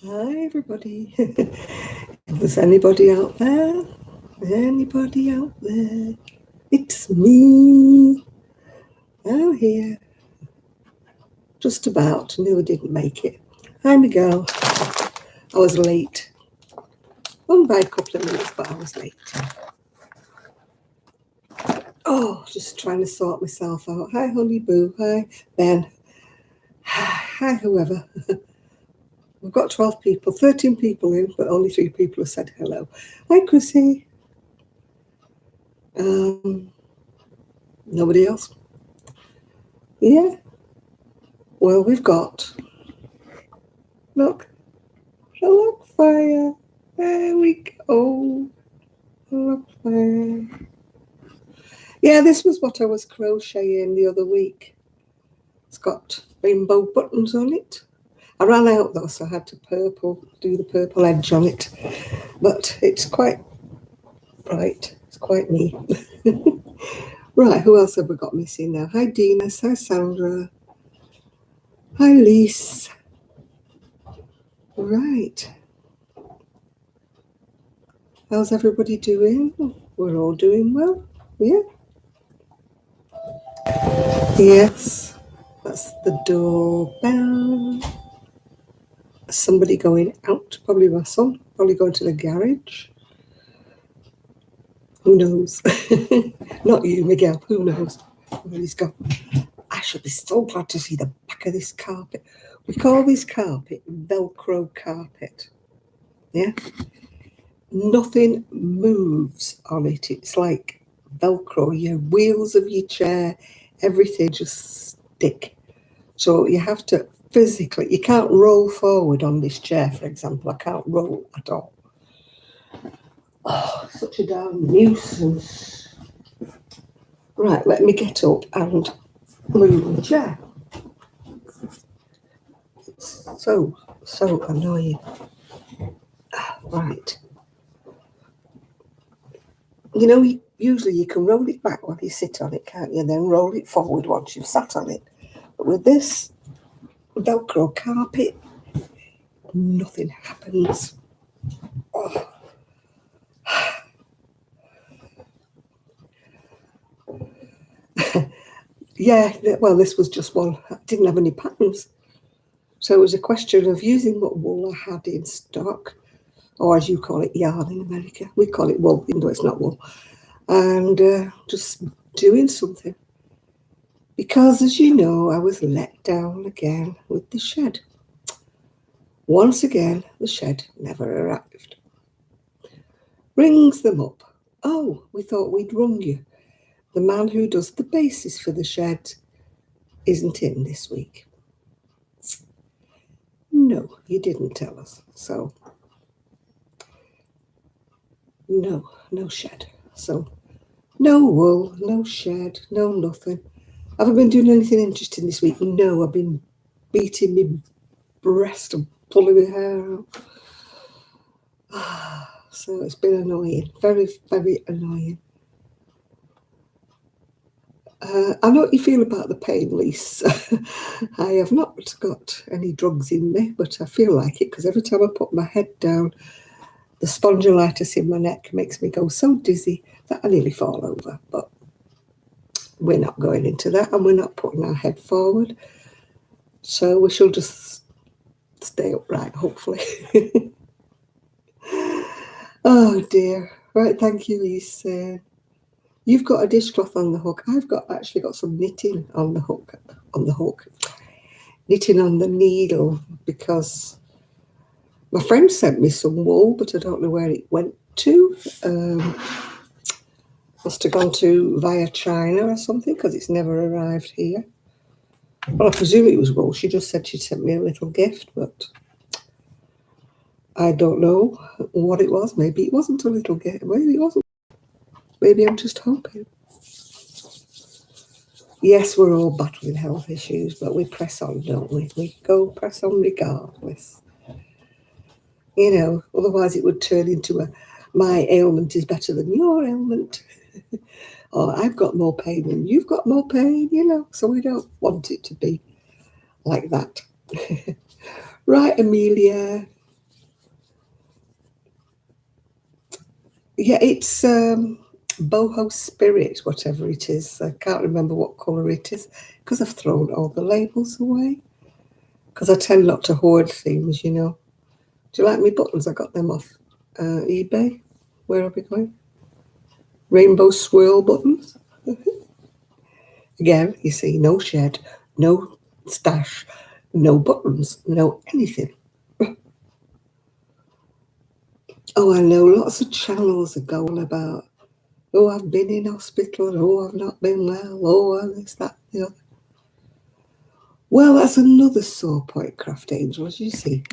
Hi, everybody. If there's anybody out there, it's me. I'm here. Just about. Nearly didn't make it. Hi, Miguel. I was late. Only by a couple of minutes, but I was late. Oh, just trying to sort myself out. Hi, Honey Boo. Hi, Ben. Hi, whoever. We've got 12 people, 13 people in, but only 3 people have said hello. Hi, Chrissy. Nobody else? Yeah. Well, we've got, look, fire. There we go. Fire. Yeah, this was what I was crocheting the other week. It's got rainbow buttons on it. I ran out though, so I had to do the purple edge on it. But it's quite bright. It's quite neat. Right, who else have we got missing now? Hi, Dinas. Hi, Sandra. Hi, Lise. Right. How's everybody doing? We're all doing well. Yeah. Yes. That's the doorbell. Somebody going out. Probably my son. Probably going to the garage. Who knows? Not you, Miguel. Who knows where he's gone? I should be so glad to see the back of this carpet. We call this carpet Velcro carpet. Yeah? Nothing moves on it. It's like Velcro. Your wheels of your chair, everything just stick. So you have to physically, you can't roll forward on this chair, for example. I can't roll at all. Oh, such a damn nuisance. Right, let me get up and move the chair. It's so annoying. Right. You know, usually you can roll it back while you sit on it, can't you? And then roll it forward once you've sat on it. But with this Velcro carpet, nothing happens. Oh. Yeah, well, this was just one. I didn't have any patterns. So it was a question of using what wool I had in stock, or as you call it, yarn in America. We call it wool, even though it's not wool. And just doing something. Because, as you know, I was let down again with the shed. Once again, the shed never arrived. Rings them up. Oh, we thought we'd rung you. The man who does the basis for the shed isn't in this week. No, you didn't tell us. So, no shed. So, no wool, no shed, no nothing. Have I been doing anything interesting this week? No, I've been beating my breast and pulling my hair out. So it's been annoying. Very, very annoying. I know what you feel about the pain, Lise. I have not got any drugs in me, but I feel like it because every time I put my head down, the spondylitis in my neck makes me go so dizzy that I nearly fall over. But we're not going into that, and we're not putting our head forward. So we shall just stay upright, hopefully. Oh dear. Right, thank you, Lise. You've got a dishcloth on the hook. I've actually got some knitting on the hook. Knitting on the needle because my friend sent me some wool, but I don't know where it went to. Must have gone to via China or something because it's never arrived here. Well, I presume it was wool. She just said she'd sent me a little gift, but I don't know what it was. Maybe it wasn't a little gift. Maybe it wasn't. Maybe I'm just hoping. Yes, we're all battling health issues, but we press on, don't we? We go press on regardless. You know, otherwise it would turn into my ailment is better than your ailment. Or I've got more pain than you've got more pain, you know. So we don't want it to be like that. Right, Amelia. Yeah, it's boho spirit, whatever it is. I can't remember what colour it is because I've thrown all the labels away. Because I tend not to hoard things, you know. Do you like me buttons? I got them off eBay. Where are we going? Rainbow swirl buttons. Again, you see, no shed, no stash, no buttons, no anything. Oh, I know lots of channels are going about, oh, I've been in hospital, oh, I've not been well, oh, this, that, the other. Well, that's another sore point, Craft Angels. You see,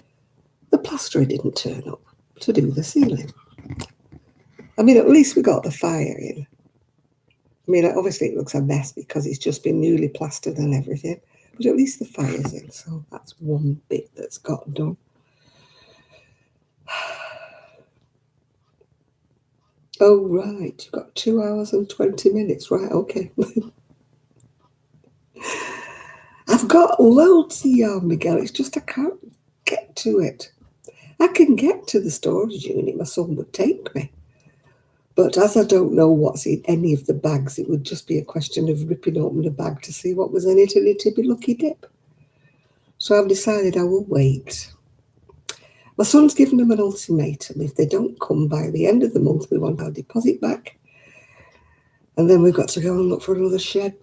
the plasterer didn't turn up to do the ceiling. I mean, at least we got the fire in. I mean, obviously it looks a mess because it's just been newly plastered and everything, but at least the fire's in, so that's one bit that's got done. Oh, right, you've got 2 hours and 20 minutes, right, okay. I've got loads of yarn, Miguel, it's just I can't get to it. I can get to the storage unit my son would take me, but as I don't know what's in any of the bags, it would just be a question of ripping open a bag to see what was in it, and it'd be lucky dip. So I've decided I will wait. My son's given them an ultimatum. If they don't come by the end of the month, we want our deposit back. And then we've got to go and look for another shed,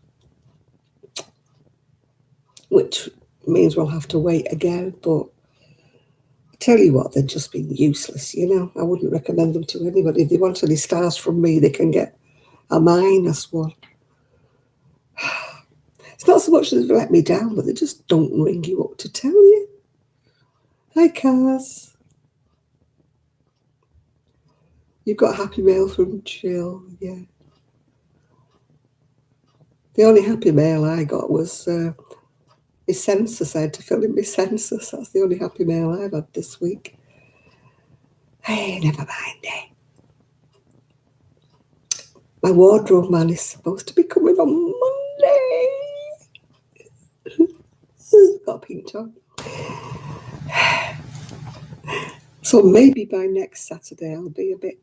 which means we'll have to wait again. But I tell you what, they've just been useless, you know. I wouldn't recommend them to anybody. If they want any stars from me, they can get a -1. It's not so much that they've let me down, but they just don't ring you up to tell you. Hi, Kaz. You've got happy mail from Jill, yeah. The only happy mail I got was his census. I had to fill in my census. That's the only happy mail I've had this week. Hey, never mind, eh? My wardrobe man is supposed to be coming on Monday. Got a pink top. So maybe by next Saturday I'll be a bit...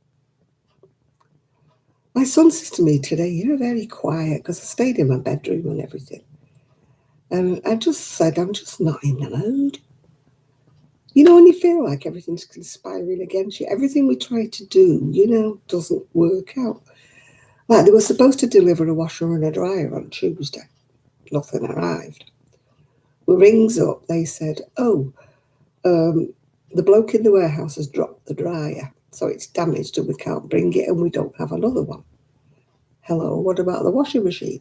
My son says to me today, you're very quiet, because I stayed in my bedroom and everything. And I just said, I'm just not in the mood. You know, when you feel like everything's conspiring against you, everything we try to do, you know, doesn't work out. Like they were supposed to deliver a washer and a dryer on Tuesday. Nothing arrived. We rings up, they said, oh, the bloke in the warehouse has dropped the dryer, so it's damaged and we can't bring it and we don't have another one. Hello, what about the washing machine?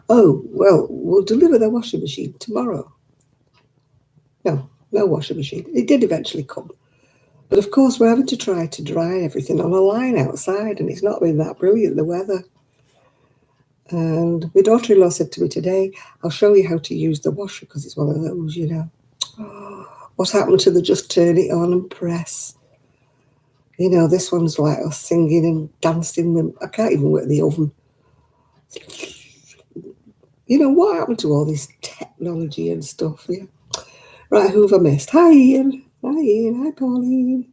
Oh, well, we'll deliver the washing machine tomorrow. No washing machine. It did eventually come. But of course, we're having to try to dry everything on a line outside, and it's not been that brilliant, the weather. And my daughter-in-law said to me today, I'll show you how to use the washer, because it's one of those, you know. What happened to the just turn it on and press? You know, this one's like us singing and dancing. I can't even work the oven. You know, what happened to all this technology and stuff? Yeah. Right, who have I missed? Hi, Ian. Hi, Ian. Hi, Pauline.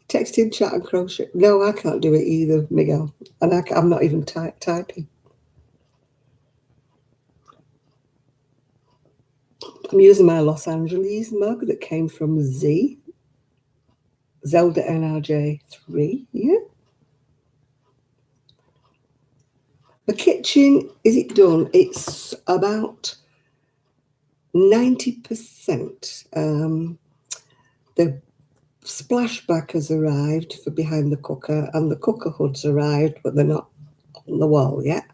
Texting, chat, and crochet. No, I can't do it either, Miguel. And I'm not even typing. I'm using my Los Angeles mug that came from Zelda NRJ3. Yeah. The kitchen, is it done? It's about 90%. The splashback has arrived for behind the cooker, and the cooker hood's arrived, but they're not on the wall yet.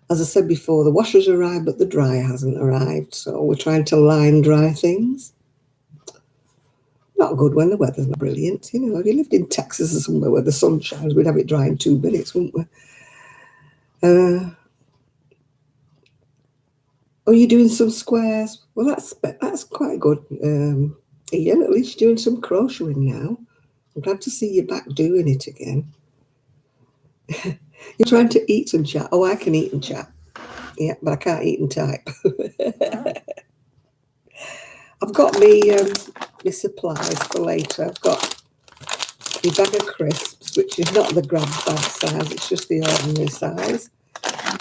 As I said before, the washer's arrived, but the dryer hasn't arrived. So we're trying to line dry things. Not good when the weather's not brilliant. You know, if you lived in Texas or somewhere where the sun shines, we'd have it dry in 2 minutes, wouldn't we? Oh, you're doing some squares. Well, that's quite good, Ian. At least you're doing some crocheting now. I'm glad to see you back doing it again. You're trying to eat and chat. Oh, I can eat and chat. Yeah, but I can't eat and type. Oh. I've got my supplies for later. I've got my bag of crisps, which is not the grab bag size, it's just the ordinary size.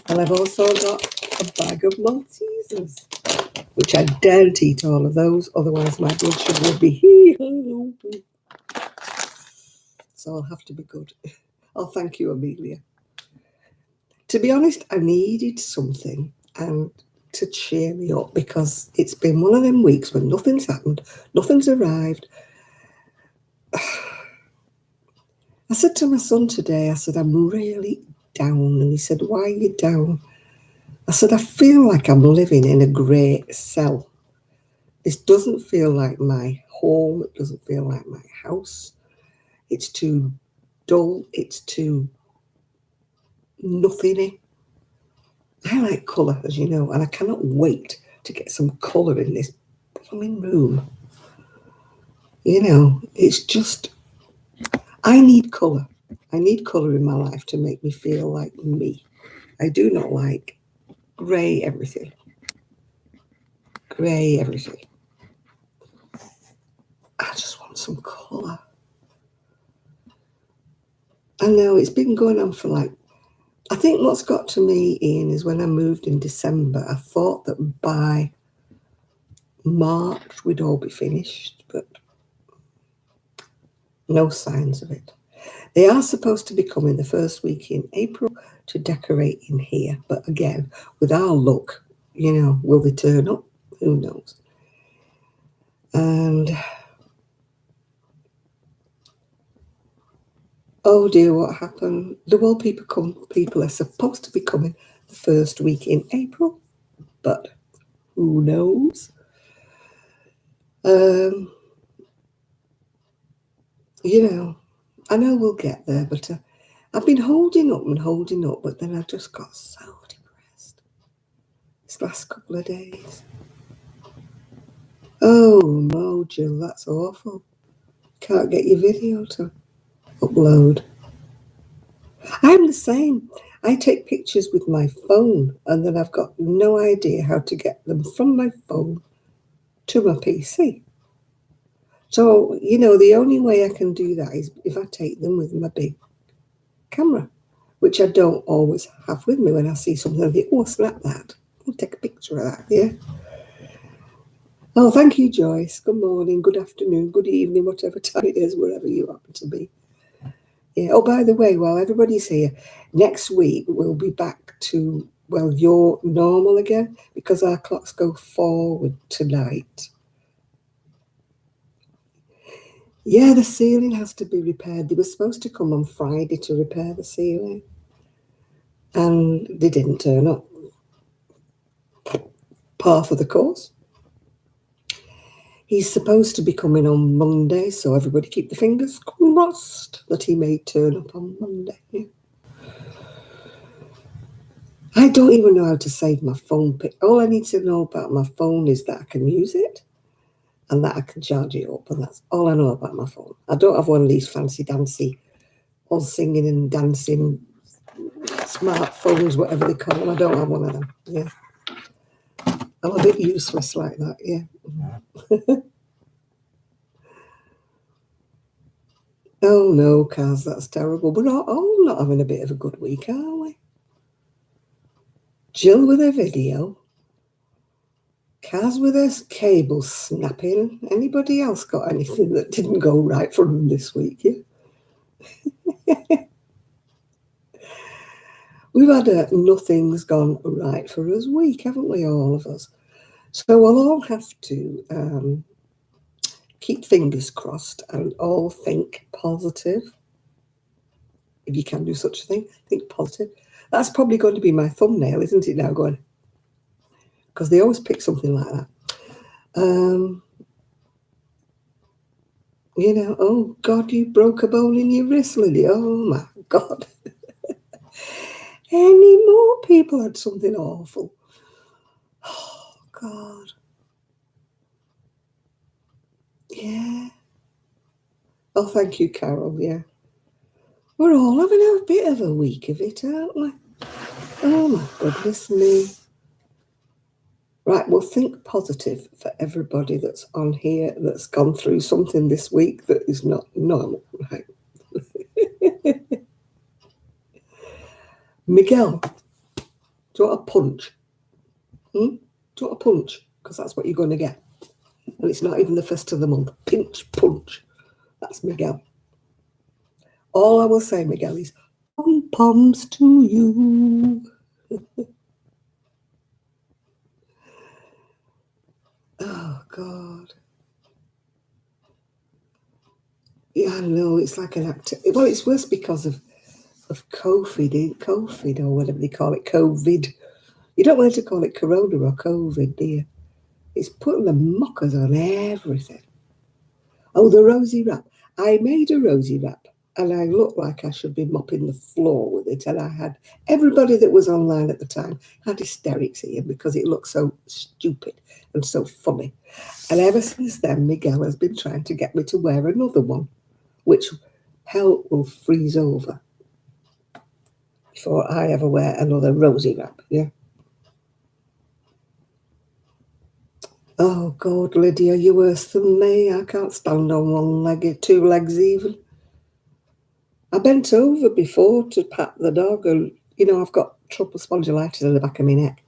And I've also got a bag of Maltesers, which I daren't eat all of those, otherwise my blood sugar would be so I'll have to be good. Oh, thank you, Amelia. To be honest, I needed something and to cheer me up, because it's been one of them weeks when nothing's happened, nothing's arrived. I said to my son today, I said, I'm really down. And he said, why are you down? I said, I feel like I'm living in a grey cell. This doesn't feel like my home. It doesn't feel like my house. It's too dull. It's too nothingy. I like colour, as you know, and I cannot wait to get some colour in this blooming room. You know, it's just, I need colour. I need colour in my life to make me feel like me. I do not like grey everything. Grey everything. I just want some colour. I know it's been going on for like, I think what's got to me, Ian, is when I moved in December, I thought that by March we'd all be finished, but no signs of it. They are supposed to be coming the first week in April to decorate in here, but again, with our luck, you know, will they turn up? Who knows? And oh dear, what happened? The wallpaper people are supposed to be coming the first week in April, but who knows? You know, I know we'll get there, but I've been holding up, but then I just got so depressed this last couple of days. Oh no, Jill, that's awful. Can't get your video to upload. I'm the same. I take pictures with my phone and then I've got no idea how to get them from my phone to my PC. So, you know, the only way I can do that is if I take them with my big camera, which I don't always have with me. When I see something, I think, oh, snap that. I'll take a picture of that, yeah. Oh, thank you, Joyce. Good morning, good afternoon, good evening, whatever time it is, wherever you happen to be. Yeah. Oh, by the way, while everybody's here, next week we'll be back to, well, your normal again, because our clocks go forward tonight. Yeah, the ceiling has to be repaired. They were supposed to come on Friday to repair the ceiling, and they didn't turn up. Par for the course. He's supposed to be coming on Monday, so everybody keep the fingers crossed that he may turn up on Monday. Yeah. I don't even know how to save my phone. All I need to know about my phone is that I can use it and that I can charge it up, and that's all I know about my phone. I don't have one of these fancy dancy, all singing and dancing smartphones, whatever they call them. I don't have one of them. Yeah, I'm a bit useless like that. Yeah. Oh no, Kaz, that's terrible. We're all not having a bit of a good week, are we? Jill with her video. Kaz with her cable snapping. Anybody else got anything that didn't go right for them this week? Yeah. We've had a nothing's gone right for us week, haven't we, all of us? So we'll all have to keep fingers crossed and all think positive. If you can do such a thing, think positive. That's probably going to be my thumbnail, isn't it now, going? Because they always pick something like that. You know, oh God, you broke a bone in your wrist, Lily. Oh my God. Any more people had something awful. Oh God. Yeah. Oh, thank you, Carol. Yeah. We're all having a bit of a week of it, aren't we? Oh my goodness me. Right, well, think positive for everybody that's on here that's gone through something this week that is not normal. Right. Miguel, do you want a punch? Do you want a punch? Because that's what you're going to get. And it's not even the first of the month. Pinch, punch. That's Miguel. All I will say, Miguel, is pom-poms to you. Oh, God. Yeah, I know. It's like an activity. Well, it's worse because of COVID or whatever they call it, COVID. You don't want to call it Corona or COVID, do you? It's putting the mockers on everything. Oh, the rosy wrap. I made a rosy wrap and I looked like I should be mopping the floor with it. And I had everybody that was online at the time had hysterics here because it looked so stupid and so funny. And ever since then, Miguel has been trying to get me to wear another one, which hell will freeze over before I ever wear another rosy wrap. Yeah. Oh, God, Lydia, you're worse than me. I can't stand on one leg, two legs even. I bent over before to pat the dog, and, I've got trouble spondylitis in the back of my neck.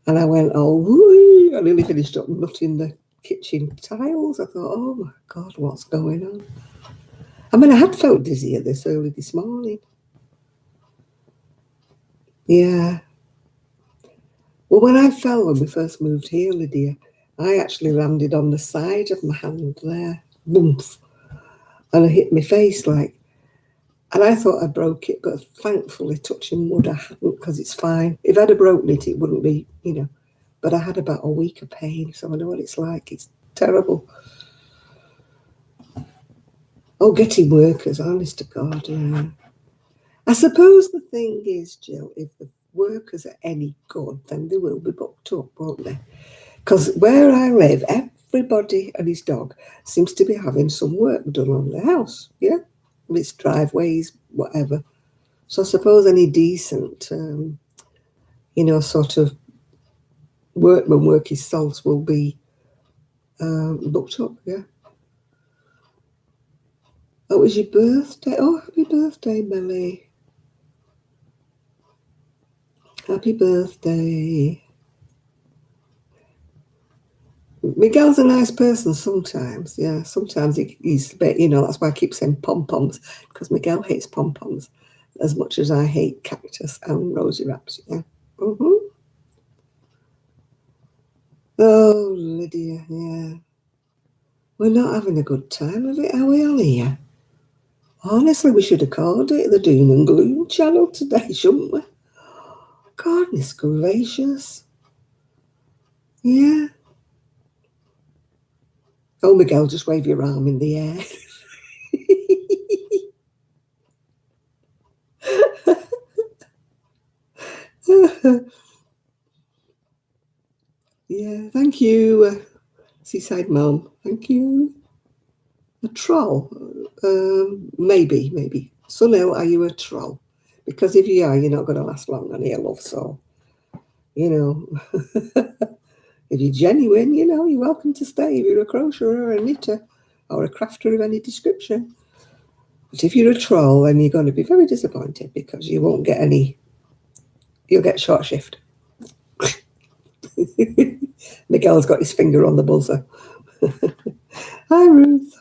And I went, oh, whoo, I nearly finished up nutting the kitchen tiles. I thought, oh, my God, what's going on? I mean, I had felt dizzy this early this morning. Yeah. Well, when I fell when we first moved here, Lydia, I actually landed on the side of my hand there. Boomf. And I hit my face and I thought I broke it, but thankfully, touching wood, I hadn't because it's fine. If I'd have broken it, it wouldn't be, But I had about a week of pain, so I know what it's like. It's terrible. Oh, getting workers, honest to God, yeah. I suppose the thing is, Jill, if the workers are any good, then they will be booked up, won't they? Because where I live, everybody and his dog seems to be having some work done on their house, yeah? It's driveways, whatever. So I suppose any decent, sort of workman work his salt will be booked up, yeah. Oh, it was your birthday. Oh, happy birthday, Millie. Happy birthday. Miguel's a nice person sometimes, yeah. Sometimes he's a bit, that's why I keep saying pom-poms, because Miguel hates pom-poms as much as I hate cactus and rosy wraps, yeah. Mm-hmm. Oh, Lydia, yeah. We're not having a good time of it, are we, Ollie? Honestly, we should have called it the Doom and Gloom channel today, shouldn't we? Goodness gracious. Yeah. Oh, Miguel, just wave your arm in the air. Yeah, thank you, Seaside Mum. Thank you. A troll? Maybe. Sunil, are you a troll? Because if you are, you're not going to last long on here, love. So, if you're genuine, you're welcome to stay. If you're a crocheter or a knitter or a crafter of any description. But if you're a troll, then you're going to be very disappointed because you won't get any. You'll get short shift. Miguel's got his finger on the buzzer. Hi, Ruth.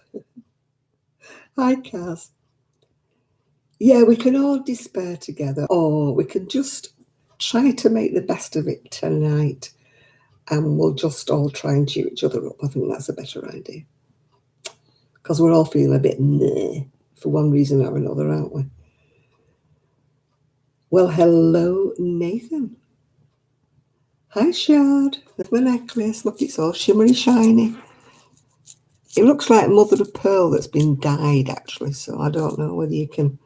Hi, Kaz. Yeah, we can all despair together, or we can just try to make the best of it tonight, and we'll just all try and cheer each other up. I think that's a better idea. Because we're all feeling a bit meh for one reason or another, aren't we? Well, hello, Nathan. Hi, Shard. There's my necklace. Look, it's all shimmery shiny. It looks like mother of pearl that's been dyed, actually, so I don't know whether you can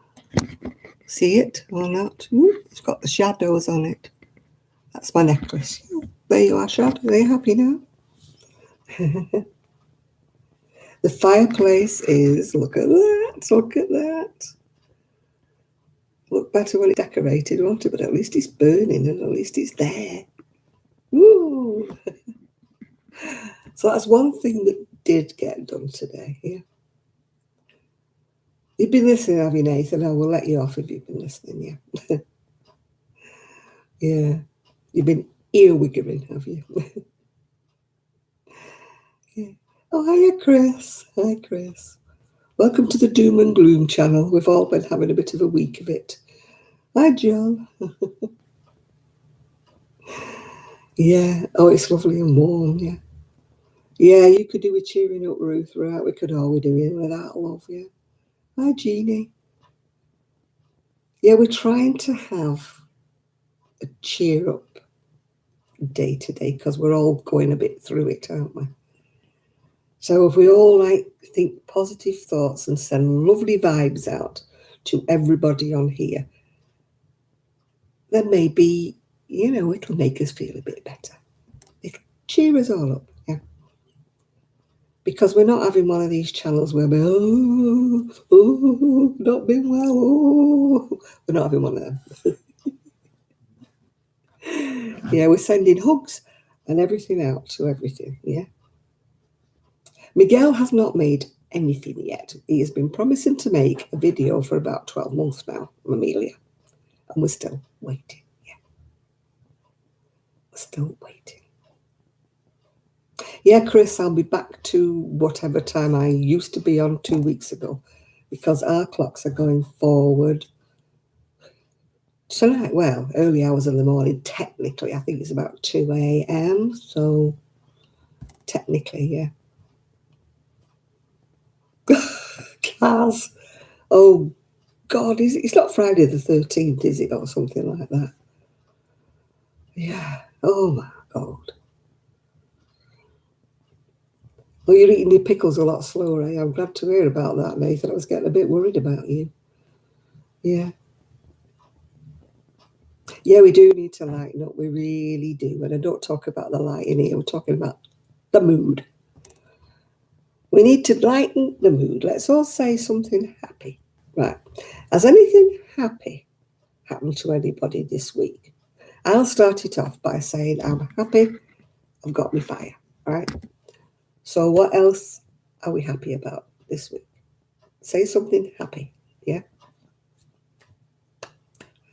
see it or not. Ooh, it's got the shadows on it. That's my necklace. There you are, Shard. Are you happy now? The fireplace is, look at that. Look better when it's decorated, won't it? But at least it's burning and at least it's there. Ooh, So that's one thing that did get done today. Yeah. You've been listening, have you, Nathan? I will let you off if you've been listening. Yeah. Yeah. You've been earwigging, have you? Yeah. Oh, hiya, Chris. Hi, Chris. Welcome to the Doom and Gloom channel. We've all been having a bit of a week of it. Hi, John. Yeah. Oh, it's lovely and warm. Yeah. Yeah, you could do a cheering up, Ruth, right? We could all be doing without love, yeah. Hi, Jeannie. Yeah, we're trying to have a cheer up day to day because we're all going a bit through it, aren't we? So if we all think positive thoughts and send lovely vibes out to everybody on here, then maybe, it'll make us feel a bit better. It'll cheer us all up, yeah. Because we're not having one of these channels where we're, not been well, We're not having one of them. Yeah, we're sending hugs and everything out to everything, yeah. Miguel has not made anything yet. He has been promising to make a video for about 12 months now, Amelia. And we're still waiting, yeah. We're still waiting. Yeah, Chris, I'll be back to whatever time I used to be on 2 weeks ago because our clocks are going forward tonight. Well, early hours in the morning, technically. I think it's about 2 a.m. So technically, yeah. Cars. Oh, God, it's not Friday the 13th, is it? Or something like that. Yeah. Oh, my God. Well, you're eating your pickles a lot slower, eh? I'm glad to hear about that, Nathan. I was getting a bit worried about you. Yeah. Yeah, we do need to lighten up. We really do. And I don't talk about the lighting here. We're talking about the mood. We need to lighten the mood. Let's all say something happy. Right. Has anything happy happened to anybody this week? I'll start it off by saying I'm happy I've got my fire. All right. So what else are we happy about this week? Say something happy. Yeah.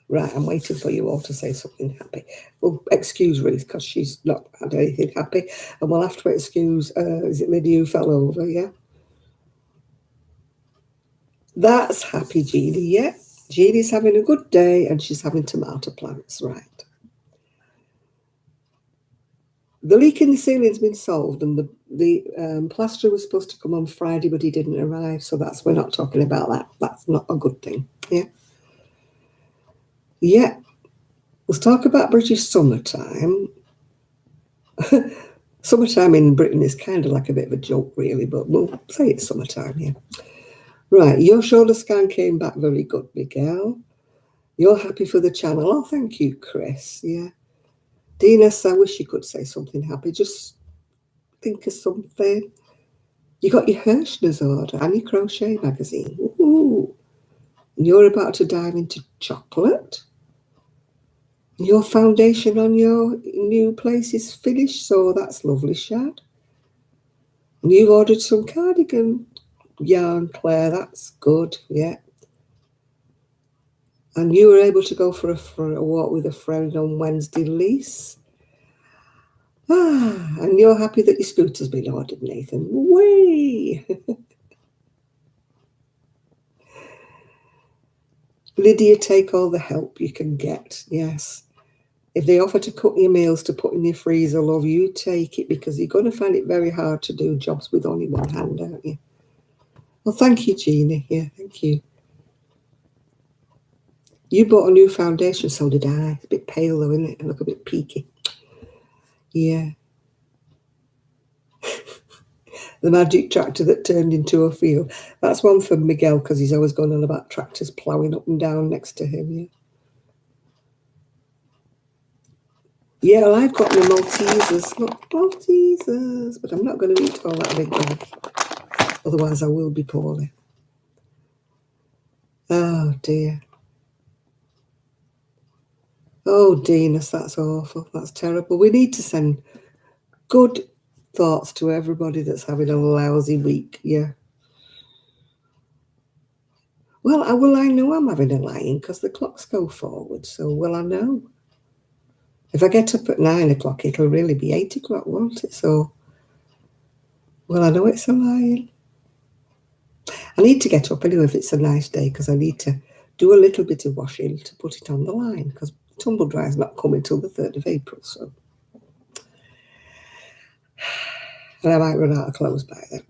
Right, I'm waiting for you all to say something happy. Well, excuse Ruth because she's not had anything happy. And we'll have to excuse, is it Lydia who fell over? Yeah. That's happy, Jeannie. Yeah. Jeannie's having a good day and she's having tomato plants. Right. The leak in the ceiling's been solved and the plasterer was supposed to come on Friday, but he didn't arrive. So we're not talking about that. That's not a good thing. Yeah. Yeah. Let's talk about British summertime. Summertime in Britain is kind of like a bit of a joke, really, but we'll say it's summertime, yeah. Right, your shoulder scan came back very good, Miguel. You're happy for the channel. Oh, thank you, Chris, yeah. Dinas, I wish you could say something happy. Just think of something. You got your Hirschner's order and your crochet magazine. Ooh. And you're about to dive into chocolate. Your foundation on your new place is finished, so that's lovely, Shad. And you've ordered some cardigan yarn, Claire. That's good, yeah. And you were able to go for a walk with a friend on Wednesday, Lise. And you're happy that your scooter's been ordered, Nathan. Way! Lydia, take all the help you can get, yes. If they offer to cook your meals to put in your freezer, love, you take it because you're going to find it very hard to do jobs with only one hand, aren't you? Well, thank you, Jeannie. Yeah, thank you. You bought a new foundation, so did I. It's a bit pale, though, isn't it? I look a bit peaky. Yeah. The magic tractor that turned into a field. That's one for Miguel because he's always going on about tractors ploughing up and down next to him. Yeah. Yeah, well, I've got my Maltesers. Look, Maltesers. But I'm not going to eat all that big one. Otherwise, I will be poorly. Oh, dear. Oh, Dinas, that's awful. That's terrible. We need to send good thoughts to everybody that's having a lousy week. Yeah. Well, I know I'm having a lie-in because the clocks go forward. So will I know? If I get up at 9 o'clock, it'll really be 8 o'clock, won't it? So will I know it's a lie-in? I need to get up anyway if it's a nice day because I need to do a little bit of washing to put it on the line because tumble dry's not coming till the 3rd of April. So, and I might run out of clothes by then.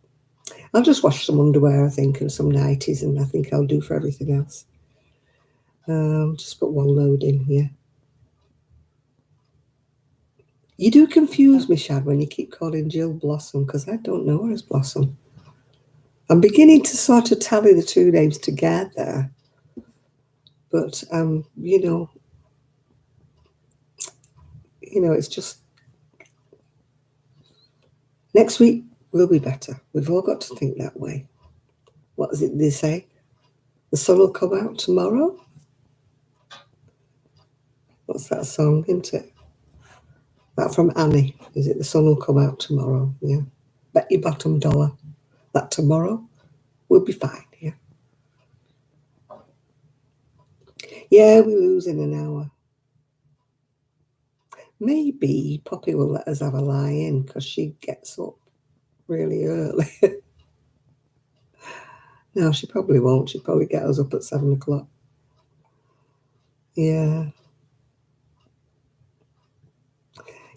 I'll just wash some underwear, I think, and some nighties, and I think I'll do for everything else. Just put one load in here. You do confuse me, Shad, when you keep calling Jill Blossom, because I don't know her as Blossom. I'm beginning to sort of tally the two names together, but it's just next week will be better. We've all got to think that way. What is it they say? The sun will come out tomorrow? What's that song, isn't it? That from Annie. Is it the sun will come out tomorrow? Yeah. Bet your bottom dollar that tomorrow will be fine. Yeah. Yeah, we lose in an hour. Maybe Poppy will let us have a lie-in because she gets up really early. No, she probably won't. She'll probably get us up at 7 o'clock. Yeah.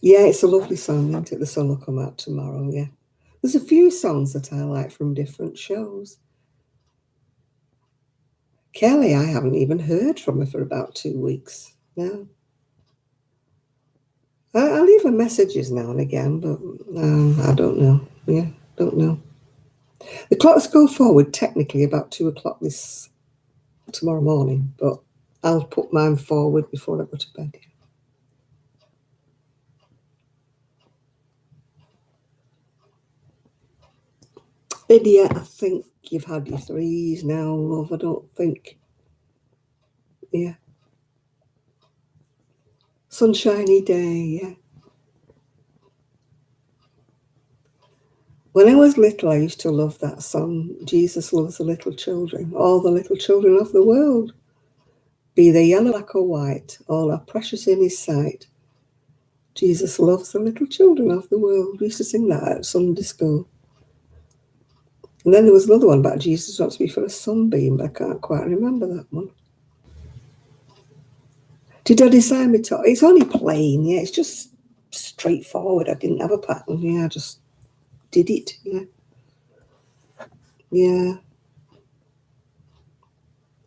Yeah, it's a lovely song, isn't it? The sun will come out tomorrow, yeah. There's a few songs that I like from different shows. Kelly, I haven't even heard from her for about 2 weeks. No. I leave her messages now and again, but I don't know. Yeah, don't know. The clocks go forward technically about 2 o'clock tomorrow morning, but I'll put mine forward before I go to bed. Lydia, I think you've had your 3s now, love. I don't think. Yeah. Sunshiny day, yeah. When I was little, I used to love that song, Jesus Loves the Little Children, all the little children of the world. Be they yellow, black or white, all are precious in his sight. Jesus loves the little children of the world. We used to sing that at Sunday school. And then there was another one about Jesus wants me for a sunbeam, but I can't quite remember that one. Did I design my top? It's only plain, yeah. It's just straightforward. I didn't have a pattern. Yeah, I just did it. Yeah. Yeah.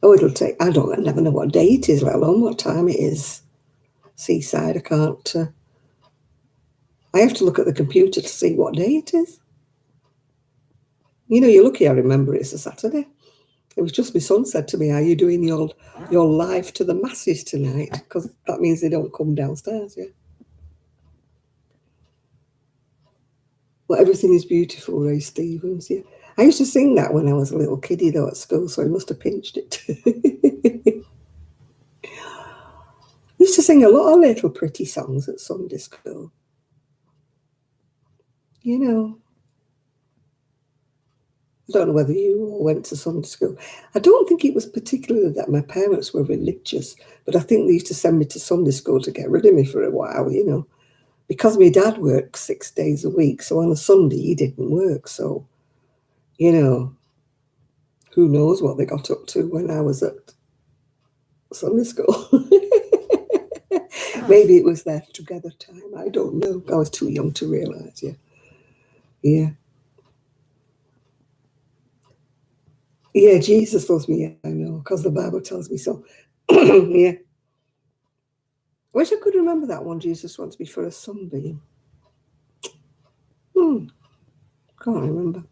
Oh, it'll take. I never know what day it is, let alone what time it is. Seaside. I can't. I have to look at the computer to see what day it is. You're lucky I remember it's a Saturday. It was just my son said to me, "Are you doing your live to the masses tonight?" Because that means they don't come downstairs, yeah. Well, everything is beautiful, Ray Stevens, yeah. I used to sing that when I was a little kiddie, though, at school, so I must have pinched it. I used to sing a lot of little pretty songs at Sunday school. I don't know whether you all went to Sunday school. I don't think it was particularly that my parents were religious, but I think they used to send me to Sunday school to get rid of me for a while, because my dad worked 6 days a week. So on a Sunday, he didn't work. So, who knows what they got up to when I was at Sunday school. Maybe it was their together time. I don't know. I was too young to realise, yeah. Yeah. Yeah, Jesus loves me, I know, because the Bible tells me so. Yeah. Wish I could remember that one. Jesus wants me for a sunbeam. Can't remember.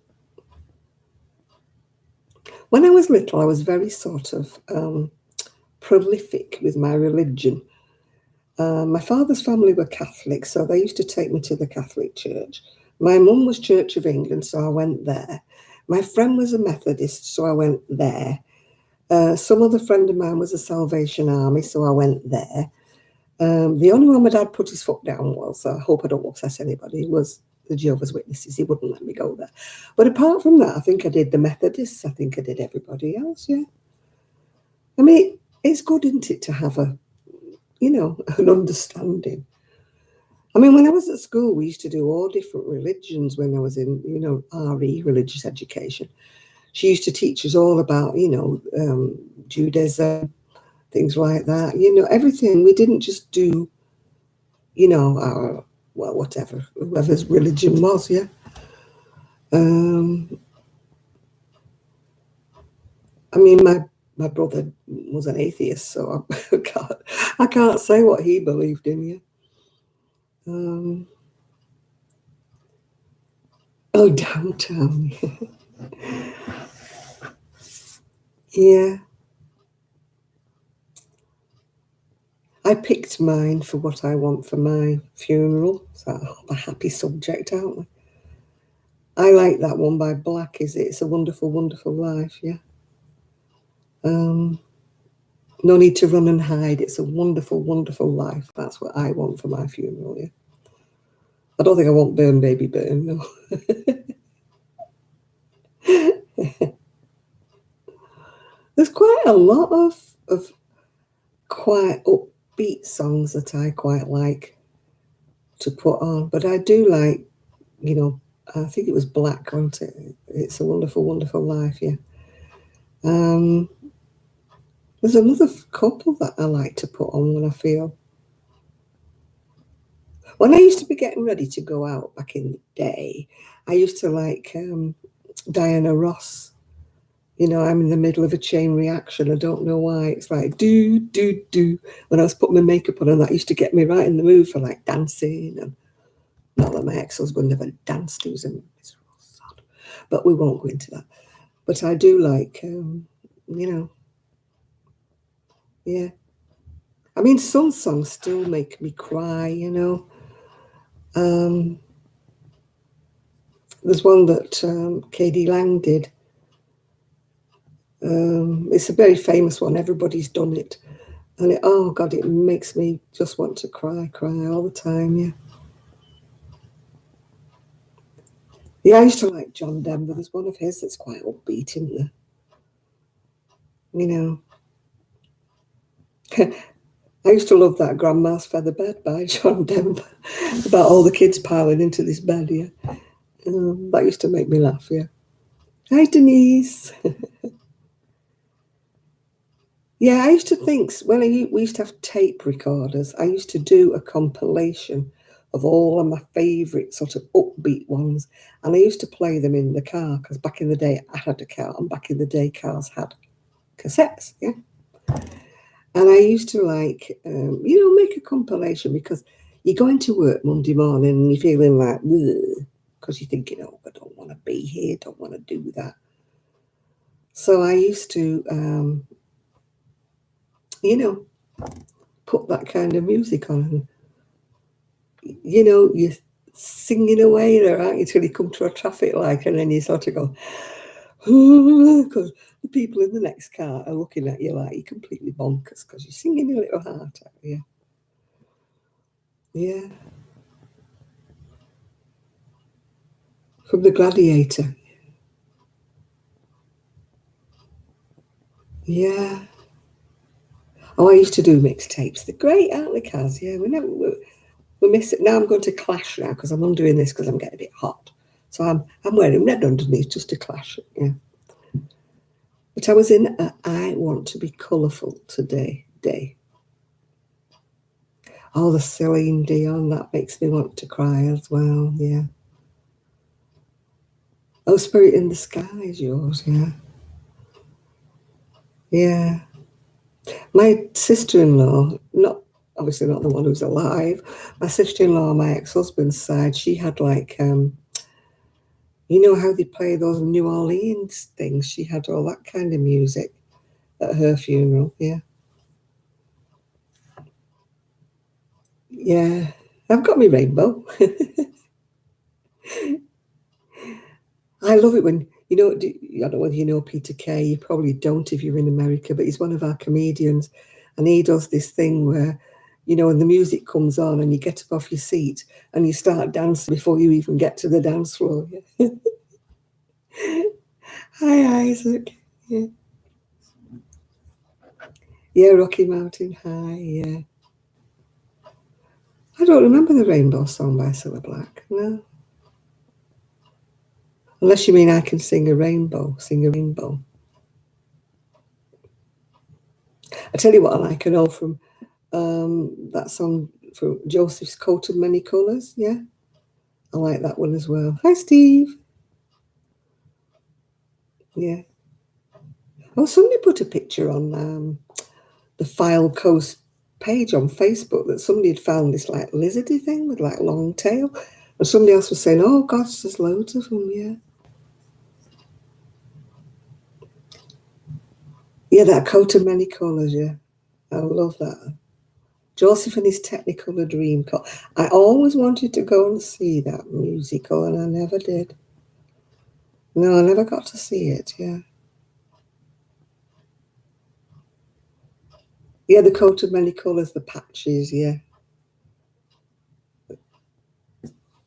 When I was little, I was very sort of prolific with my religion. My father's family were Catholic, so they used to take me to the Catholic church. My mum was Church of England, so I went there. My friend was a Methodist, so I went there. Some other friend of mine was a Salvation Army, so I went there. The only one my dad put his foot down was, I hope I don't upset anybody, was the Jehovah's Witnesses. He wouldn't let me go there. But apart from that, I think I did the Methodists. I think I did everybody else. Yeah. I mean, it's good, isn't it, to have an understanding. I mean, when I was at school, we used to do all different religions when I was in, RE, religious education. She used to teach us all about, Judaism, things like that. Everything. We didn't just do, whatever, whoever's religion was, yeah. I mean, my brother was an atheist, so I can't say what he believed in, yeah. Downtown. Yeah. I picked mine for what I want for my funeral. So a happy subject, aren't we? I like that one by Black, is it? It's a Wonderful, Wonderful Life, yeah. No need to run and hide. It's a wonderful, wonderful life. That's what I want for my funeral, yeah. I don't think I want Burn Baby Burn, no. There's quite a lot of quite upbeat songs that I quite like to put on, but I do like, I think it was Black, wasn't it? It's a Wonderful, Wonderful Life, yeah. There's another couple that I like to put on when I feel. When I used to be getting ready to go out back in the day, I used to like Diana Ross. I'm in the middle of a chain reaction. I don't know why. It's like do, do, do. When I was putting my makeup on, and that used to get me right in the mood for like dancing. And not that my ex-husband never danced. He was a miserable sod. But we won't go into that. But I do like, yeah. I mean, some songs still make me cry, There's one that K.D. Lang did. It's a very famous one. Everybody's done it. And it makes me just want to cry all the time, yeah. Yeah, I used to like John Denver. There's one of his that's quite upbeat, isn't there? I used to love that Grandma's Feather Bed by John Denver, about all the kids piling into this bed, yeah. That used to make me laugh, yeah. Hi, Denise. Yeah, I used to think, when we used to have tape recorders, I used to do a compilation of all of my favourite sort of upbeat ones, and I used to play them in the car, because back in the day I had a car, and back in the day cars had cassettes, yeah. And I used to like, make a compilation, because you're going to work Monday morning and you're feeling like, because you're thinking, I don't want to be here, don't want to do that. So I used to, put that kind of music on, and, you're singing away there, aren't you, till you come to a traffic light, and then you sort of go, because the people in the next car are looking at you like you're completely bonkers because you're singing your little heart out, yeah. Yeah. From The Gladiator. Yeah. Oh, I used to do mixtapes. They're great, aren't they, Kaz? Yeah, we miss it. Now I'm going to Clash now, because I'm undoing this because I'm getting a bit hot. So I'm wearing red underneath just to Clash, yeah. But I was in I Want to Be Colourful Today day. Oh, the Celine Dion, that makes me want to cry as well, yeah. Oh, Spirit in the Sky is yours, yeah. Yeah. My sister-in-law, obviously not the one who's alive, my sister-in-law, my ex-husband's side, she had like, how they play those New Orleans things? She had all that kind of music at her funeral, yeah. Yeah, I've got my rainbow. I love it when, I don't know whether you know Peter Kay, you probably don't if you're in America, but he's one of our comedians, and he does this thing where You know, when the music comes on and you get up off your seat and you start dancing before you even get to the dance floor. Yeah. Hi, Isaac. Yeah. Yeah, Rocky Mountain High. Yeah. I don't remember the Rainbow Song by Cilla Black. No. Unless you mean I can sing a rainbow. Sing a rainbow. I tell you what I like and all from that song from Joseph's Coat of Many Colours. Yeah. I like that one as well. Hi, Steve. Yeah. Oh, somebody put a picture on the File Coast page on Facebook that somebody had found this like lizardy thing with like long tail. And somebody else was saying, oh gosh, there's loads of them, yeah. Yeah, that Coat of Many Colours, yeah. I love that. Joseph and his Technicolor Dreamcoat. I always wanted to go and see that musical and I never did. No, I never got to see it, yeah. Yeah, the Coat of Many Colours, the patches, yeah.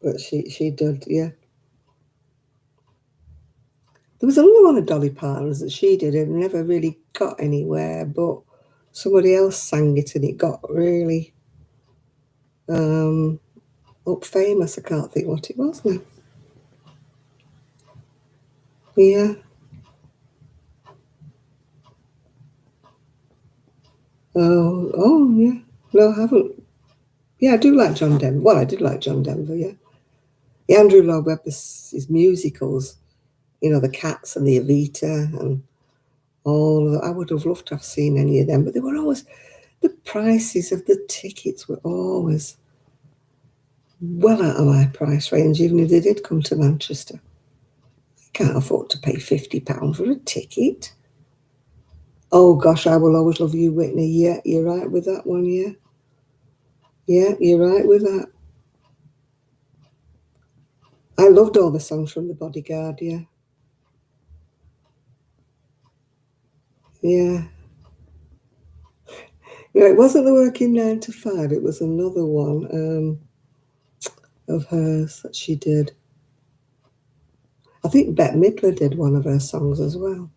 But she did, yeah. There was another one of Dolly Parton's that she did and never really got anywhere, but somebody else sang it and it got really up famous. I can't think what it was now. Yeah. Oh, yeah. No, I haven't. Yeah, I do like John Denver. Well, I did like John Denver, yeah. Yeah, Andrew Lloyd Webber's his musicals, you know, the Cats and the Evita and all of that. I would have loved to have seen any of them, but they were always, the prices of the tickets were always well out of my price range, even if they did come to Manchester. I can't afford to pay £50 for a ticket. Oh gosh, I Will Always Love You, Whitney. Yeah, you're right with that one, yeah. Yeah, you're right with that. I loved all the songs from The Bodyguard, yeah. Yeah. No, it wasn't The Working 9 to 5, it was another one of hers that she did. I think Bette Midler did one of her songs as well.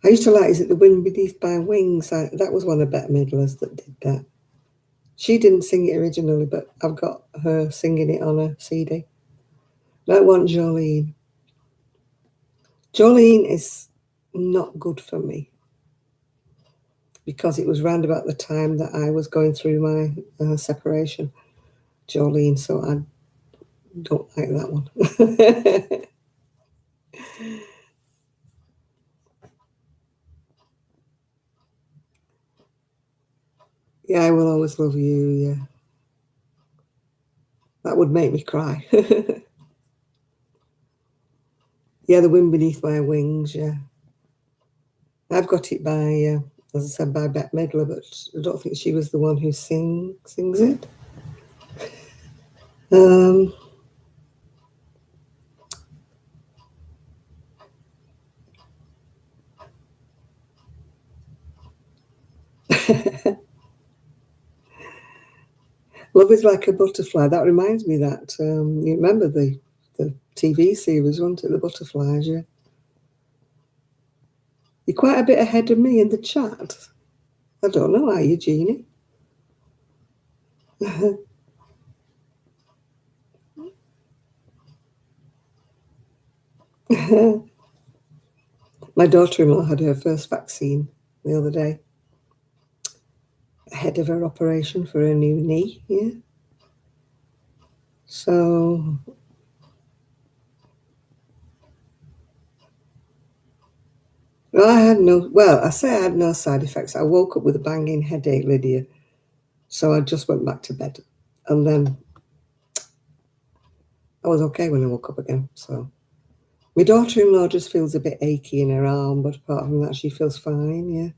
I used to like, is it The Wind Beneath My Wings? That was one of Bette Midler's that did that. She didn't sing it originally, but I've got her singing it on a CD. That one, Jolene. Jolene is not good for me because it was round about the time that I was going through my separation, Jolene, so I don't like that one. Yeah, I Will Always Love You, yeah. That would make me cry. Yeah, The Wind Beneath My Wings, yeah. I've got it by, as I said, by Bette Midler, but I don't think she was the one who sings it. Um, Love is Like a Butterfly. That reminds me that, you remember the TV series, wasn't it? The Butterflies, yeah. You're quite a bit ahead of me in the chat. I don't know, are you, Jeannie? My daughter-in-law had her first vaccine the other day, ahead of her operation for her new knee, yeah. So, I say I had no side effects. I woke up with a banging headache, Lydia. So I just went back to bed. And then I was okay when I woke up again. So my daughter-in-law just feels a bit achy in her arm, but apart from that, she feels fine, yeah.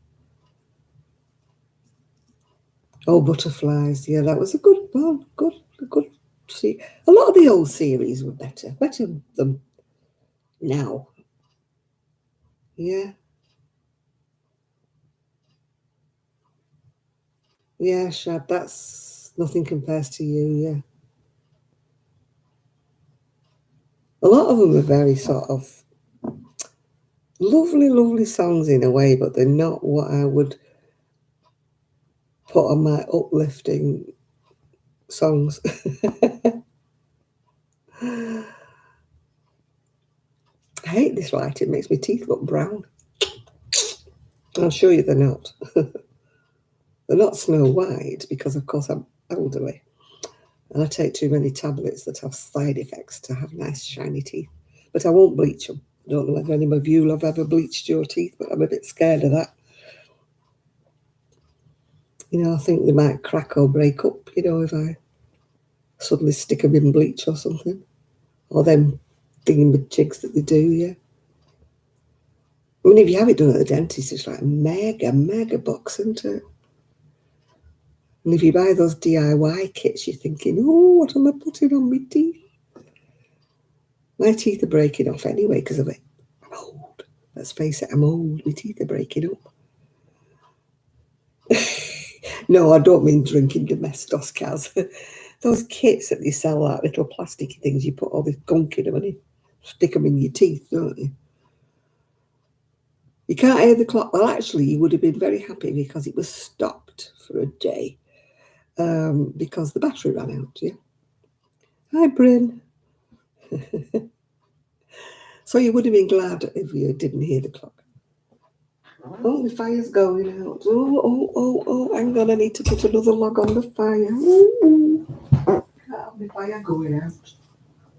Oh, Butterflies, yeah, that was a good one. Good. See, a lot of the old series were better than now. Yeah. Yeah, Shad, that's nothing compares to you, yeah. A lot of them are very sort of lovely, lovely songs in a way, but they're not what I would put on my uplifting songs. I hate this light, it makes my teeth look brown. I'll show you they're not. They're not Snow White because, of course, I'm elderly and I take too many tablets that have side effects to have nice shiny teeth. But I won't bleach them. I don't know whether any of you have ever bleached your teeth, but I'm a bit scared of that. You know, I think they might crack or break up, you know, if I suddenly stick them in bleach or something. Or them thingamajigs that they do, yeah. I mean, if you have it done at the dentist, it's like a mega box, isn't it? And if you buy those DIY kits, you're thinking, oh, what am I putting on my teeth? My teeth are breaking off anyway because of it. I'm old. Let's face it, I'm old. My teeth are breaking up. No, I don't mean drinking domestos, Kaz. Those kits that they sell, like little plasticky things, you put all this gunk in them and you stick them in your teeth, don't you? You can't hear the clock. Well, actually, you would have been very happy because it was stopped for a day because the battery ran out, yeah. Hi, Bryn. So you would have been glad if you didn't hear the clock. Oh, the fire's going out. Oh, hang on, I need to put another log on the fire. Ooh. Can't have the fire going out.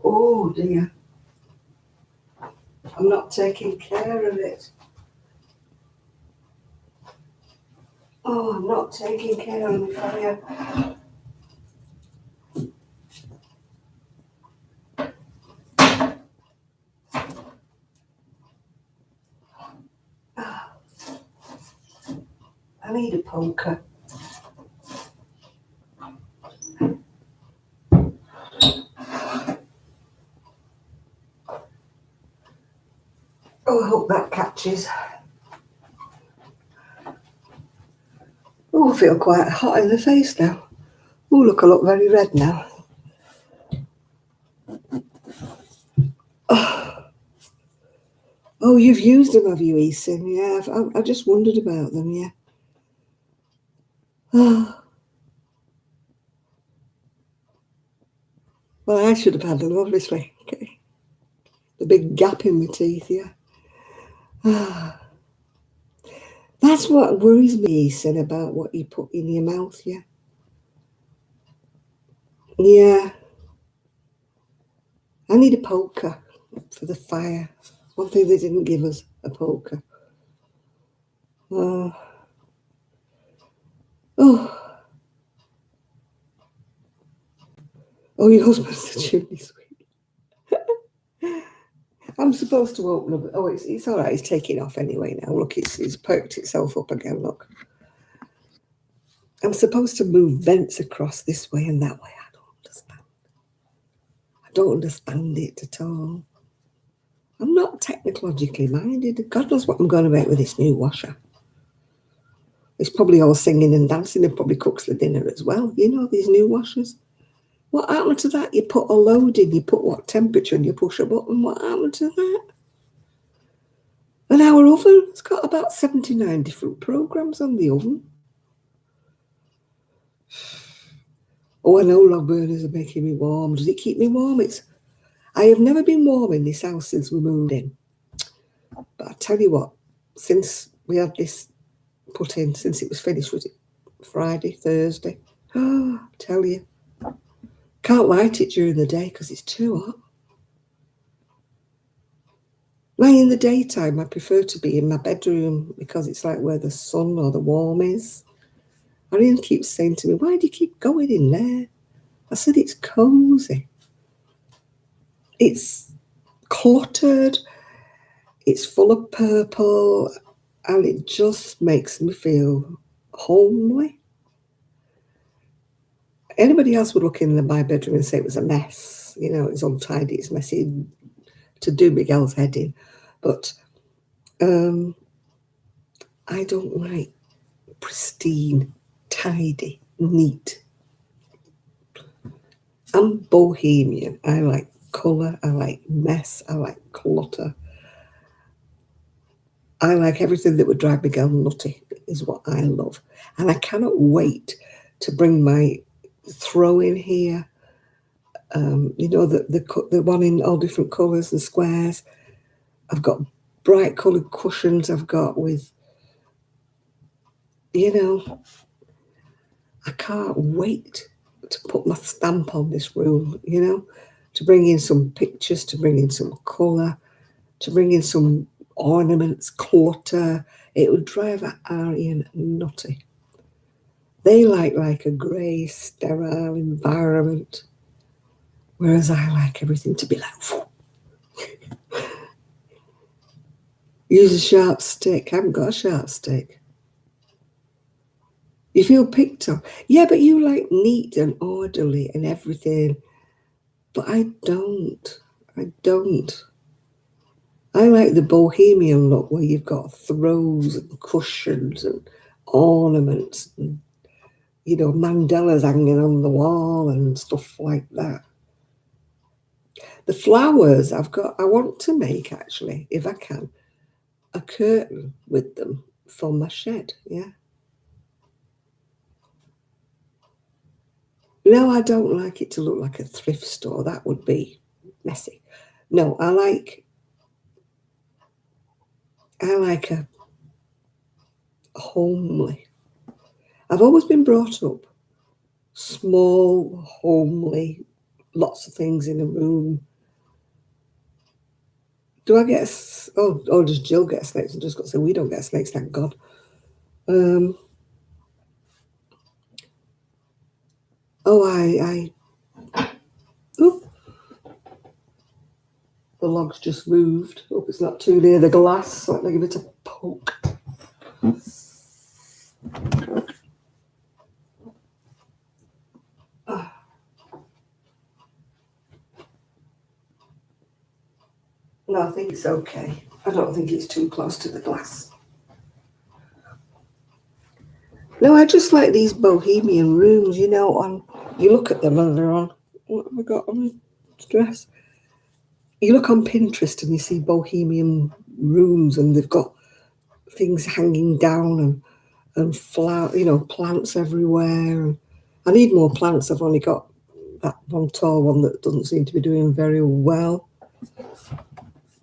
Oh, dear. I'm not taking care of it. Oh, I'm not taking care of the fire. I need a poker. Oh, I hope that catches. Oh, I feel quite hot in the face now. Oh, look, I look very red now. Oh, you've used them, have you, Eason? Yeah, I just wondered about them, yeah. Oh. Well, I should have had them, obviously. Okay. The big gap in my teeth, yeah. That's what worries me, Eason, about what you put in your mouth, yeah. Yeah. I need a poker for the fire. One thing they didn't give us, a poker. Oh. Oh, your husband's the chimney sweep. I'm supposed to open up. Oh, it's all right. It's taking off anyway now. Look, it's perked itself up again. Look. I'm supposed to move vents across this way and that way. I don't understand. I don't understand it at all. I'm not technologically minded. God knows what I'm going to make with this new washer. It's probably all singing and dancing and probably cooks the dinner as well. You know, these new washers. What happened to that? You put a load in, you put what temperature and you push a button. What happened to that? And our oven, it's got about 79 different programs on the oven. Oh, I know log burners are making me warm. Does it keep me warm? I have never been warm in this house since we moved in. But I tell you what, since we had this put in, since it was finished, was it Friday, Thursday? Oh, I tell you, can't light it during the day because it's too hot. Now, in the daytime, I prefer to be in my bedroom because it's like where the sun or the warm is. Ariane keeps saying to me, why do you keep going in there? I said, it's cozy. It's cluttered. It's full of purple. And it just makes me feel homely. Anybody else would look in my bedroom and say it was a mess. You know, it's untidy, it's messy, to do Miguel's head in. But I don't like pristine, tidy, neat. I'm bohemian. I like colour, I like mess, I like clutter. I like everything that would drive me girl nutty is what I love. And I cannot wait to bring my throw in here. You know, the one in all different colours and squares. I've got bright coloured cushions I've got with, you know, I can't wait to put my stamp on this room, you know, to bring in some pictures, to bring in some colour, to bring in some ornaments, clutter. It would drive Aryan nutty. They like a grey, sterile environment, whereas I like everything to be like, whew. Use a sharp stick. I haven't got a sharp stick. You feel picked on. Yeah, but you like neat and orderly and everything. But I don't. I don't. I like the bohemian look where you've got throws and cushions and ornaments and, you know, mandalas hanging on the wall and stuff like that. The flowers I want to make actually, if I can, a curtain with them for my shed, yeah. No, I don't like it to look like a thrift store. That would be messy. No, I like a homely. I've always been brought up small, homely, lots of things in a room. Do I get oh, does Jill get snakes? I just got to say we don't get snakes, thank God. Oh, oh, the log's just moved. Hope it's not too near the glass. Let me give it a poke. No, I think it's okay. I don't think it's too close to the glass. No, I just like these bohemian rooms, you know, you look at them and they're on, what have I got on dress? You look on Pinterest and you see bohemian rooms and they've got things hanging down and flower, you know, plants everywhere. And I need more plants. I've only got that one tall one that doesn't seem to be doing very well.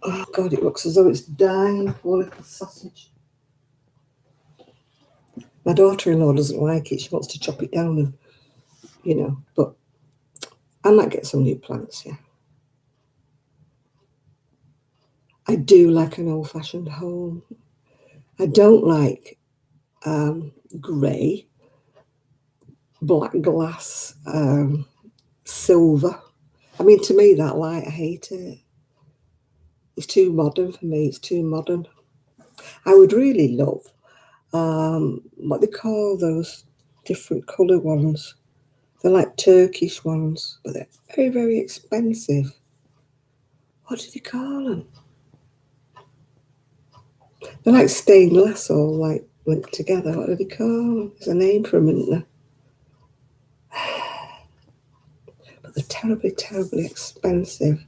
Oh God, it looks as though it's dying. Poor little sausage. My daughter-in-law doesn't like it. She wants to chop it down and, you know, but I might get some new plants, yeah. I do like an old-fashioned home. I don't like grey, black glass, silver. I mean, to me, that light, I hate it. It's too modern for me. It's too modern. I would really love what they call those different colour ones. They're like Turkish ones, but they're very, very expensive. What do they call them? They're like stained glass all like linked together. What do they call them? There's a name for them, isn't there? But they're terribly, terribly expensive.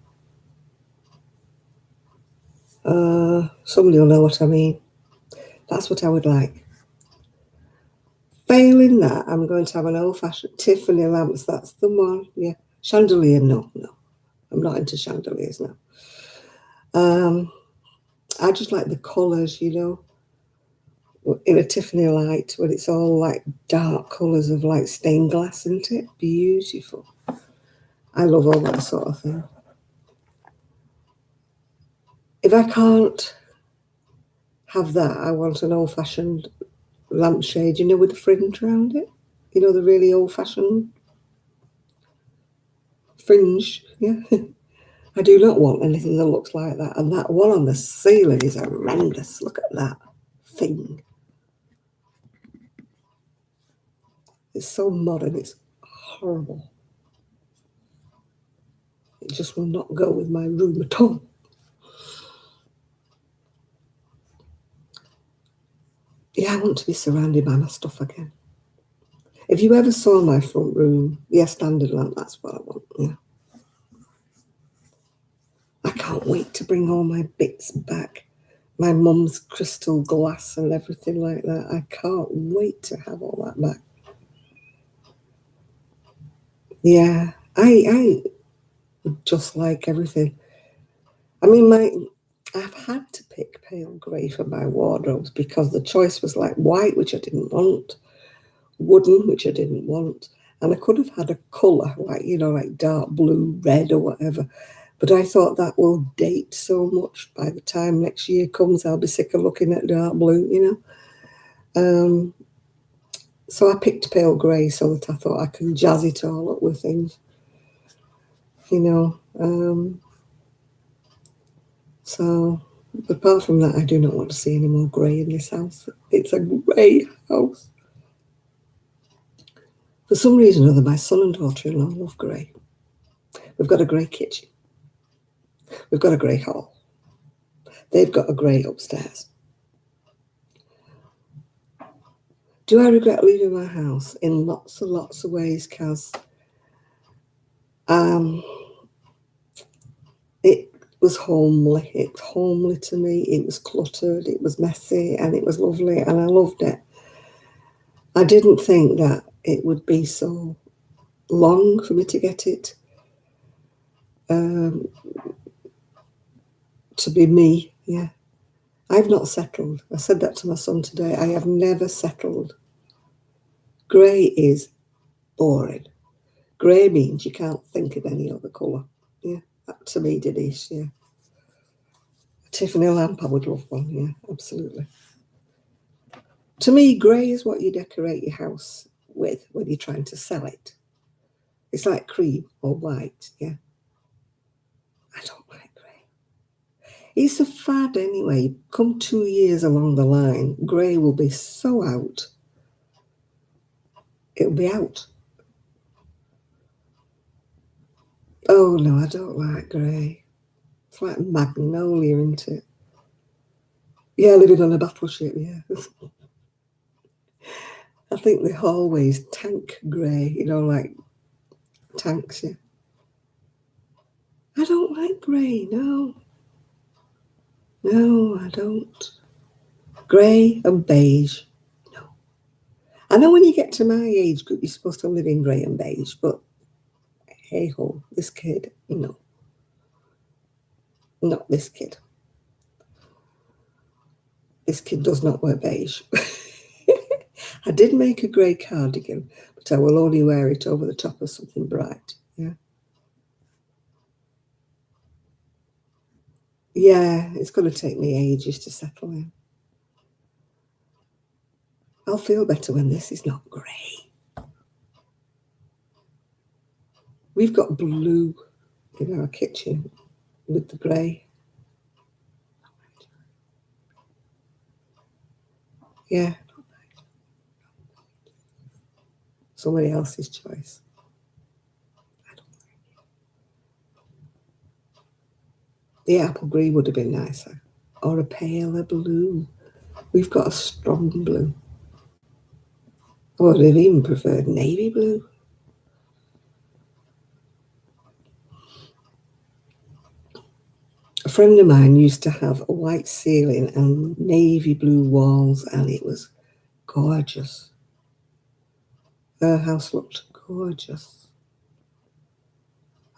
Somebody will know what I mean. That's what I would like. Failing that, I'm going to have an old-fashioned Tiffany lamps. That's the one. Yeah. Chandelier, no. I'm not into chandeliers now. I just like the colours, you know, in a Tiffany light, when it's all like dark colours of like stained glass, isn't it? Beautiful. I love all that sort of thing. If I can't have that, I want an old-fashioned lampshade, you know, with a fringe around it. You know, the really old-fashioned fringe, yeah. I do not want anything that looks like that. And that one on the ceiling is horrendous. Look at that thing. It's so modern, it's horrible. It just will not go with my room at all. Yeah, I want to be surrounded by my stuff again. If you ever saw my front room, yeah, standard lamp, that's what I want, yeah. I can't wait to bring all my bits back. My mum's crystal glass and everything like that. I can't wait to have all that back. Yeah, I just like everything. I mean, I've had to pick pale grey for my wardrobes because the choice was like white, which I didn't want, wooden, which I didn't want, and I could have had a colour like, you know, like dark blue, red, or whatever. But I thought that will date so much. By the time next year comes, I'll be sick of looking at dark blue, you know. So I picked pale grey so that I thought I can jazz it all up with things, you know. So, but apart from that, I do not want to see any more grey in this house. It's a grey house. For some reason or other, my son and daughter-in-law love grey. We've got a grey kitchen. We've got a grey hall. They've got a grey upstairs. Do I regret leaving my house? In lots and lots of ways, Kaz. It was homely. It's homely to me. It was cluttered, it was messy, and it was lovely, and I loved it. I didn't think that it would be so long for me to get it to be me, yeah. I've not settled. I said that to my son today. I have never settled. Grey is boring. Grey means you can't think of any other colour. Yeah, that to me, Denise, yeah. A Tiffany lamp, I would love one, yeah, absolutely. To me, grey is what you decorate your house with when you're trying to sell it. It's like cream or white, yeah. I don't like grey. It's a fad anyway. Come 2 years along the line, grey will be so out. It'll be out. Oh no, I don't like grey. It's like magnolia, isn't it? Yeah, living on a battleship, yeah. I think the hallway's tank grey, you know, like tanks, yeah. I don't like grey, no. No, I don't. Grey and beige, no. I know when you get to my age group, you're supposed to live in grey and beige, but hey ho, this kid, no. Not this kid. This kid does not wear beige. I did make a grey cardigan, but I will only wear it over the top of something bright, yeah. Yeah, it's going to take me ages to settle in. I'll feel better when this is not grey. We've got blue in our kitchen with the grey. Yeah. Somebody else's choice. I don't like it. The apple green would have been nicer. Or a paler blue. We've got a strong blue. I would have even preferred navy blue. A friend of mine used to have a white ceiling and navy blue walls, and it was gorgeous. Her house looked gorgeous.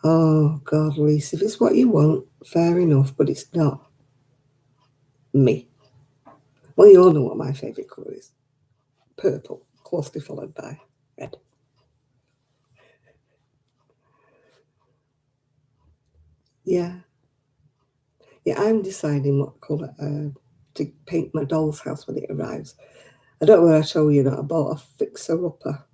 Oh, God, Lisa, if it's what you want, fair enough, but it's not me. Well, you all know what my favourite colour is. Purple, closely followed by red. Yeah. Yeah, I'm deciding what colour to paint my doll's house when it arrives. I don't know whether I told you that I bought a fixer-upper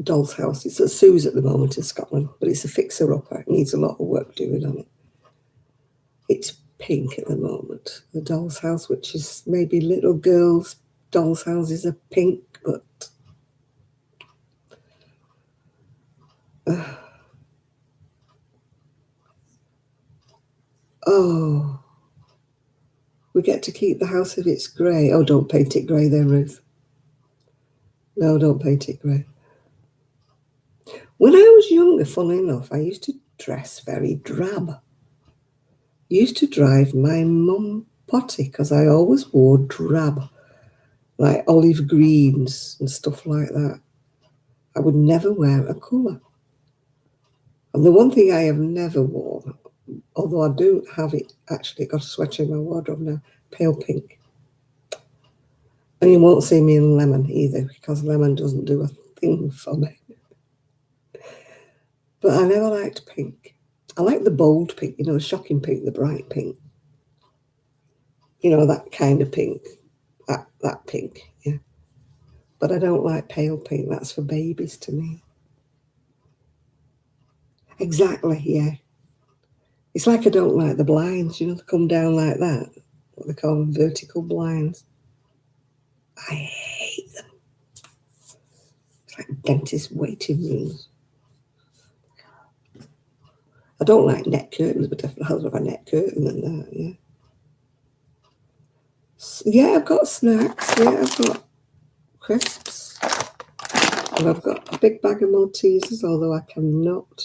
doll's house. It's at Sue's at the moment in Scotland, but it's a fixer-upper. It needs a lot of work doing on it. It's pink at the moment, the doll's house, which is maybe little girls' doll's houses are pink, but oh, we get to keep the house if it's grey. Oh, don't paint it grey then, Ruth. No, don't paint it grey. When I was younger, funnily enough, I used to dress very drab. Used to drive my mum potty because I always wore drab, like olive greens and stuff like that. I would never wear a colour. And the one thing I have never worn, although I do have it, actually got a sweater in my wardrobe now, pale pink. And you won't see me in lemon either because lemon doesn't do a thing for me. But I never liked pink. I like the bold pink, the shocking pink, the bright pink. That kind of pink. That pink, yeah. But I don't like pale pink. That's for babies to me. Exactly, yeah. It's like I don't like the blinds, they come down like that. What they call them, vertical blinds. I hate them. It's like dentist waiting rooms. I don't like net curtains, but I'd rather have a net curtain than that, yeah. Yeah, I've got snacks. Yeah, I've got crisps. And I've got a big bag of Maltesers, although I cannot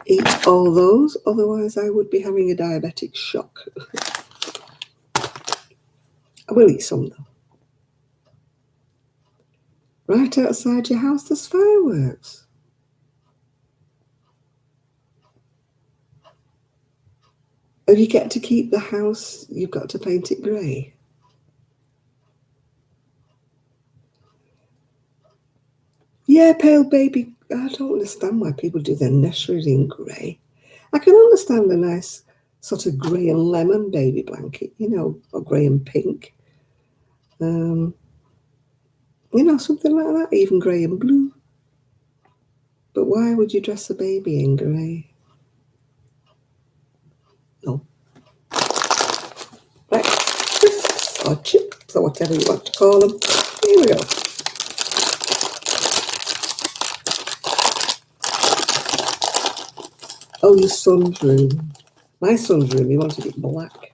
eat all those. Otherwise, I would be having a diabetic shock. I will eat some, though. Right outside your house, there's fireworks. If you get to keep the house, you've got to paint it grey. Yeah, pale baby. I don't understand why people do their nurseries in grey. I can understand a nice sort of grey and lemon baby blanket, or grey and pink. Something like that, even grey and blue. But why would you dress a baby in grey? No. Right, crisps or chips or whatever you want to call them. Here we go. Oh, your son's room. My son's room, he wanted it black.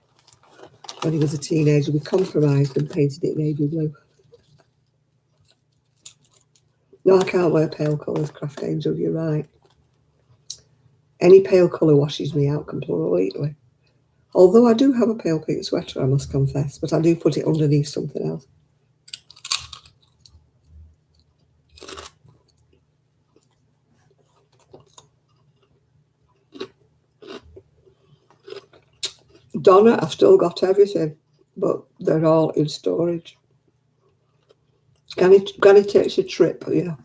When he was a teenager, we compromised and painted it navy blue. No, I can't wear pale colours, Craft Angel, you're right. Any pale colour washes me out completely. Although I do have a pale pink sweater, I must confess, but I do put it underneath something else. Donna, I've still got everything, but they're all in storage. Granny takes a trip, yeah.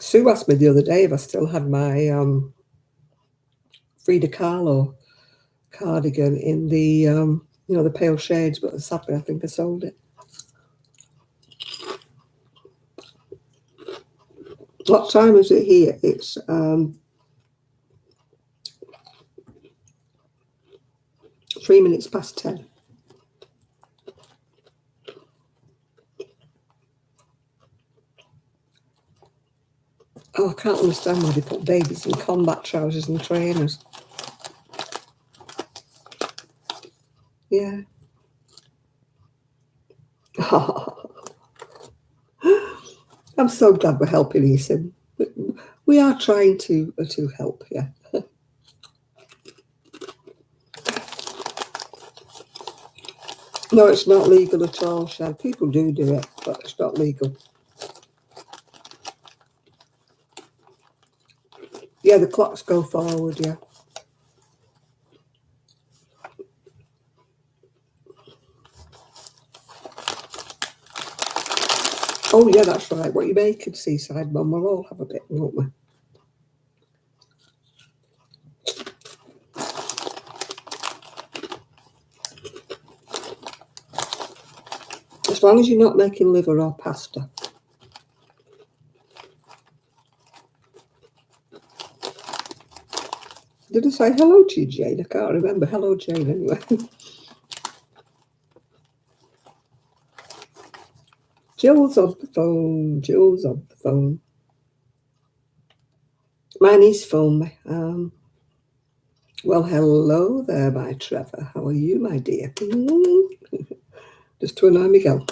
Sue asked me the other day if I still had my Frida Kahlo cardigan in the, the pale shades, but sadly I think I sold it. What time is it here? It's 3 minutes past 10. Oh, I can't understand why they put babies in combat trousers and trainers. Yeah. I'm so glad we're helping Ethan. We are trying to help, yeah. No, it's not legal at all, Shad. People do it, but it's not legal. Yeah, the clocks go forward, yeah. Oh, yeah, that's right. What you make in Seaside Mum, we'll all have a bit, won't we? As long as you're not making liver or pasta. Did I say hello to you, Jane? I can't remember. Hello, Jane, anyway. Jill's on the phone. Jill's on the phone. My niece phoned me. Well, hello there, my Trevor. How are you, my dear? Just to annoy Miguel.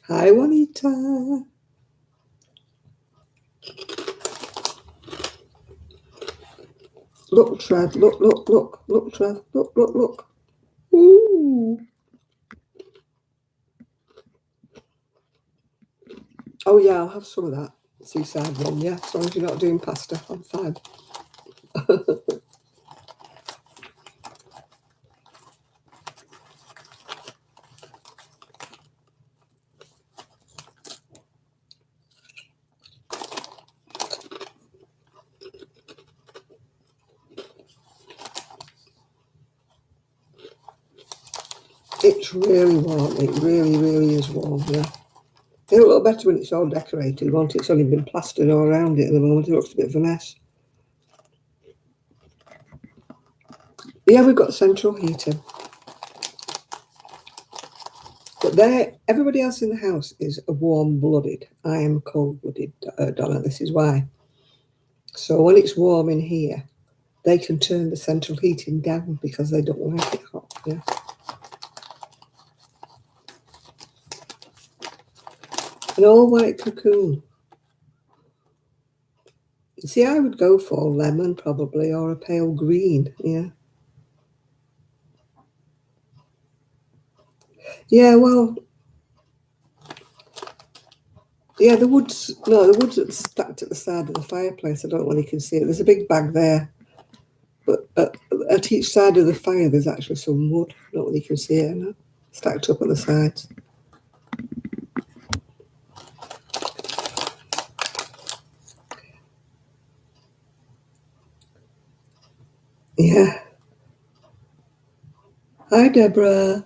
Hi, Juanita. Look, Trev. Look, Trev. Look. Ooh. Oh, yeah, I'll have some of that seaside one, yeah. As long as you're not doing pasta, I'm fine. It's really warm. It really is warm, yeah. It'll look better when it's all decorated, won't it? It's only been plastered all around it at the moment. It looks a bit of a mess. Yeah, we've got central heating. But everybody else in the house is warm-blooded. I am cold-blooded, Donna. This is why. So when it's warm in here, they can turn the central heating down because they don't like it hot. Yeah. An all-white cocoon. See, I would go for lemon probably, or a pale green. Yeah. Yeah, well, yeah, the wood's that's stacked at the side of the fireplace. I don't know whether you can see it. There's a big bag there. But at each side of the fire, there's actually some wood. I don't know whether you can see it now. Stacked up at the sides. Yeah. Hi, Deborah.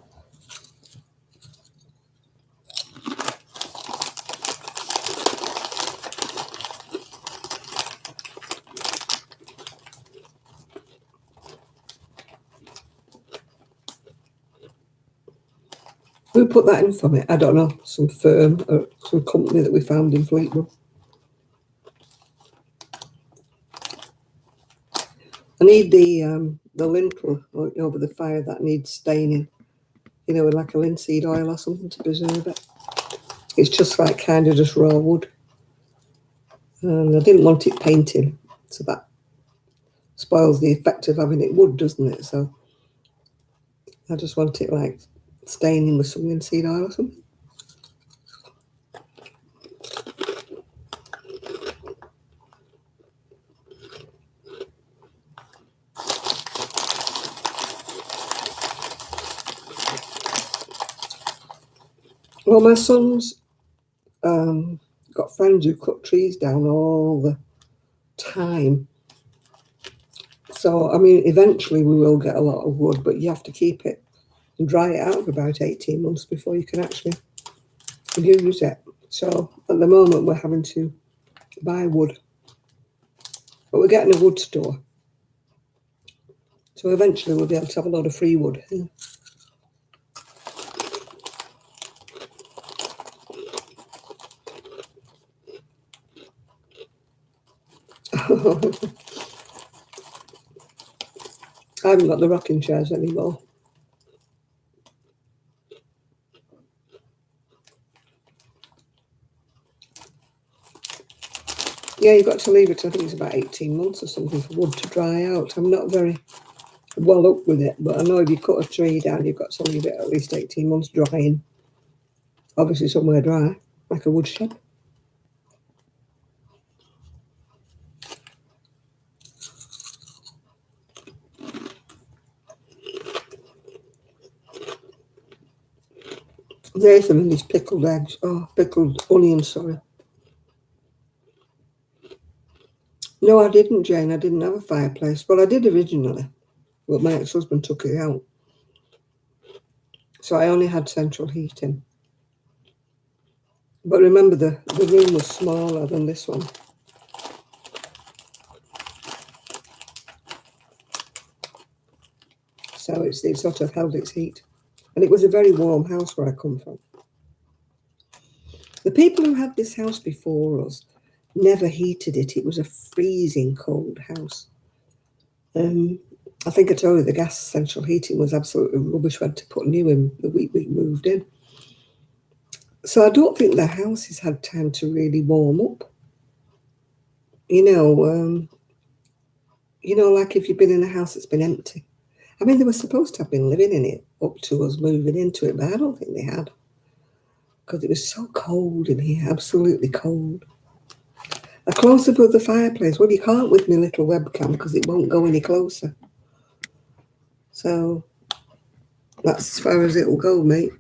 Who put that in for me? I don't know. Some firm or some company that we found in Fleetwood. I need the lintel over the fire that needs staining. You know, with like a linseed oil or something to preserve it. It's just like kind of just raw wood. And I didn't want it painted, so that spoils the effect of having it wood, doesn't it? So I just want it like staining with some linseed oil or something. Well, my son's got friends who cut trees down all the time. So, I mean, eventually we will get a lot of wood, but you have to keep it and dry it out for about 18 months before you can actually use it. So, at the moment, we're having to buy wood. But we're getting a wood store. So, eventually, we'll be able to have a lot of free wood. Yeah. I haven't got the rocking chairs anymore. Yeah, you've got to leave it, I think it's about 18 months or something for wood to dry out. I'm not very well up with it, but I know if you cut a tree down, you've got to leave it at least 18 months drying. Obviously somewhere dry, like a woodshed. There's them in these pickled eggs. Oh, pickled onions, sorry. No, I didn't, Jane. I didn't have a fireplace. Well, I did originally, but my ex-husband took it out. So I only had central heating. But remember, the room was smaller than this one. So it sort of held its heat. And it was a very warm house where I come from. The people who had this house before us never heated it. It was a freezing cold house. I think I told you the gas central heating was absolutely rubbish. We had to put new in the week we moved in. So I don't think the house has had time to really warm up. Like if you've been in a house that's been empty. I mean, they were supposed to have been living in it up to us moving into it, but I don't think they had. Because it was so cold in here, absolutely cold. A close-up of the fireplace. Well, you can't with my little webcam because it won't go any closer. So that's as far as it'll go, mate.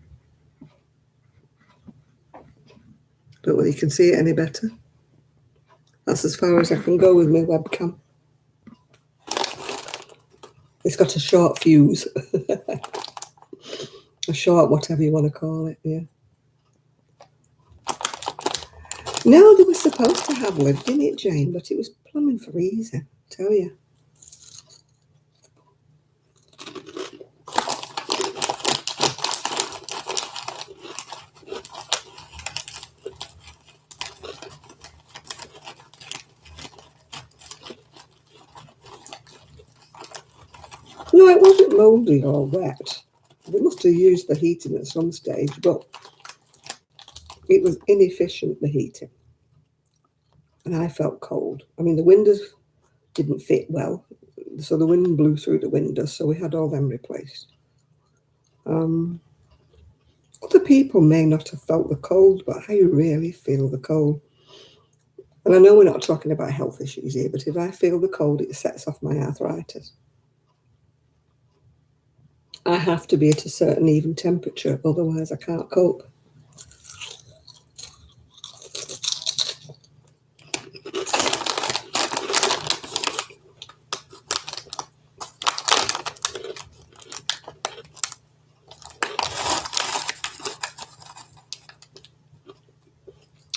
Don't know whether you can see it any better. That's as far as I can go with my webcam. It's got a short fuse. A short whatever you want to call it, yeah. No, they were supposed to have lived in it, Jane, but it was plumbing freezing, I tell you. No, it wasn't mouldy or wet. They must have used the heating at some stage, but it was inefficient, the heating. And I felt cold. I mean, the windows didn't fit well, so the wind blew through the windows, so we had all them replaced. Other people may not have felt the cold, but I really feel the cold. And I know we're not talking about health issues here, but if I feel the cold, it sets off my arthritis. I have to be at a certain even temperature, otherwise I can't cope.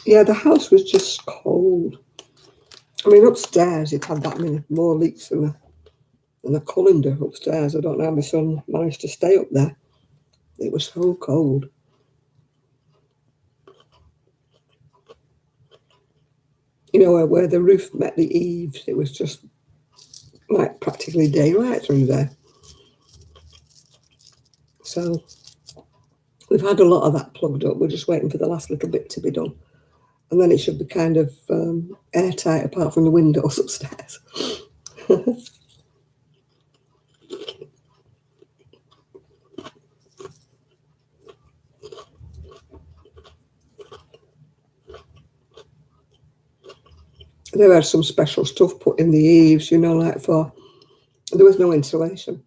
Yeah, the house was just cold. I mean, upstairs it had that many more leaks than a colander upstairs. I don't know how my son managed to stay up there. It was so cold. Where the roof met the eaves, it was just like practically daylight through there. So we've had a lot of that plugged up. We're just waiting for the last little bit to be done. And then it should be kind of airtight apart from the windows upstairs. They had some special stuff put in the eaves, like there was no insulation.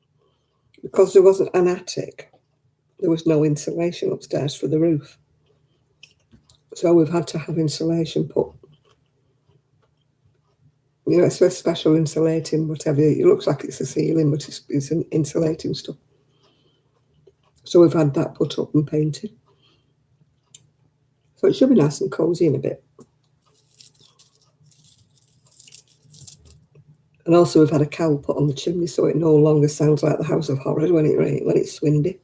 Because there wasn't an attic, there was no insulation upstairs for the roof. So we've had to have insulation put. It's a special insulating, whatever. It looks like it's a ceiling, but it's an insulating stuff. So we've had that put up and painted. So it should be nice and cosy in a bit. And also we've had a cowl put on the chimney so it no longer sounds like the House of Horrors when it's windy.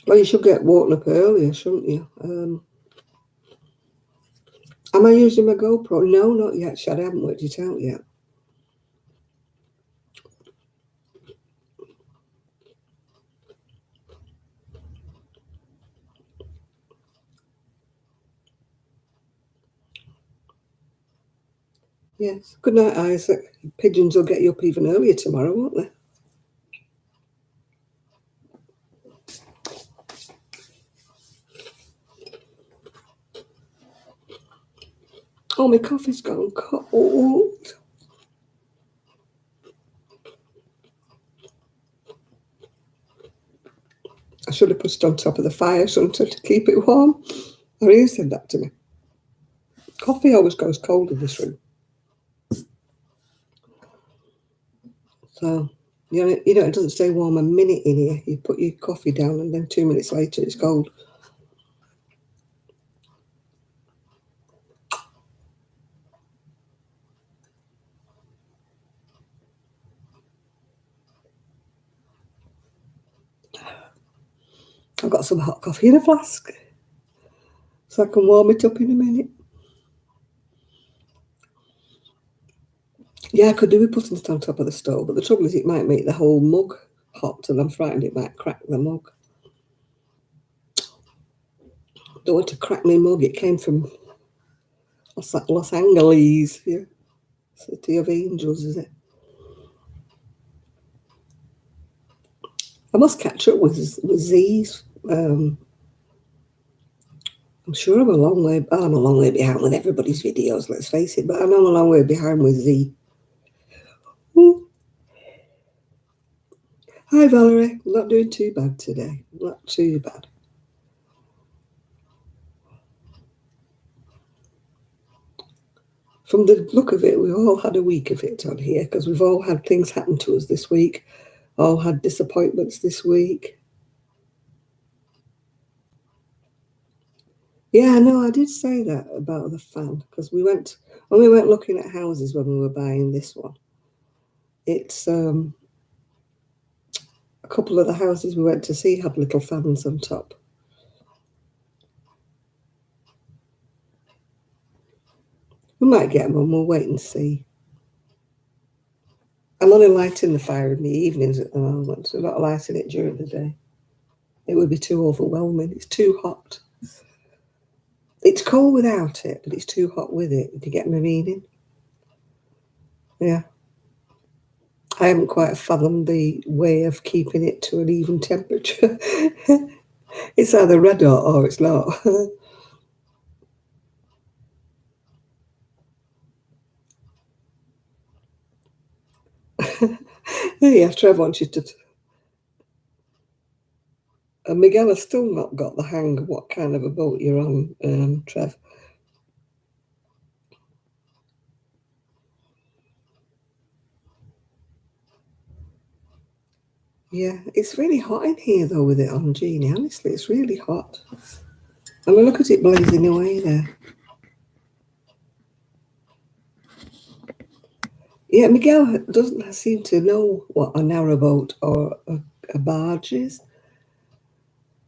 Well, you should get woken up earlier, shouldn't you? Am I using my GoPro? No, not yet, Shad. I haven't worked it out yet. Yes. Good night, Isaac. Pigeons will get you up even earlier tomorrow, won't they? Oh, my coffee's gone cold. I should have put it on top of the fire something to keep it warm. Irene said that to me. Coffee always goes cold in this room. So, it doesn't stay warm a minute in here. You put your coffee down and then 2 minutes later it's cold. I've got some hot coffee in a flask. so I can warm it up in a minute. Yeah, I could do with putting it on top of the stove, but the trouble is it might make the whole mug hot, and I'm frightened it might crack the mug. Don't want to crack my mug. It came from Los Angeles, yeah. City of Angels, is it? I must catch up with Z's. I'm sure I'm a long way. I'm a long way behind with everybody's videos. Let's face it, but I know I'm a long way behind with Z. Ooh. Hi Valerie, not doing too bad today. Not too bad. From the look of it, we've all had a week of it on here because we've all had things happen to us this week. All had disappointments this week. Yeah, no, I did say that about the fan because when we went looking at houses when we were buying this one. It's a couple of the houses we went to see had little fans on top. We might get them on. We'll wait and see. I'm only lighting the fire in the evenings at the moment, so I'm not lighting it during the day. It would be too overwhelming. It's too hot. It's cold without it, but it's too hot with it, if you get my meaning. Yeah. I haven't quite fathomed the way of keeping it to an even temperature. It's either red hot or it's not. Yeah, Trev wants you to. And Miguel has still not got the hang of what kind of a boat you're on, Trev. Yeah, it's really hot in here though with it on, Jeannie. Honestly, it's really hot. I mean, look at it blazing away there. Yeah, Miguel doesn't seem to know what a narrowboat or a barge is.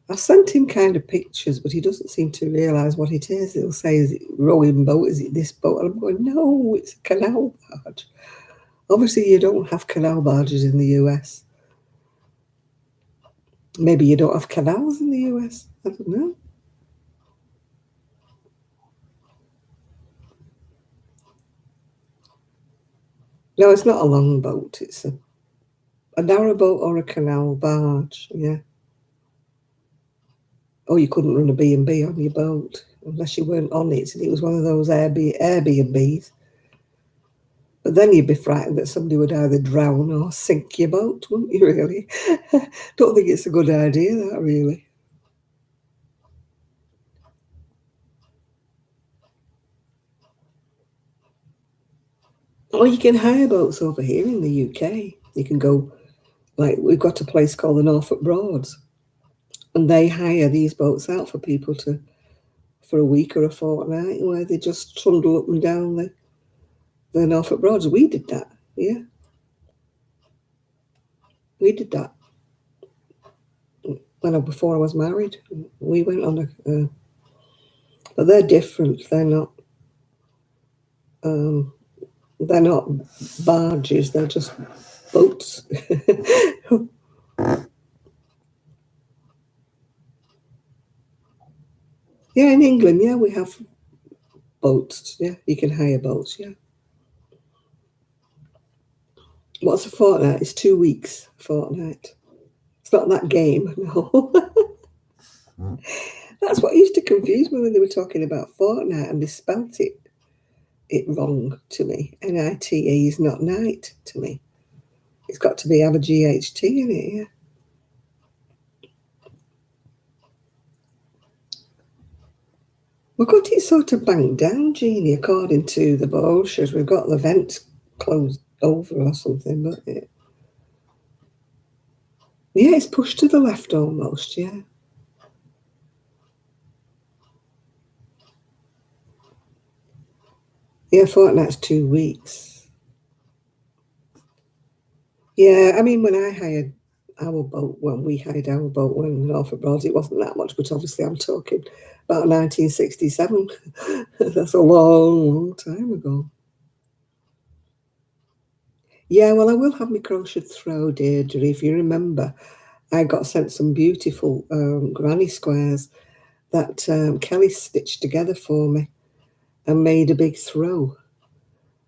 I sent him kind of pictures, but he doesn't seem to realise what it is. He'll say, is it rowing boat? Is it this boat? And I'm going, no, it's a canal barge. Obviously, you don't have canal barges in the US. Maybe you don't have canals in the US. I don't know. No, it's not a long boat. It's a narrow boat or a canal barge, yeah. Oh, you couldn't run a B&B on your boat unless you weren't on it and it was one of those Airbnbs. But then you'd be frightened that somebody would either drown or sink your boat, wouldn't you, really? Don't think it's a good idea, that, really. Or you can hire boats over here in the UK. You can go, like, we've got a place called the Norfolk Broads, and they hire these boats out for people for a week or a fortnight, where they just trundle up and down the Norfolk Broads. We did that, yeah. We did that before I was married. We went on but they're different. Um, they're not barges. They're just boats. Yeah, in England, yeah, we have boats. Yeah, you can hire boats. Yeah. What's a fortnight? It's 2 weeks. A fortnight. It's not that game. No. That's what used to confuse me when they were talking about fortnight and they spelt it wrong to me. NITE is not night to me. It's got to be have a GHT in it, yeah. We've got it sort of banged down, Jeannie, according to the brochures. We've got the vents closed over or something, but yeah, it's pushed to the left almost, yeah. Yeah, fortnight's 2 weeks. Yeah, I mean, when I our boat, when we hired our boat when Norfolk Broads, it wasn't that much, but obviously I'm talking about 1967. That's a long, long time ago. Yeah, well, I will have my crochet throw, Deirdre. If you remember, I got sent some beautiful granny squares that Kelly stitched together for me and made a big throw.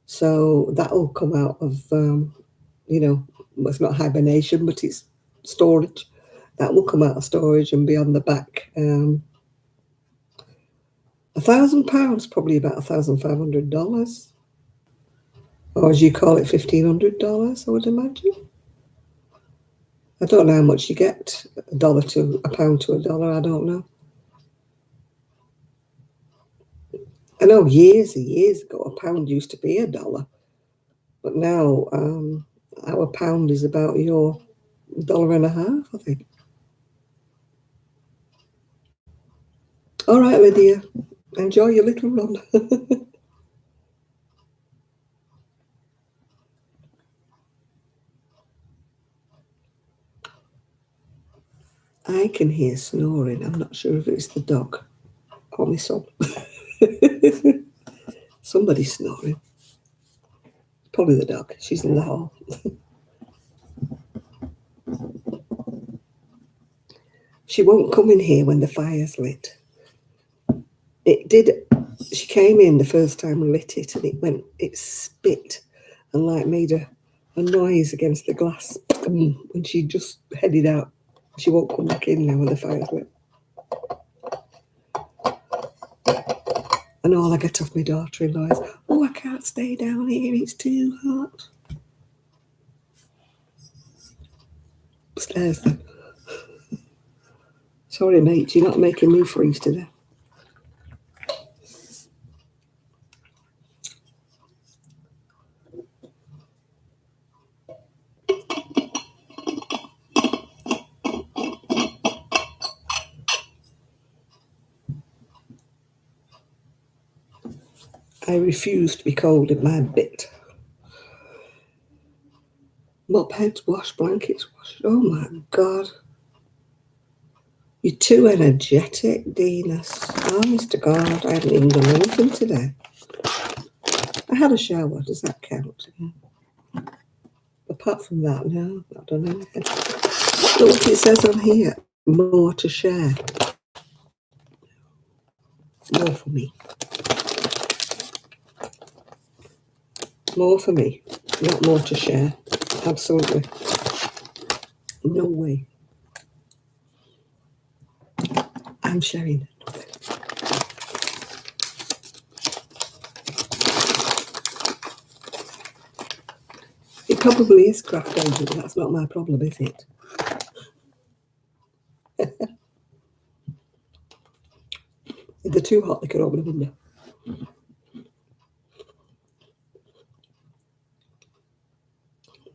So that'll come out of, well, it's not hibernation, but it's storage. That will come out of storage and be on the back. £1,000, probably about $1,500, or as you call it, $1,500. I would imagine. I don't know how much you get. A pound to a dollar. I don't know. I know years and years ago, a pound used to be $1, but now our pound is about your $1.50, I think. All right, Lydia, enjoy your little run. I can hear snoring. I'm not sure if it's the dog or my son. Somebody's snoring. Probably the dog. She's in the hall. She won't come in here when the fire's lit. It did. She came in the first time we lit it, and it spit and like made a noise against the glass. When she just headed out, she won't come back in now when the fire's lit. And all I get off my daughter-in-law is, "Oh, I can't stay down here. It's too hot." Upstairs then. Sorry, mate, you're not making me freeze to death. I refuse to be cold in my bit. Mop heads wash, blankets wash. Oh my God. You're too energetic, Denis. Oh, Mr. God, I haven't even done anything today. I had a shower. Does that count? Yeah. Apart from that, no, not done anything. Look, it says on here, more to share. More for me. More for me, not more to share. Absolutely. No way. I'm sharing. It probably is craft agent, but that's not my problem, is it? If they're too hot, they can open a window.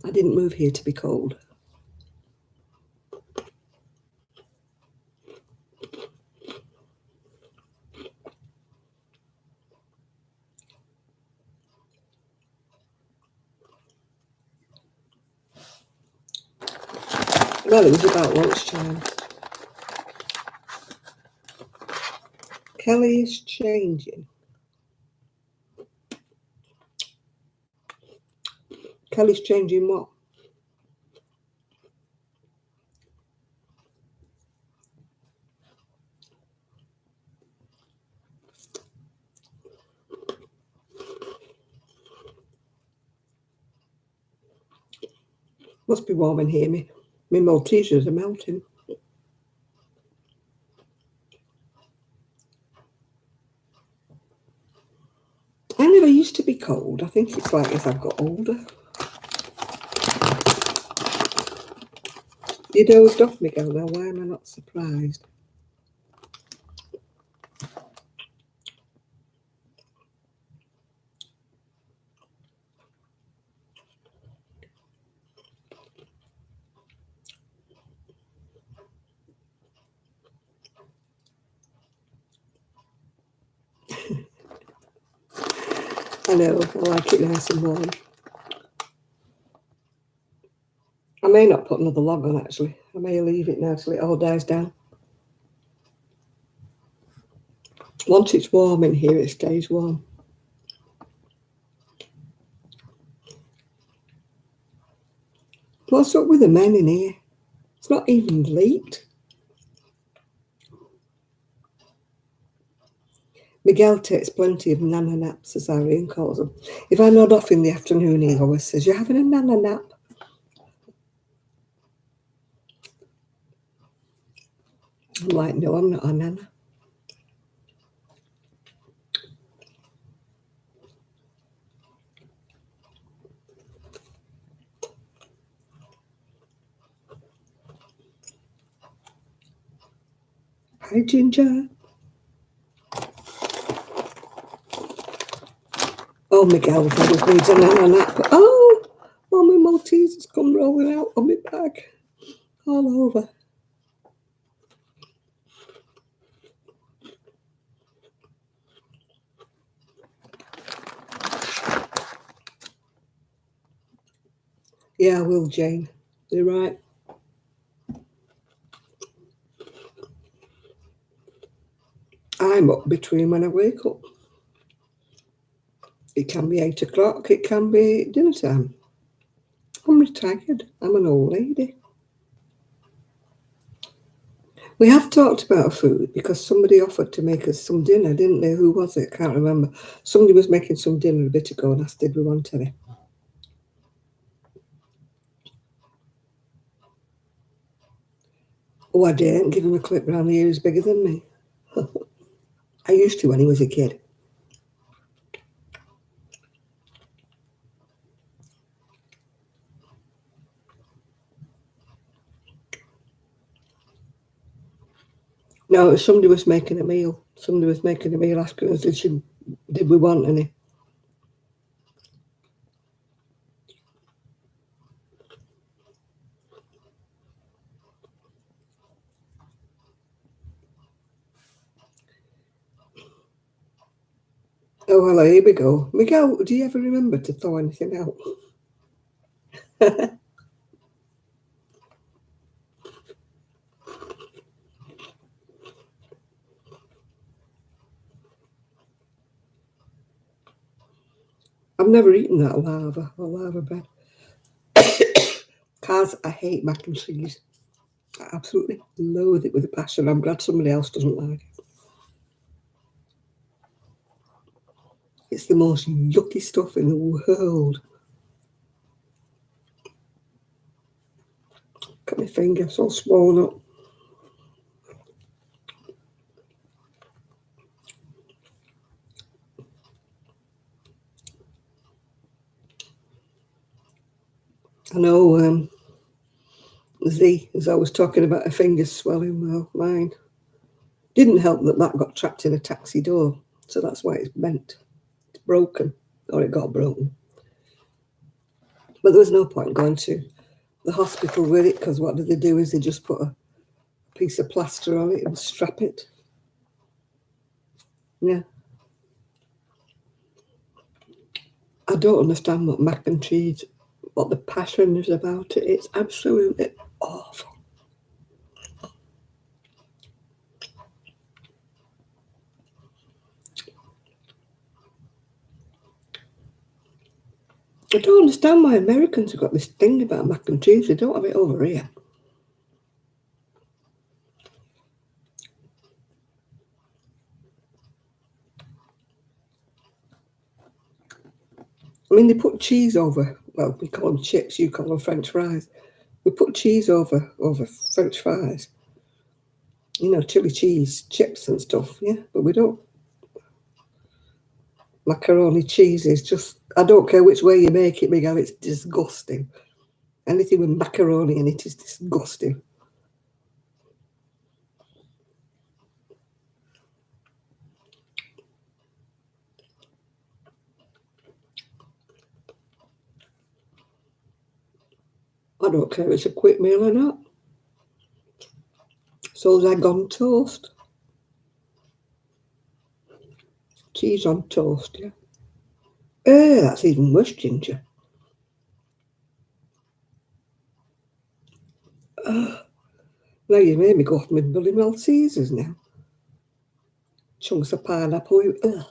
I didn't move here to be cold. Well, it was about lunchtime. Kelly is changing. Kelly's changing what? Must be warm in here. My Maltesers are melting. I never used to be cold. I think it's like as I've got older. You dozed off, Miguel. Now, why am I not surprised? I know. I like it nice and warm. I'm may not put another log on, actually. I may leave it now till it all dies down. Once it's warm in here, it stays warm. What's up with the men in here? It's not even late. Miguel takes plenty of nana naps, as Irene calls them. If I nod off in the afternoon, he always says, "You're having a nana nap?" I'm like, "No, I'm not a nana." Hi, Ginger. Oh, Miguel always needs a nana nap. Oh, Mommy Maltese has come rolling out on my back. All over. Yeah, I will, Jane. You're right. I'm up between when I wake up. It can be 8 o'clock, it can be dinner time. I'm retired. I'm an old lady. We have talked about food because somebody offered to make us some dinner, didn't they? Who was it? I can't remember. Somebody was making some dinner a bit ago and asked did we want any. Oh, I didn't give him a clip round the ears bigger than me. I used to when he was a kid. No, somebody was making a meal. Somebody was making a meal asking us did we want any. Oh, well, here we go. Miguel, do you ever remember to thaw anything out? I've never eaten that lava or lava bread. Cars, I hate mac and cheese. I absolutely loathe it with a passion. I'm glad somebody else doesn't like it. It's the most yucky stuff in the world. Got my finger so swollen up. I know Z is always talking about her fingers swelling. Well, mine didn't help that got trapped in a taxi door. So that's why it's bent. It's broken, or it got broken. But there was no point going to the hospital with it because what do? Is they just put a piece of plaster on it and strap it. Yeah. I don't understand what mac and cheese, what the passion is about it. It's absolutely awful. I don't understand why Americans have got this thing about mac and cheese. They don't have it over here. I mean, they put cheese over. Well, we call them chips. You call them French fries. We put cheese over French fries. You know, chili cheese, chips and stuff. Yeah, but we don't. Macaroni cheese is just. I don't care which way you make it, Miguel. It's disgusting. Anything with macaroni in it is disgusting. I don't care if it's a quick meal or not. So egg on toast. Cheese on toast, yeah. That's even worse, Ginger. Now you made me go off my bloody Maltesers now. Chunks of pineapple. Oh,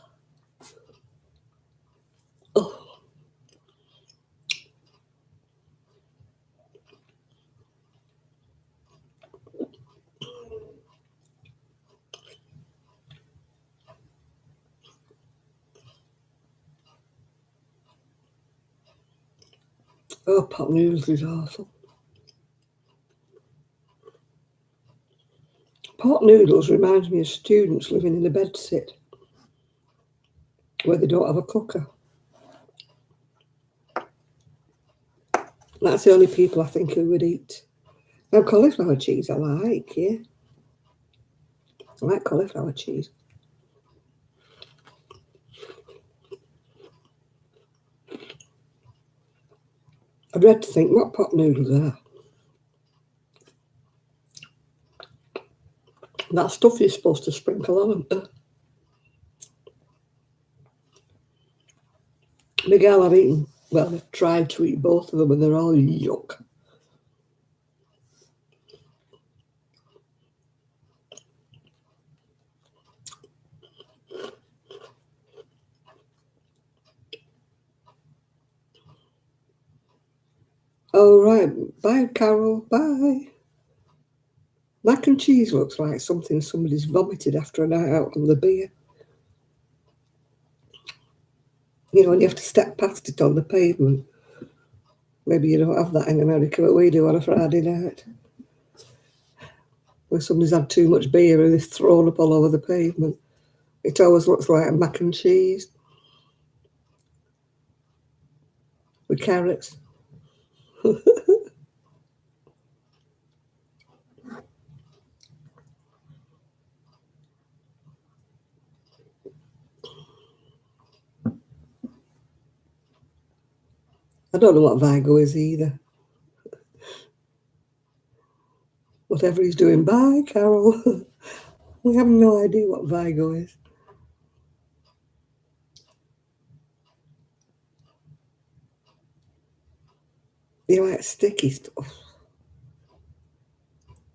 oh, pot noodles is awful. Pot noodles reminds me of students living in a bedsit where they don't have a cooker. That's the only people I think who would eat. Now, cauliflower cheese I like, yeah. I like cauliflower cheese. I dread to think what pot noodles are. That stuff you're supposed to sprinkle on them. Miguel, I've eaten, well, I've tried to eat both of them and they're all yuck. All right, bye, Carol, bye. Mac and cheese looks like something somebody's vomited after a night out on the beer. You know, and you have to step past it on the pavement. Maybe you don't have that in America, but we do on a Friday night. Where somebody's had too much beer and they've thrown up all over the pavement. It always looks like a mac and cheese with carrots. I don't know what Vigo is either. Whatever he's doing, bye, Carol. We have no idea what Vigo is. You like sticky stuff.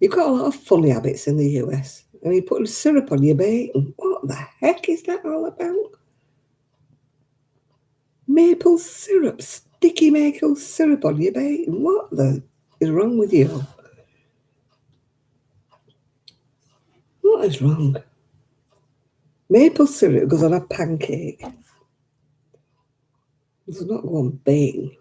You've got a lot of funny habits in the US. And you put syrup on your bacon. What the heck is that all about? Maple syrup, sticky maple syrup on your bacon. What the is wrong with you? What is wrong? Maple syrup goes on a pancake. It does not go on bacon.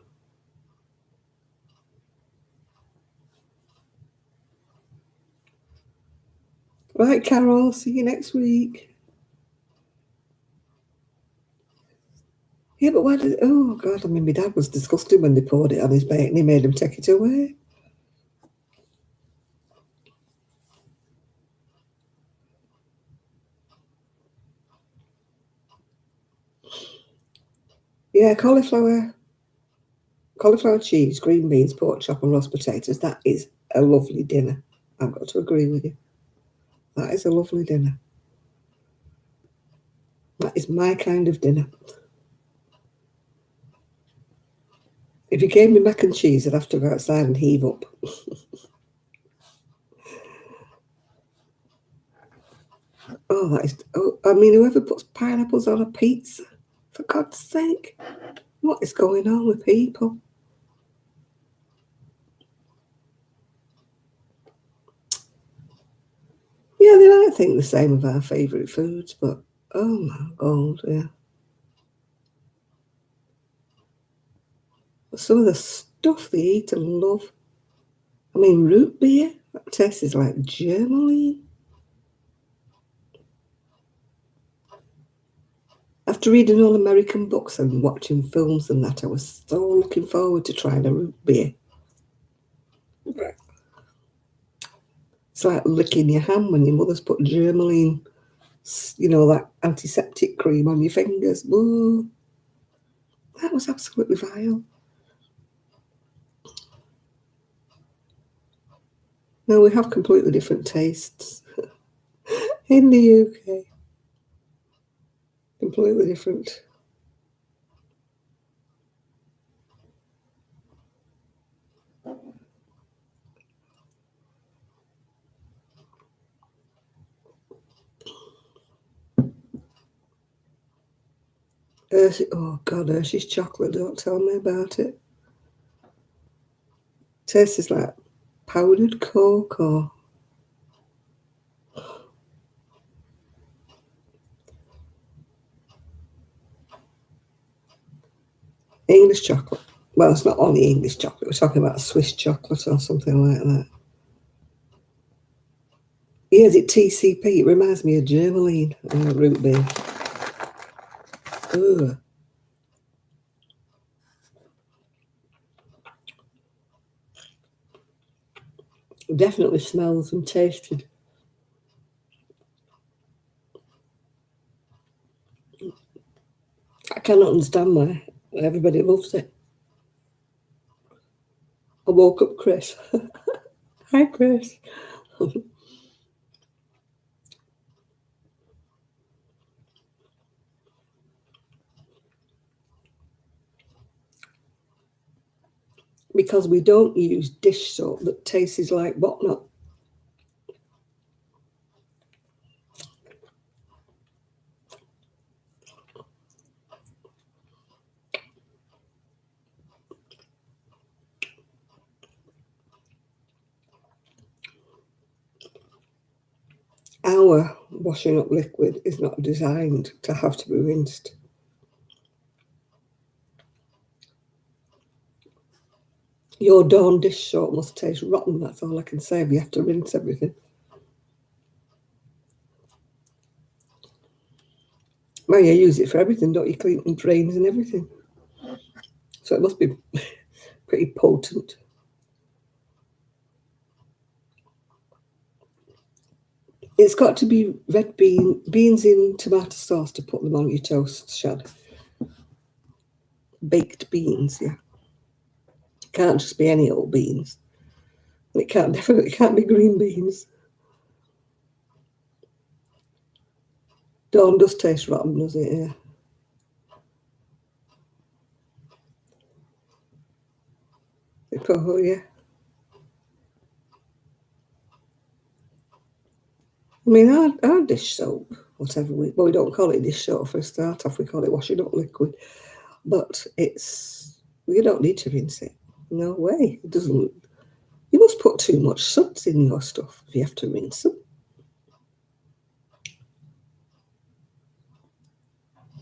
Right, Carol, see you next week. Yeah, but why did... Oh, God, I mean, my dad was disgusted when they poured it on his bacon. He made him take it away. Yeah, cauliflower cheese, green beans, pork chop and roast potatoes. That is a lovely dinner. I've got to agree with you. That is a lovely dinner. That is my kind of dinner. If you gave me mac and cheese, I'd have to go outside and heave up. Oh, that is... Oh, I mean, whoever puts pineapples on a pizza, for God's sake, what is going on with people? Yeah, they might think the same of our favourite foods, but oh my God, yeah. But some of the stuff they eat and love. I mean, root beer, that tastes like Germany. After reading all American books and watching films and that, I was so looking forward to trying a root beer. It's like licking your hand when your mother's put Germaline, you know, that antiseptic cream on your fingers. Ooh, that was absolutely vile. No, we have completely different tastes in the UK. Completely different. Oh God, Hershey's chocolate, don't tell me about it. Tastes like powdered cocoa. English chocolate. Well, it's not only English chocolate. We're talking about Swiss chocolate or something like that. Yeah, is it TCP? It reminds me of Germaline root beer. Ugh. Definitely smells and tasted. I cannot understand why everybody loves it. I woke up Chris. Hi, Chris. Because we don't use dish soap that tastes like whatnot. Our washing up liquid is not designed to have to be rinsed. Your Dawn dish soap must taste rotten, that's all I can say. You have to rinse everything. Well, you use it for everything, don't you? Clean and drains and everything. So it must be pretty potent. It's got to be red beans in tomato sauce to put them on your toast, Shad. Baked beans, yeah. Can't just be any old beans. And it definitely can't be green beans. Dawn does taste rotten, does it? Yeah. Oh, yeah. I mean, our dish soap, whatever we don't call it dish soap for a start off, we call it washing up liquid. But you don't need to rinse it. No way. It doesn't. You must put too much suds in your stuff if you have to rinse them.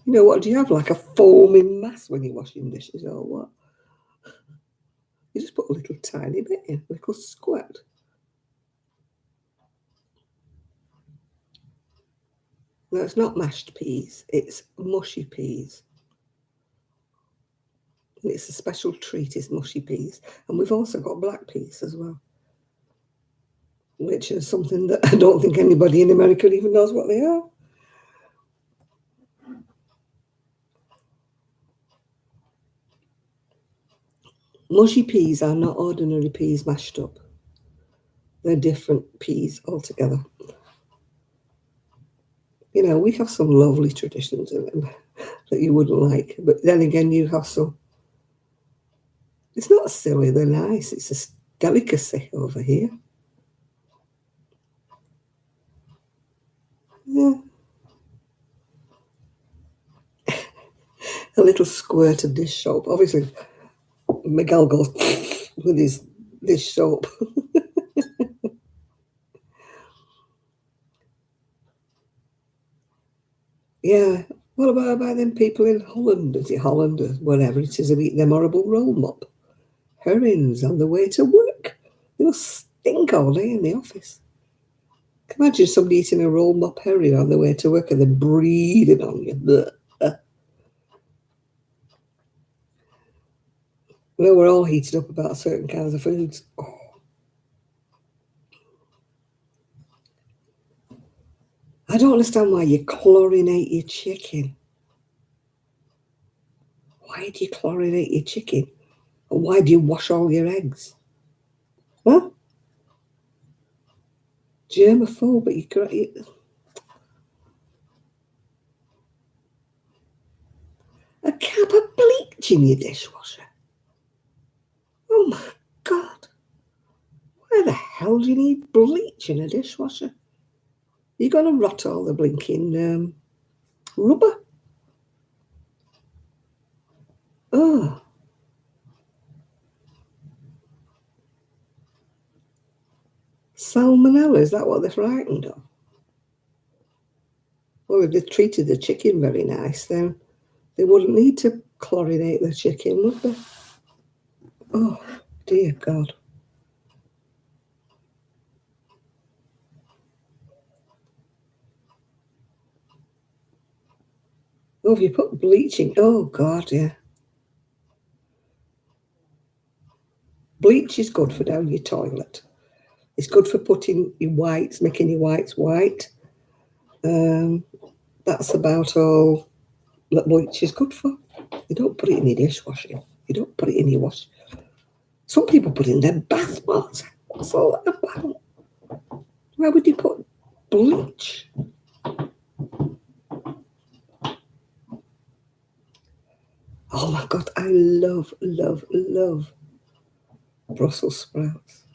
You know, what do you have, like a foaming mass when you're washing dishes or what? You just put a little tiny bit in, a little squirt. No, it's not mashed peas, it's mushy peas. And it's a special treat, is mushy peas. And we've also got black peas as well, which is something that I don't think anybody in America even knows what they are. Mushy peas are not ordinary peas mashed up. They're different peas altogether. You know, we have some lovely traditions in them that you wouldn't like. But then again, you have some. It's not silly, they're nice. It's a delicacy over here. Yeah. A little squirt of dish soap. Obviously, Miguel goes with his dish soap. Yeah. What about them people in Holland? Is it Holland or whatever it is? They eat them horrible roll mop herrings on the way to work. They must stink all day in the office. Can you imagine somebody eating a roll mop herring on the way to work and then breathing on you? Blech. Well, we're all heated up about certain kinds of foods. Oh, I don't understand why you chlorinate your chicken. Why do you chlorinate your chicken? And why do you wash all your eggs? Huh? Germophobic. A cup of bleach in your dishwasher. Oh my God. Why the hell do you need bleach in a dishwasher? You're going to rot all the blinking rubber. Oh, salmonella, is that what they're frightened of? Well, if they treated the chicken very nice, then they wouldn't need to chlorinate the chicken, would they? Oh, dear God. Oh, if you put bleaching, oh God, yeah. Bleach is good for down your toilet. It's good for putting your whites, making your whites white. Um, that's about all that bleach is good for. You don't put it in your dishwasher. You don't put it in your wash. Some people put it in their bath water. What's all that about? Why would you put bleach? Oh my God, I love, love, love Brussels sprouts.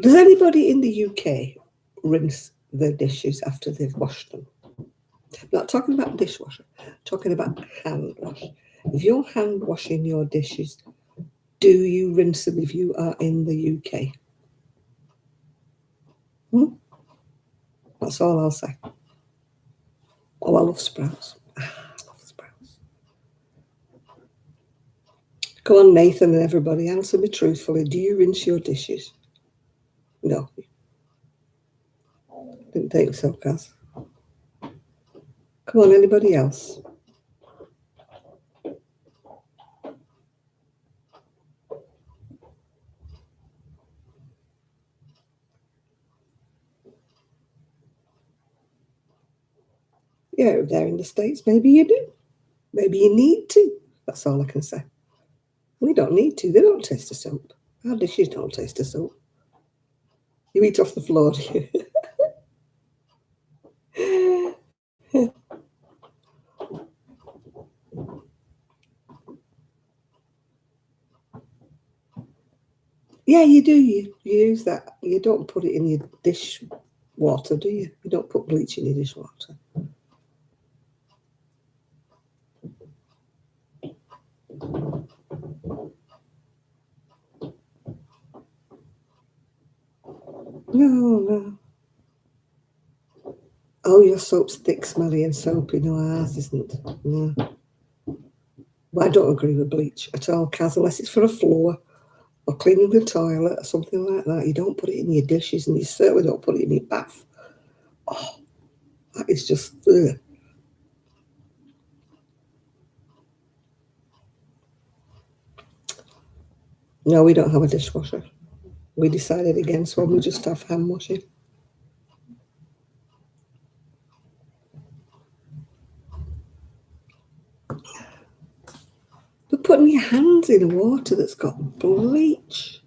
Does anybody in the UK rinse their dishes after they've washed them? I'm not talking about dishwasher, I'm talking about hand wash. If you're hand washing your dishes, do you rinse them if you are in the UK? Hmm? That's all I'll say. Oh, I love sprouts. Ah, I love sprouts. Come on, Nathan and everybody, answer me truthfully. Do you rinse your dishes? No, didn't think so, Kaz. Come on, anybody else? Yeah, they're in the States. Maybe you do. Maybe you need to. That's all I can say. We don't need to. They don't taste of soap. Our dishes don't taste of soap. You eat off the floor, do you? Yeah, you do. You use that. You don't put it in your dish water, do you? You don't put bleach in your dishwater. No, no. Oh, your soap's thick, smelly, and soapy. No, ours isn't. No. Well, I don't agree with bleach at all, Kaz, unless it's for a floor or cleaning the toilet or something like that. You don't put it in your dishes, and you certainly don't put it in your bath. Oh, that is just. Ugh. No, we don't have a dishwasher. We decided against one. We just have hand washing. But putting your hands in water that's got bleach.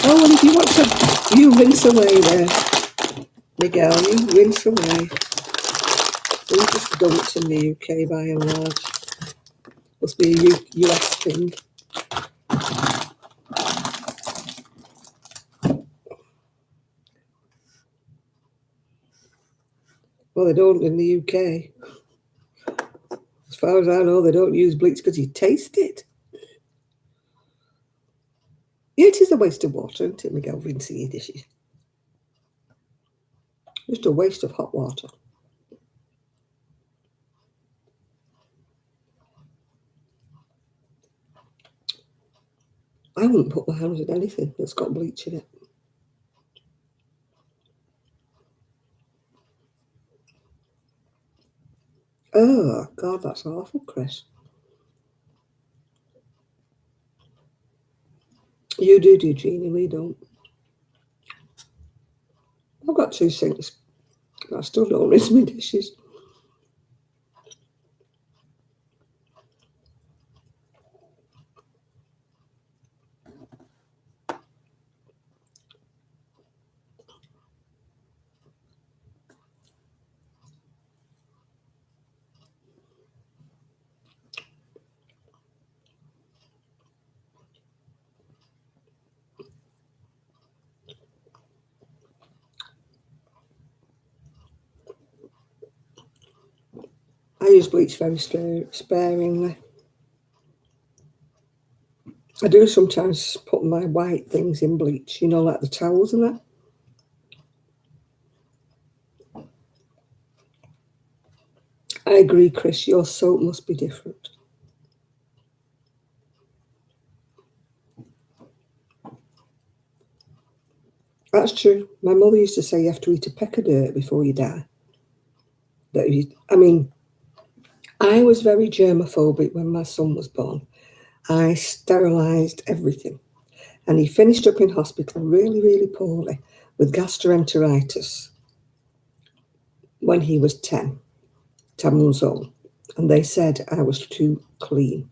Oh, well, if you want to, you rinse away there, Miguel. You rinse away. We just don't in the UK by and large. Must be a US thing. Well, they don't in the UK. As far as I know, they don't use bleach because you taste it. Yeah, it is a waste of water, isn't it, Miguel, rinsing your dishes? Just a waste of hot water. I wouldn't put my hands in anything that's got bleach in it. Oh, God, that's awful, Chris. You do, Jeannie, we don't. I've got two sinks. I still don't rinse my dishes. use bleach very sparingly. I do sometimes put my white things in bleach, you know, like the towels and that. I agree, Chris, your soap must be different. That's true. My mother used to say you have to eat a peck of dirt before you die. I mean, I was very germophobic when my son was born. I sterilised everything. And he finished up in hospital really, really poorly with gastroenteritis when he was 10 months old. And they said I was too clean.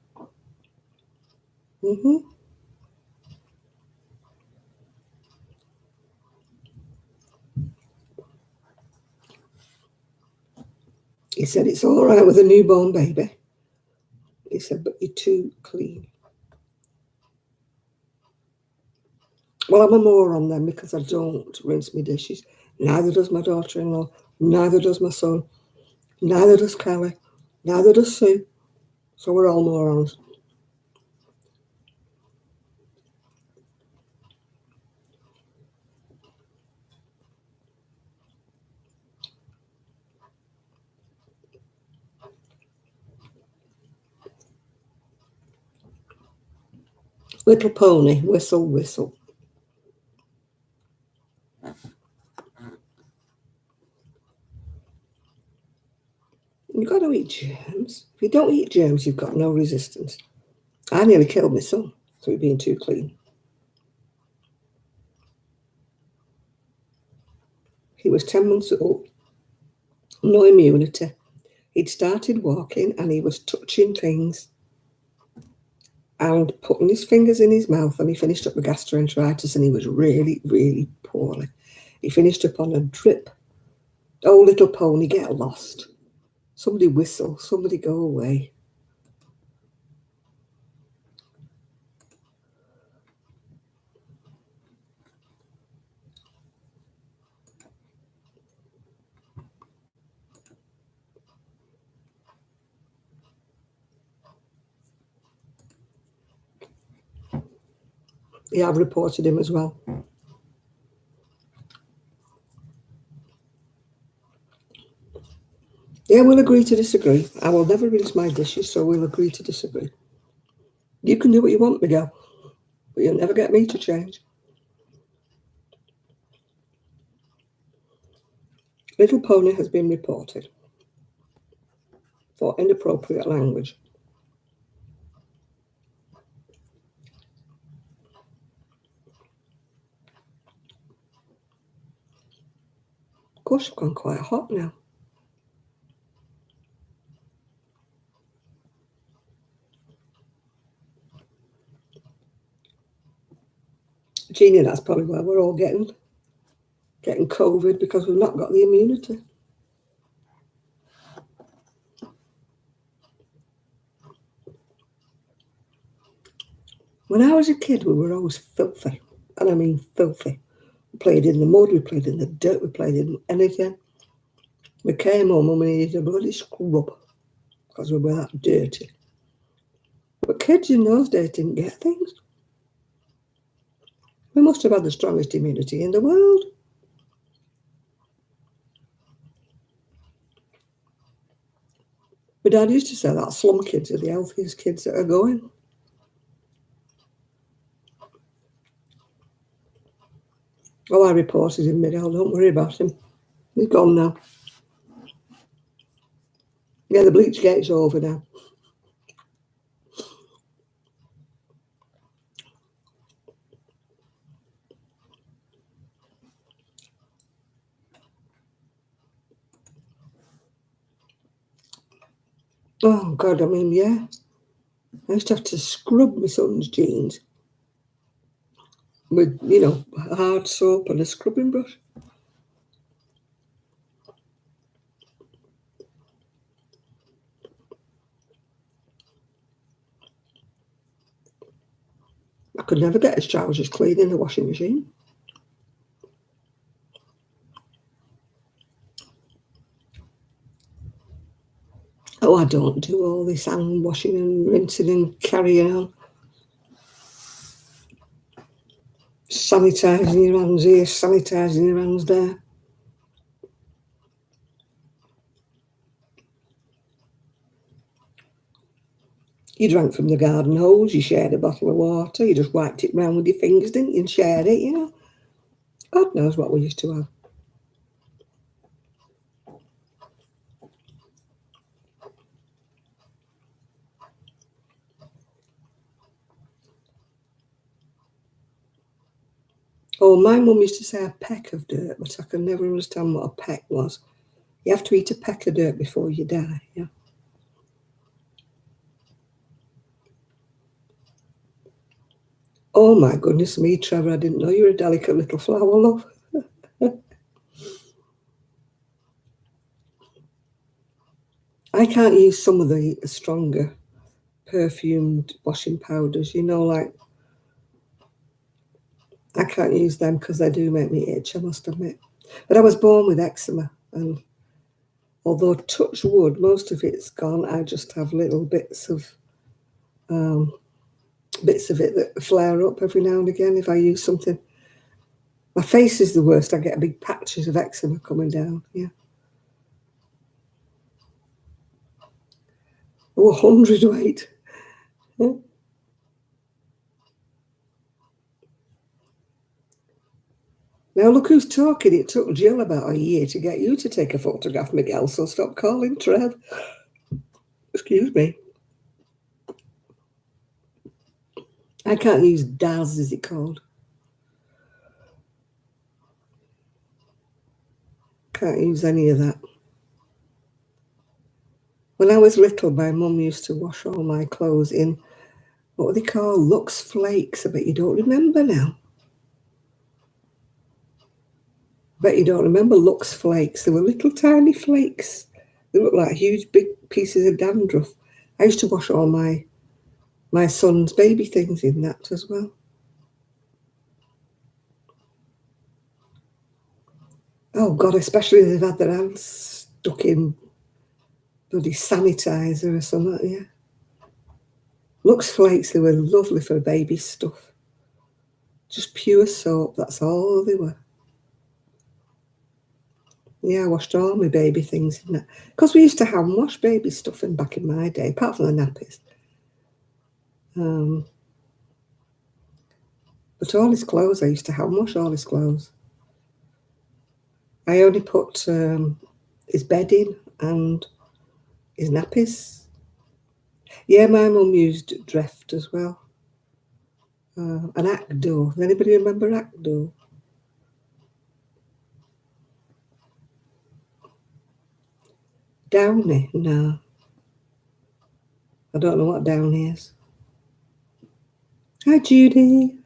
He said, it's all right with a newborn baby. He said, but you're too clean. Well, I'm a moron then because I don't rinse my dishes. Neither does my daughter-in-law. Neither does my son. Neither does Kelly. Neither does Sue. So we're all morons. Little pony, whistle, whistle. You've got to eat germs. If you don't eat germs, you've got no resistance. I nearly killed my son through being too clean. He was 10 months old, no immunity. He'd started walking and he was touching things and putting his fingers in his mouth, and he finished up with gastroenteritis and he was really, really poorly. He finished up on a drip. Oh, little pony, get lost. Somebody whistle, somebody go away. Yeah, I've reported him as well. Yeah, we'll agree to disagree. I will never rinse my dishes, so we'll agree to disagree. You can do what you want, Miguel, but you'll never get me to change. Little Pony has been reported for inappropriate language. Of course, I've gone quite hot now. Jeannie, that's probably why we're all getting COVID, because we've not got the immunity. When I was a kid, we were always filthy, and I mean filthy. We played in the mud, we played in the dirt, we played in anything. We came home and we needed a bloody scrub because we were that dirty. But kids in those days didn't get things. We must have had the strongest immunity in the world. My dad used to say that slum kids are the healthiest kids that are going. Oh, I reported him, Miguel, don't worry about him. He's gone now. Yeah, the bleach gate's over now. Oh, God, I mean, yeah. I used to have to scrub my son's jeans with, hard soap and a scrubbing brush. I could never get his trousers clean in the washing machine. Oh, I don't do all this hand washing and rinsing and carrying on. Sanitising your hands here, sanitising your hands there. You drank from the garden hose, you shared a bottle of water, you just wiped it round with your fingers, didn't you, and shared it, you know. God knows what we used to have. Oh, my mum used to say a peck of dirt, but I could never understand what a peck was. You have to eat a peck of dirt before you die, yeah. Oh my goodness me, Trevor, I didn't know you were a delicate little flower, love. I can't use some of the stronger perfumed washing powders, you know, like I can't use them because they do make me itch, I must admit. But I was born with eczema, and although touch wood, most of it's gone, I just have little bits of it that flare up every now and again if I use something. My face is the worst. I get big patches of eczema coming down, yeah. Oh, 100 weight. Yeah. Now look who's talking. It took Jill about a year to get you to take a photograph, Miguel, so stop calling Trev. Excuse me. I can't use DAS, is it called? Can't use any of that. When I was little, my mum used to wash all my clothes in, what were they called? Lux Flakes. I bet you don't remember now. I bet you don't remember Lux Flakes. They were little tiny flakes. They looked like huge big pieces of dandruff. I used to wash all my son's baby things in that as well. Oh God, especially if they've had their hands stuck in bloody sanitizer or something, yeah. Lux Flakes, they were lovely for baby stuff. Just pure soap, that's all they were. Yeah, I washed all my baby things in that. Because we used to hand wash baby stuff in back in my day, apart from the nappies. But all his clothes, I used to hand wash all his clothes. I only put his bedding and his nappies. Yeah, my mum used Dreft as well. An Acdo. Does anybody remember Acdo? Downy? No. I don't know what Downy is. Hi, Judy.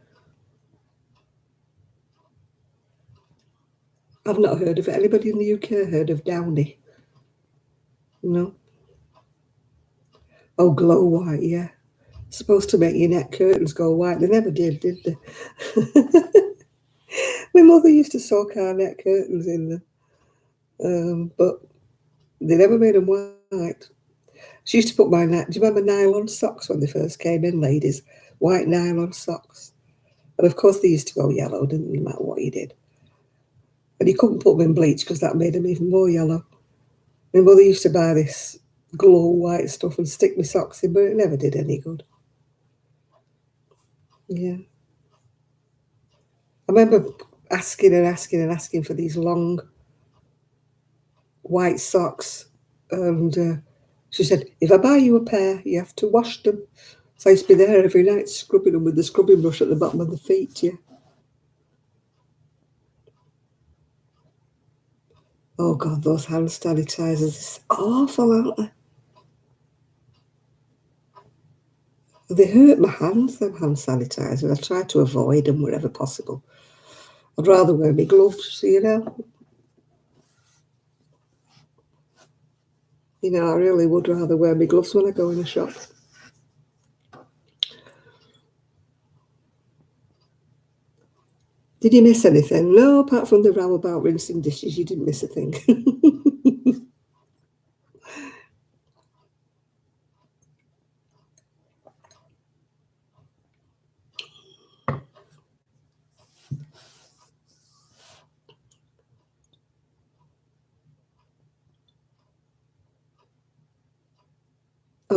I've not heard of it. Anybody in the UK heard of Downy? No. Oh, Glow White, yeah. Supposed to make your net curtains go white. They never did they? My mother used to soak our net curtains in them, but they never made them white. She used to put do you remember nylon socks when they first came in, ladies? White nylon socks. And of course they used to go yellow, didn't they, no matter what you did. And you couldn't put them in bleach because that made them even more yellow. My mother used to buy this glow white stuff and stick my socks in, but it never did any good. Yeah. I remember asking and asking and asking for these long white socks. And she said, if I buy you a pair, you have to wash them. So I used to be there every night scrubbing them with the scrubbing brush at the bottom of the feet, yeah. Oh God, those hand sanitizers, it's awful, aren't they? They hurt my hands, them hand sanitizers. I try to avoid them wherever possible. I'd rather wear my gloves, you know. You know, I really would rather wear my gloves when I go in a shop. Did you miss anything? No, apart from the row about rinsing dishes, you didn't miss a thing.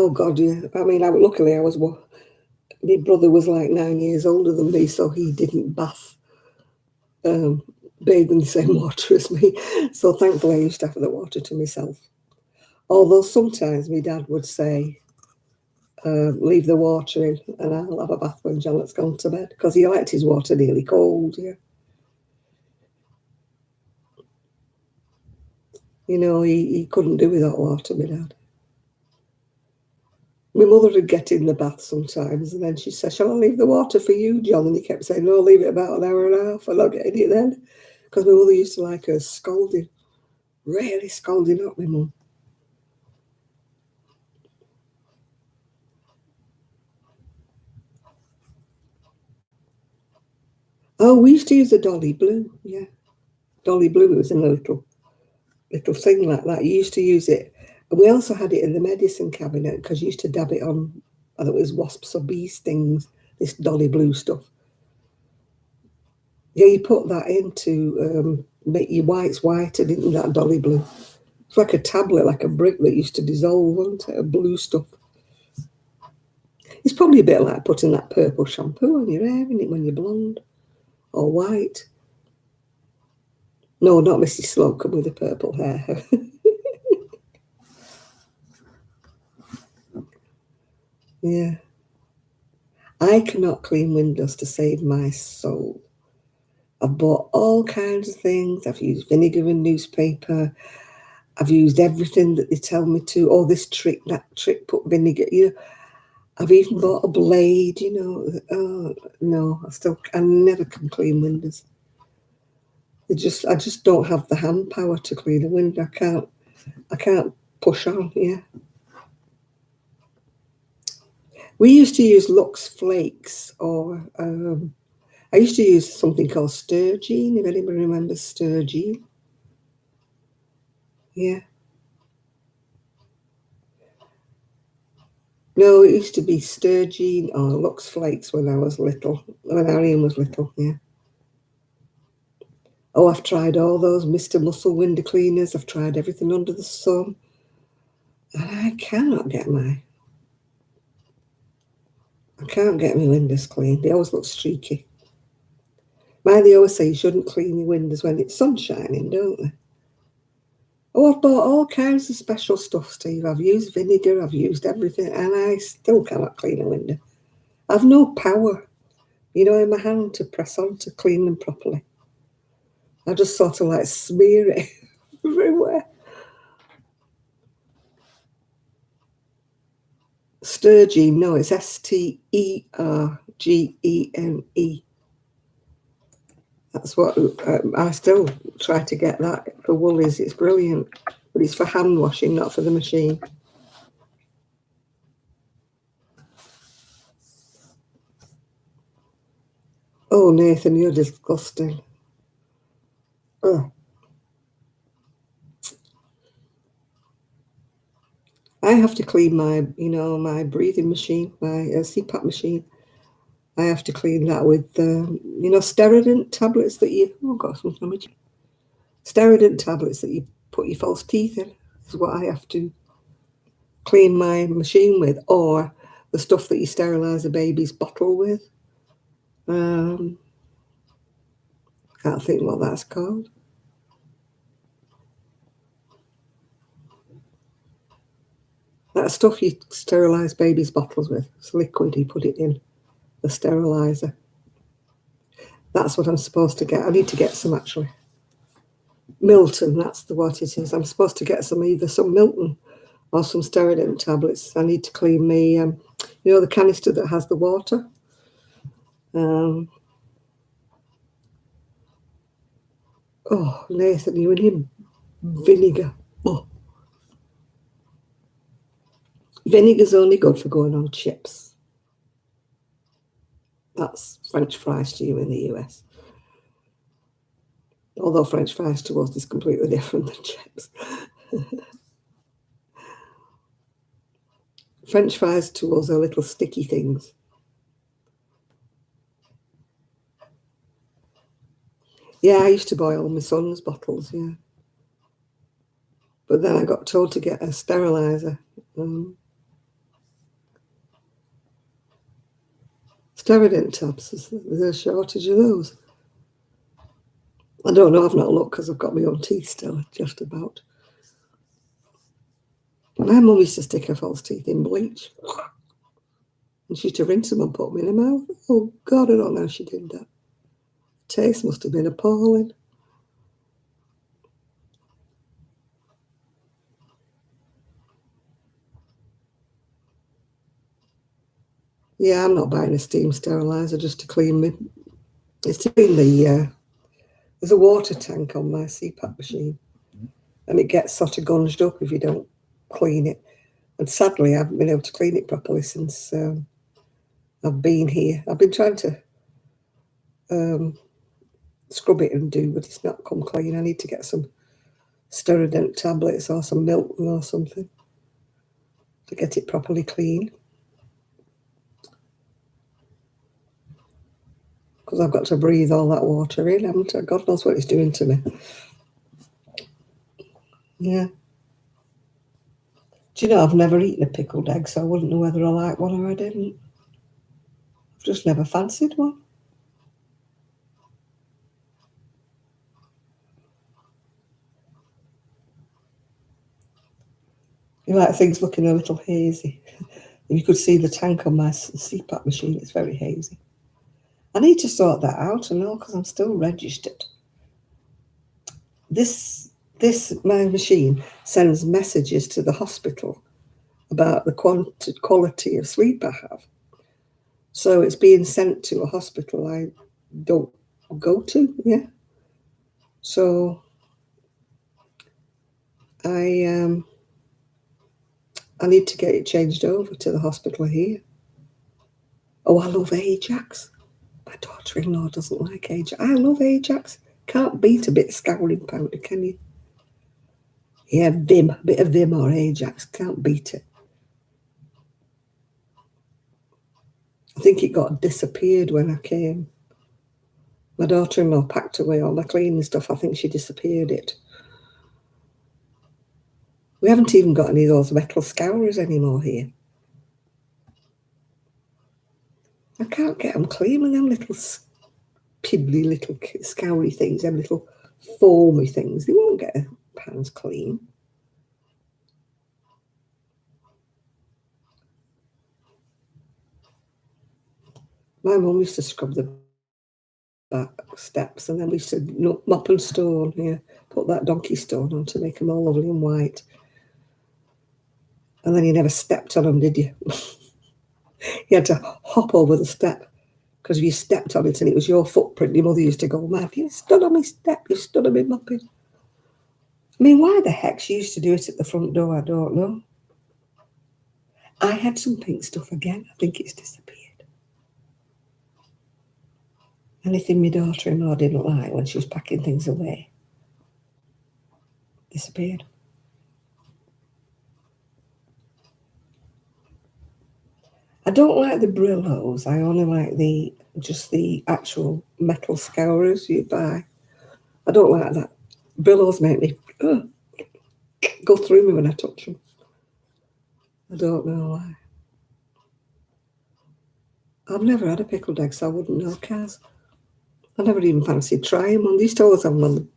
Oh God, yeah. I mean, luckily I was. My brother was like 9 years older than me, so he didn't um, bathe in the same water as me. So thankfully, I used to have the water to myself. Although sometimes my dad would say, "Leave the water in, and I'll have a bath when Janet's gone to bed," because he liked his water nearly cold. Yeah, you know, he couldn't do without water. My dad. My mother would get in the bath sometimes, and then she'd say, "Shall I leave the water for you, John?" And he kept saying, "No, leave it about an hour and a half, and I'll get in it then." Because my mother used to like her scolding, really scolding up my mum. Oh, we used to use a Dolly Blue, yeah. Dolly Blue was in a little thing like that. You used to use it. And we also had it in the medicine cabinet because you used to dab it on, I think it was wasps or bee stings, this Dolly Blue stuff. Yeah, you put that in to make your whites whiter, didn't you, that Dolly Blue? It's like a tablet, like a brick that used to dissolve, wasn't it? A blue stuff. It's probably a bit like putting that purple shampoo on your hair, isn't it, when you're blonde or white? No, not Mrs. Slocum with the purple hair. Yeah. I cannot clean windows to save my soul. I've bought all kinds of things. I've used vinegar and newspaper. I've used everything that they tell me to. Oh, this trick, that trick, put vinegar. You know, I've even bought a blade. You know. Oh no, I never can clean windows. I just don't have the hand power to clean a window. I can't push on. Yeah. We used to use Lux Flakes, or I used to use something called Sturgeon. If anybody remembers Sturgeon, yeah. No, it used to be Sturgeon or Lux Flakes when I was little, when Arian was little, yeah. Oh, I've tried all those Mr. Muscle window cleaners. I've tried everything under the sun. And I can't get my windows clean. They always look streaky. They always say you shouldn't clean your windows when it's sun shining, don't they? Oh, I've bought all kinds of special stuff, Steve. I've used vinegar, I've used everything, and I still cannot clean a window. I've no power, in my hand to press on to clean them properly. I just sort of like smear it everywhere. Sturgeon, no, it's Stergene. That's what I still try to get that for Woolies. It's brilliant, but it's for hand washing, not for the machine. Oh, Nathan, you're disgusting. Ugh. I have to clean my breathing machine, my CPAP machine. I have to clean that with, Sterident tablets that you. Oh, God, something on my cheek. Sterident tablets that you put your false teeth in is what I have to clean my machine with, or the stuff that you sterilise a baby's bottle with. Um, can't think what that's called. That stuff you sterilise babies' bottles with. It's liquid, you put it in the steriliser. That's what I'm supposed to get. I need to get some actually. Milton, that's what it is. I'm supposed to get either some Milton or some Sterident tablets. I need to clean me, the canister that has the water. Oh, Nathan, you and him, vinegar. Oh. Vinegar's only good for going on chips. That's French fries to you in the US. Although French fries to us is completely different than chips. French fries to us are little sticky things. Yeah, I used to boil my son's bottles, yeah. But then I got told to get a steriliser. Sterident tabs, there's a shortage of those. I don't know, I've not looked because I've got my own teeth still, just about. My mum used to stick her false teeth in bleach. And she used to rinse them and put them in her mouth. Oh, God, I don't know how she did that. The taste must have been appalling. Yeah, I'm not buying a steam steriliser just to clean me. It's to clean the... there's a water tank on my CPAP machine. And it gets sort of gunged up if you don't clean it. And sadly, I haven't been able to clean it properly since I've been here. I've been trying to scrub it and do, but it's not come clean. I need to get some Sterident tablets or some milk or something to get it properly clean. Because I've got to breathe all that water in, haven't I? God knows what it's doing to me. Yeah. Do you know, I've never eaten a pickled egg, so I wouldn't know whether I like one or I didn't. I've just never fancied one. You like things looking a little hazy. You could see the tank on my CPAP machine, it's very hazy. I need to sort that out, and all because I'm still registered. My machine sends messages to the hospital about the quality of sleep I have. So it's being sent to a hospital I don't go to, yeah. So I need to get it changed over to the hospital here. Oh, I love Ajax. My daughter-in-law doesn't like Ajax. I love Ajax. Can't beat a bit of scouring powder, can you? Yeah, Vim, a bit of Vim or Ajax. Can't beat it. I think it got disappeared when I came. My daughter-in-law packed away all my cleaning stuff. I think she disappeared it. We haven't even got any of those metal scourers anymore here. I can't get them clean with them little piddly little scoury things, them little foamy things. They won't get a pans clean. My mum used to scrub the back steps, and then we used to mop and stone here, put that donkey stone on to make them all lovely and white. And then you never stepped on them, did you? You had to hop over the step, because if you stepped on it and it was your footprint, your mother used to go mad. You stood on my step, you stood on me mopping. I mean, why the heck she used to do it at the front door, I don't know. I had some pink stuff again. I think it's disappeared. Anything my daughter-in-law didn't like when she was packing things away disappeared. I don't like the Brillos. I only like just the actual metal scourers you buy. I don't like that. Brillos make me go through me when I touch them. I don't know why. I've never had a pickled egg, so I wouldn't know, Kaz. I never even fancied trying one. They used to always have them on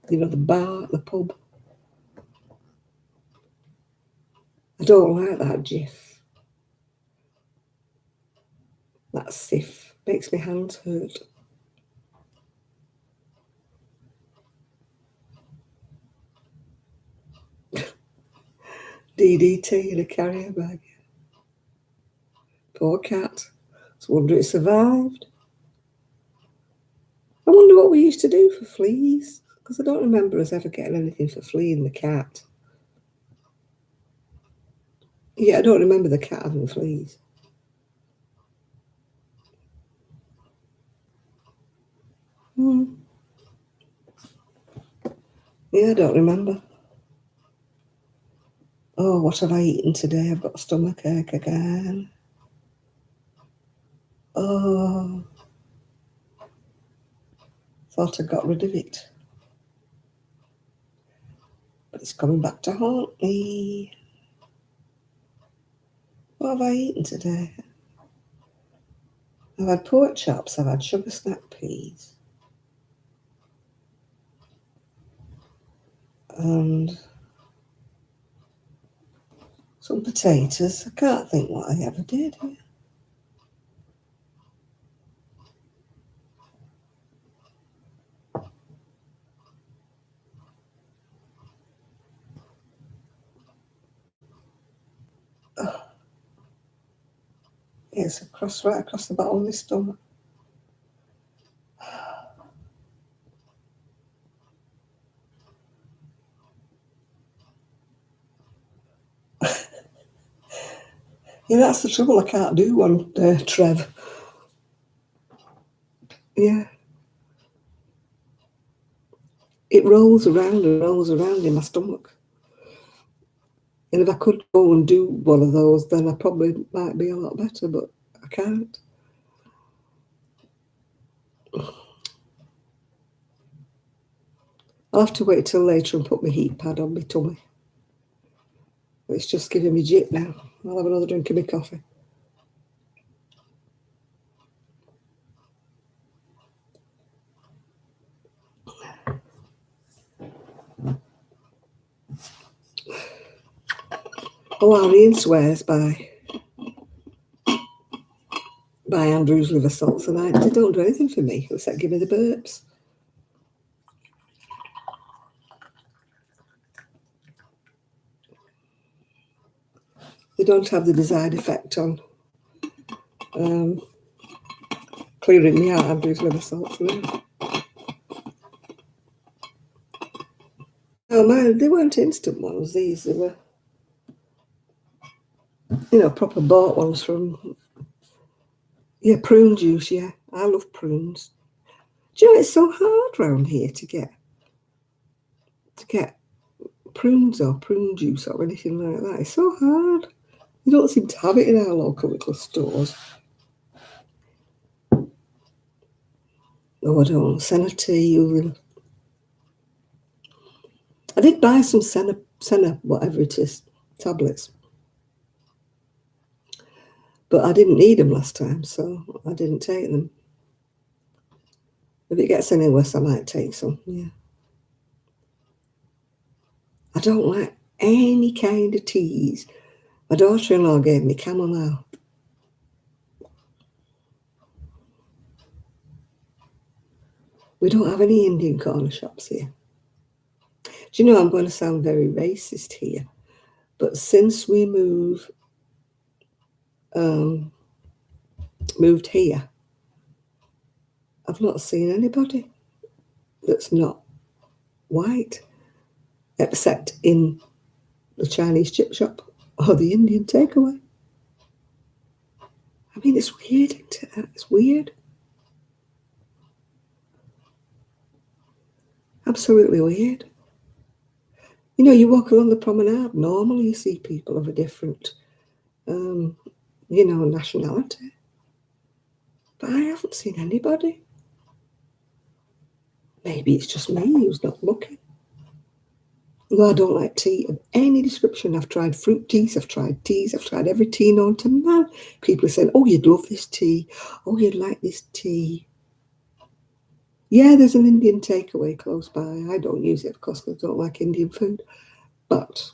the bar at the pub. I don't like that Jif. That Sif makes my hands hurt. DDT in a carrier bag. Poor cat. It's a wonder it survived. I wonder what we used to do for fleas, because I don't remember us ever getting anything for fleeing the cat. Yeah, I don't remember the cat having fleas. Yeah, I don't remember. Oh, what have I eaten today? I've got a stomach ache again. Oh, thought I got rid of it. But it's coming back to haunt me. What have I eaten today? I've had pork chops, I've had sugar snack peas, and some potatoes. I can't think what I ever did. Oh, it's right across the bottom of my stomach. Yeah, that's the trouble. I can't do one, Trev. Yeah, it rolls around and rolls around in my stomach. And if I could go and do one of those, then I probably might be a lot better, but I can't. I'll have to wait till later and put my heat pad on my tummy. It's just giving me jip now. I'll have another drink of my coffee. Oh, Ian swears by Andrew's liver salts, and they don't do anything for me except give me the burps. They don't have the desired effect on clearing me out, Andrew's liver salts. No. Oh, man, they weren't instant ones, these. They were, proper bought ones from, prune juice, yeah. I love prunes. Do you know, it's so hard round here to get prunes or prune juice or anything like that. It's so hard. You don't seem to have it in our local little stores. Oh, I don't. Senna tea. I did buy some Senna, whatever it is, tablets. But I didn't need them last time, so I didn't take them. If it gets any worse, I might take some, yeah. I don't like any kind of teas. My daughter-in-law gave me chamomile. We don't have any Indian corner shops here. Do you know, I'm going to sound very racist here, but since we moved here, I've not seen anybody that's not white, except in the Chinese chip shop or the Indian takeaway. I mean, it's weird, isn't it? It's weird. Absolutely weird. You walk along the promenade, normally you see people of a different, nationality. But I haven't seen anybody. Maybe it's just me who's not looking. No, I don't like tea of any description. I've tried fruit teas, I've tried teas, I've tried every tea known to man. People are saying, oh, you'd love this tea. Oh, you'd like this tea. Yeah, there's an Indian takeaway close by. I don't use it, of course, because I don't like Indian food. But,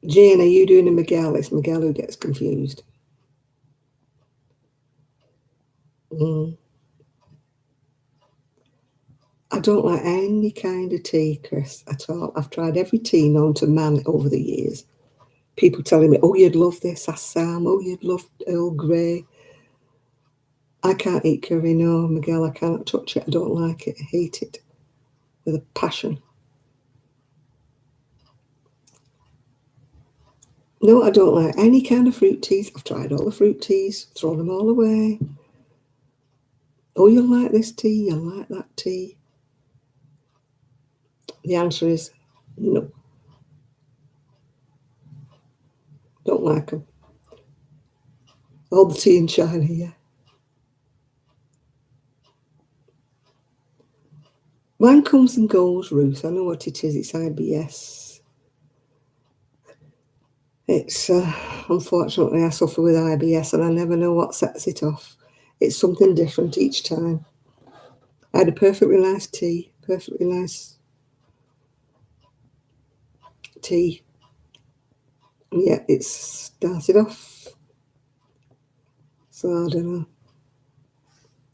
Jane, are you doing a Miguel? It's Miguel who gets confused. I don't like any kind of tea, Chris, at all. I've tried every tea known to man over the years. People telling me, oh, you'd love this Assam. Oh, you'd love Earl Grey. I can't eat curry, no, Miguel. I can't touch it. I don't like it. I hate it with a passion. No, I don't like any kind of fruit teas. I've tried all the fruit teas, thrown them all away. Oh, you'll like this tea, you'll like that tea. The answer is no. Don't like them. All the tea in China, yeah. Mine comes and goes, Ruth. I know what it is. It's IBS. It's unfortunately I suffer with IBS and I never know what sets it off. It's something different each time. I had a perfectly nice tea, and yet it started off. So I don't know.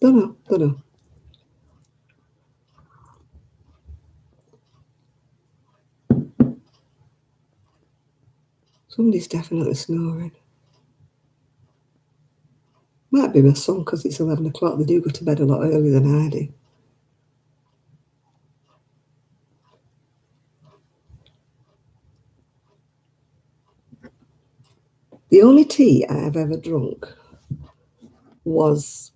Don't know. Somebody's definitely snoring. Might be my son because it's 11 o'clock. They do go to bed a lot earlier than I do. The only tea I have ever drunk was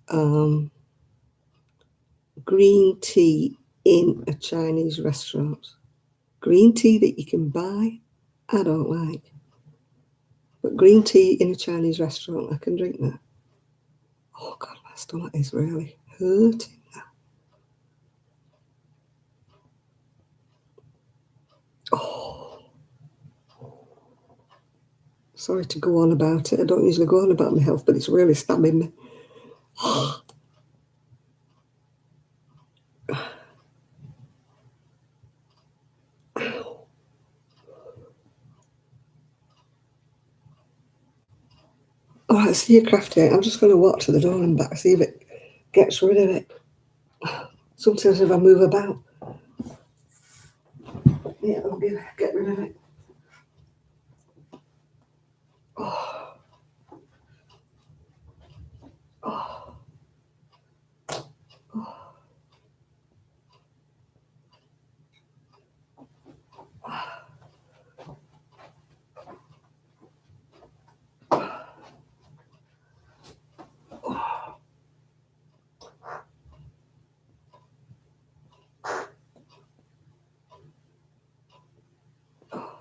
green tea in a Chinese restaurant. Green tea that you can buy, I don't like. But green tea in a Chinese restaurant, I can drink that. Oh God, my stomach is really hurting now. Oh, sorry to go on about it. I don't usually go on about my health, but it's really stabbing me. All right, see you, crafty. I'm just going to walk to the door and back, see if it gets rid of it. Sometimes if I move about, yeah, it'll get rid of it. Oh, oh, oh.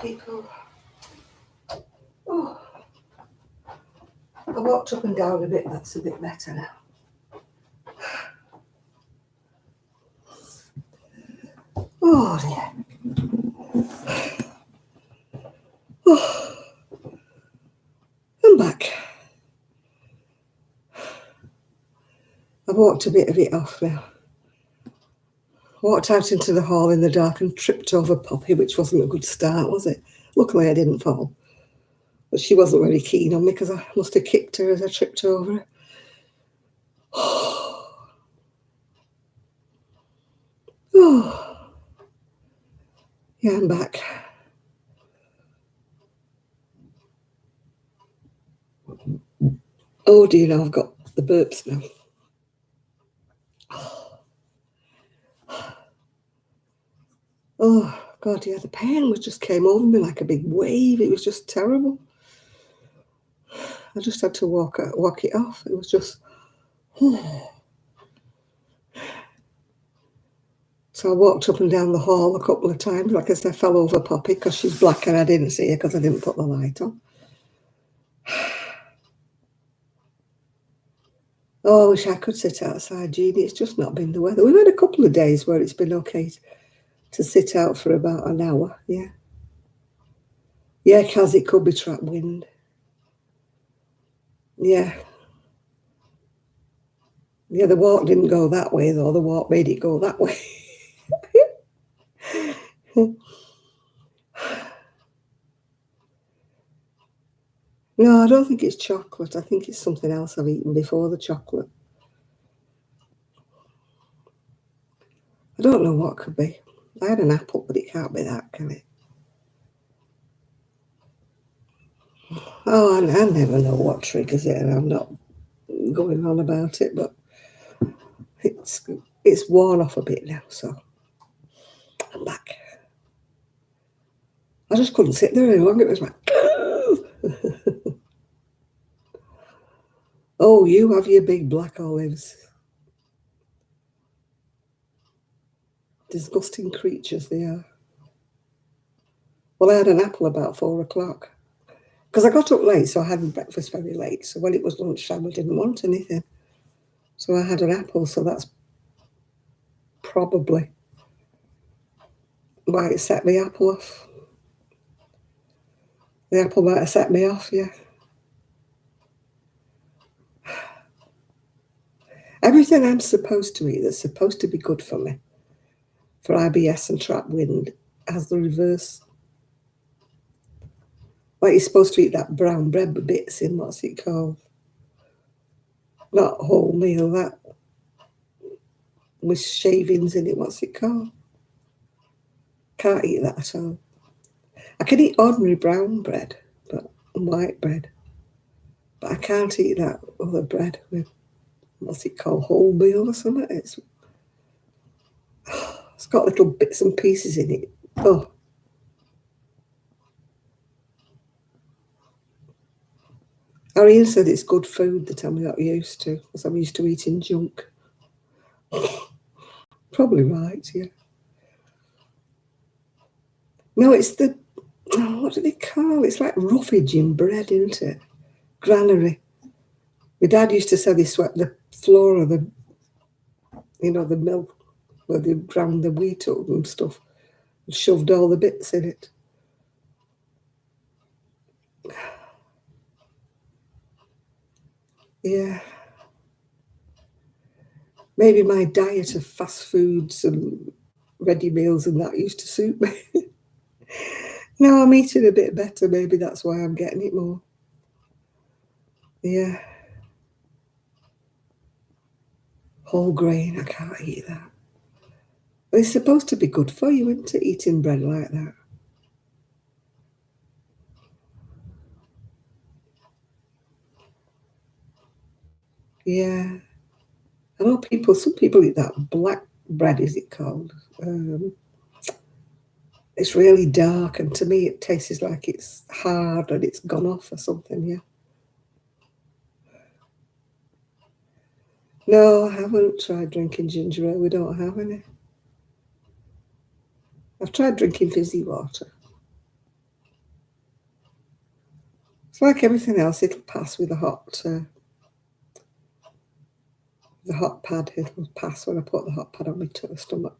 keep going. Oh, I walked up and down a bit, that's a bit better now. Oh dear. Oh, I'm back. I've walked a bit of it off now. Walked out into the hall in the dark and tripped over Poppy, which wasn't a good start, was it? Luckily I didn't fall. But she wasn't very keen on me because I must have kicked her as I tripped over her. Oh, yeah, I'm back. Oh dear, now I've got the burps now. Oh God, yeah, the pain just came over me like a big wave. It was just terrible. I just had to walk it off. It was just. So I walked up and down the hall a couple of times. Like I said, I fell over Poppy because she's black and I didn't see her because I didn't put the light on. Oh, I wish I could sit outside, Jeannie. It's just not been the weather. We've had a couple of days where it's been okay to sit out for about an hour. Yeah. Yeah, Kaz, it could be trap wind. Yeah. Yeah, the walk didn't go that way, though. The walk made it go that way. No, I don't think it's chocolate. I think it's something else I've eaten before the chocolate. I don't know what it could be. I had an apple, but it can't be that, can it? Oh, I never know what triggers it, and I'm not going on about it, but it's worn off a bit now, so I'm back. I just couldn't sit there any longer. It was like, oh, you have your big black olives. Disgusting creatures they are. Well, I had an apple about 4 o'clock because I got up late, so I had breakfast very late. So when it was lunchtime, I didn't want anything. So I had an apple, so that's probably why it set the apple off. The apple might have set me off, yeah. Everything I'm supposed to eat that's supposed to be good for me, for IBS and trap wind, has the reverse. Like you're supposed to eat that brown bread with bits in, what's it called? Not wholemeal, that with shavings in it, what's it called? Can't eat that at all. I can eat ordinary brown bread, and white bread, but I can't eat that other bread with, what's it called, wholemeal or something. It's got little bits and pieces in it. Oh. Arian said it's good food that I'm not used to, because I'm used to eating junk. Probably right, yeah. No, it's the, what do they call it? It's like roughage in bread, isn't it? Granary. My dad used to say they swept the floor of the, the milk where they ground the wheat up and stuff, and shoved all the bits in it. Yeah. Maybe my diet of fast foods and ready meals and that used to suit me. Now I'm eating a bit better. Maybe that's why I'm getting it more. Yeah. Whole grain, I can't eat that. But it's supposed to be good for you, isn't it, eating bread like that? Yeah. I know some people eat that black bread, is it called? It's really dark, and to me it tastes like it's hard and it's gone off or something, yeah. No, I haven't tried drinking ginger ale. We don't have any. I've tried drinking fizzy water. It's like everything else, it'll pass with the hot pad. It'll pass when I put the hot pad on my stomach.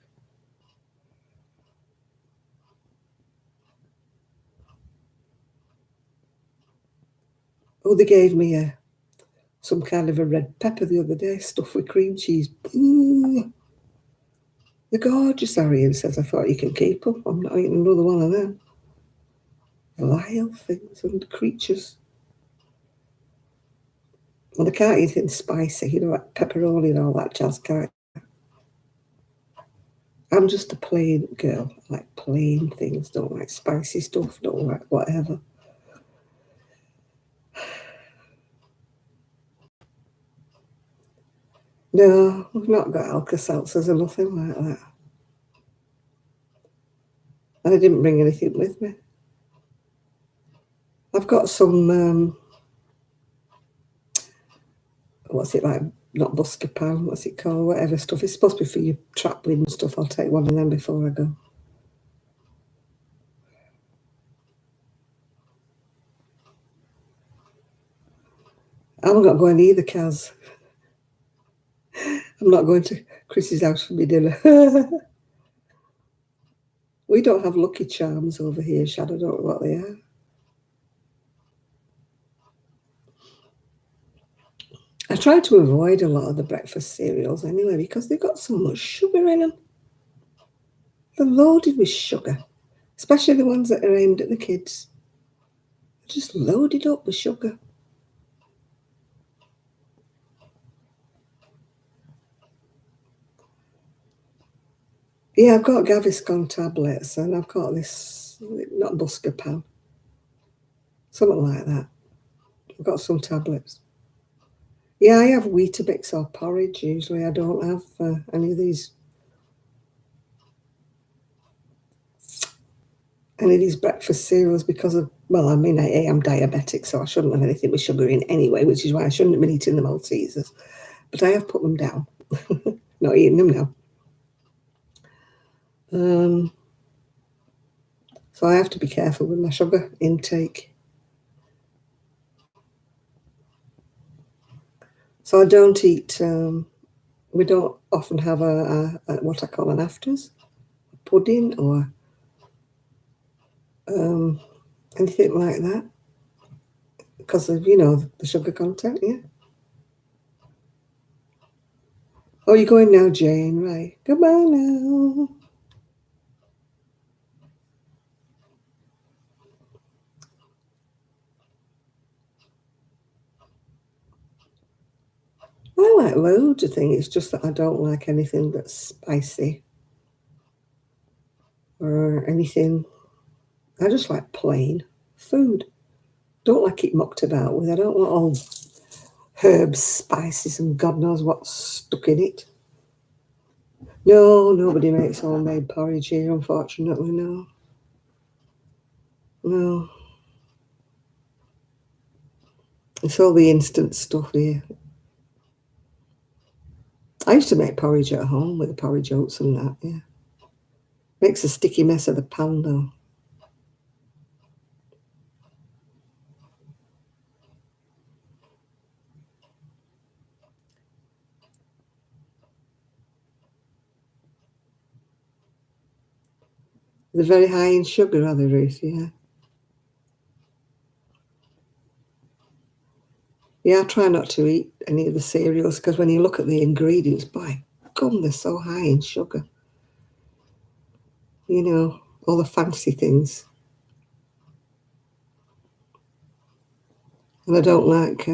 Oh, they gave me some kind of a red pepper the other day, stuffed with cream cheese. Ooh, they're gorgeous, Arian says. I thought you can keep them. I'm not eating another one of them. Vile things and creatures. And I can't eat anything spicy, like pepperoni and all that jazz, can't I? I'm just a plain girl. I like plain things, don't like spicy stuff, don't like whatever. No, we've not got Alka-Seltzers or nothing like that. And I didn't bring anything with me. I've got some, what's it like? Not Buscapine, what's it called? Whatever stuff. It's supposed to be for your trap wind and stuff. I'll take one of them before I go. I'm not going either, Kaz. I'm not going to Chris's house for my dinner. We don't have Lucky Charms over here, Shad. I don't know what they are. I try to avoid a lot of the breakfast cereals anyway because they've got so much sugar in them. They're loaded with sugar, especially the ones that are aimed at the kids. They're just loaded up with sugar. Yeah, I've got Gaviscon tablets and I've got this, not Buscapine, something like that. I've got some tablets. Yeah, I have Weetabix or porridge usually. I don't have any of these breakfast cereals because of, well, I mean, I am diabetic, so I shouldn't have anything with sugar in anyway, which is why I shouldn't have been eating the Maltesers. But I have put them down. Not eating them now. So I have to be careful with my sugar intake. So I don't eat, we don't often have a what I call an afters, a pudding or anything like that because of, the sugar content, yeah. Oh, you're going now, Jane, right. Goodbye now. I like loads of things. It's just that I don't like anything that's spicy or anything. I just like plain food. Don't like it mucked about with. I don't want all herbs, spices, and God knows what's stuck in it. No, nobody makes homemade porridge here, unfortunately, no. No. It's all the instant stuff here. I used to make porridge at home with the porridge oats and that, yeah. Makes a sticky mess of the pan, though. They're very high in sugar, are they, Ruth? Yeah. Yeah, I try not to eat any of the cereals because when you look at the ingredients, by gum, they're so high in sugar. All the fancy things. And I don't like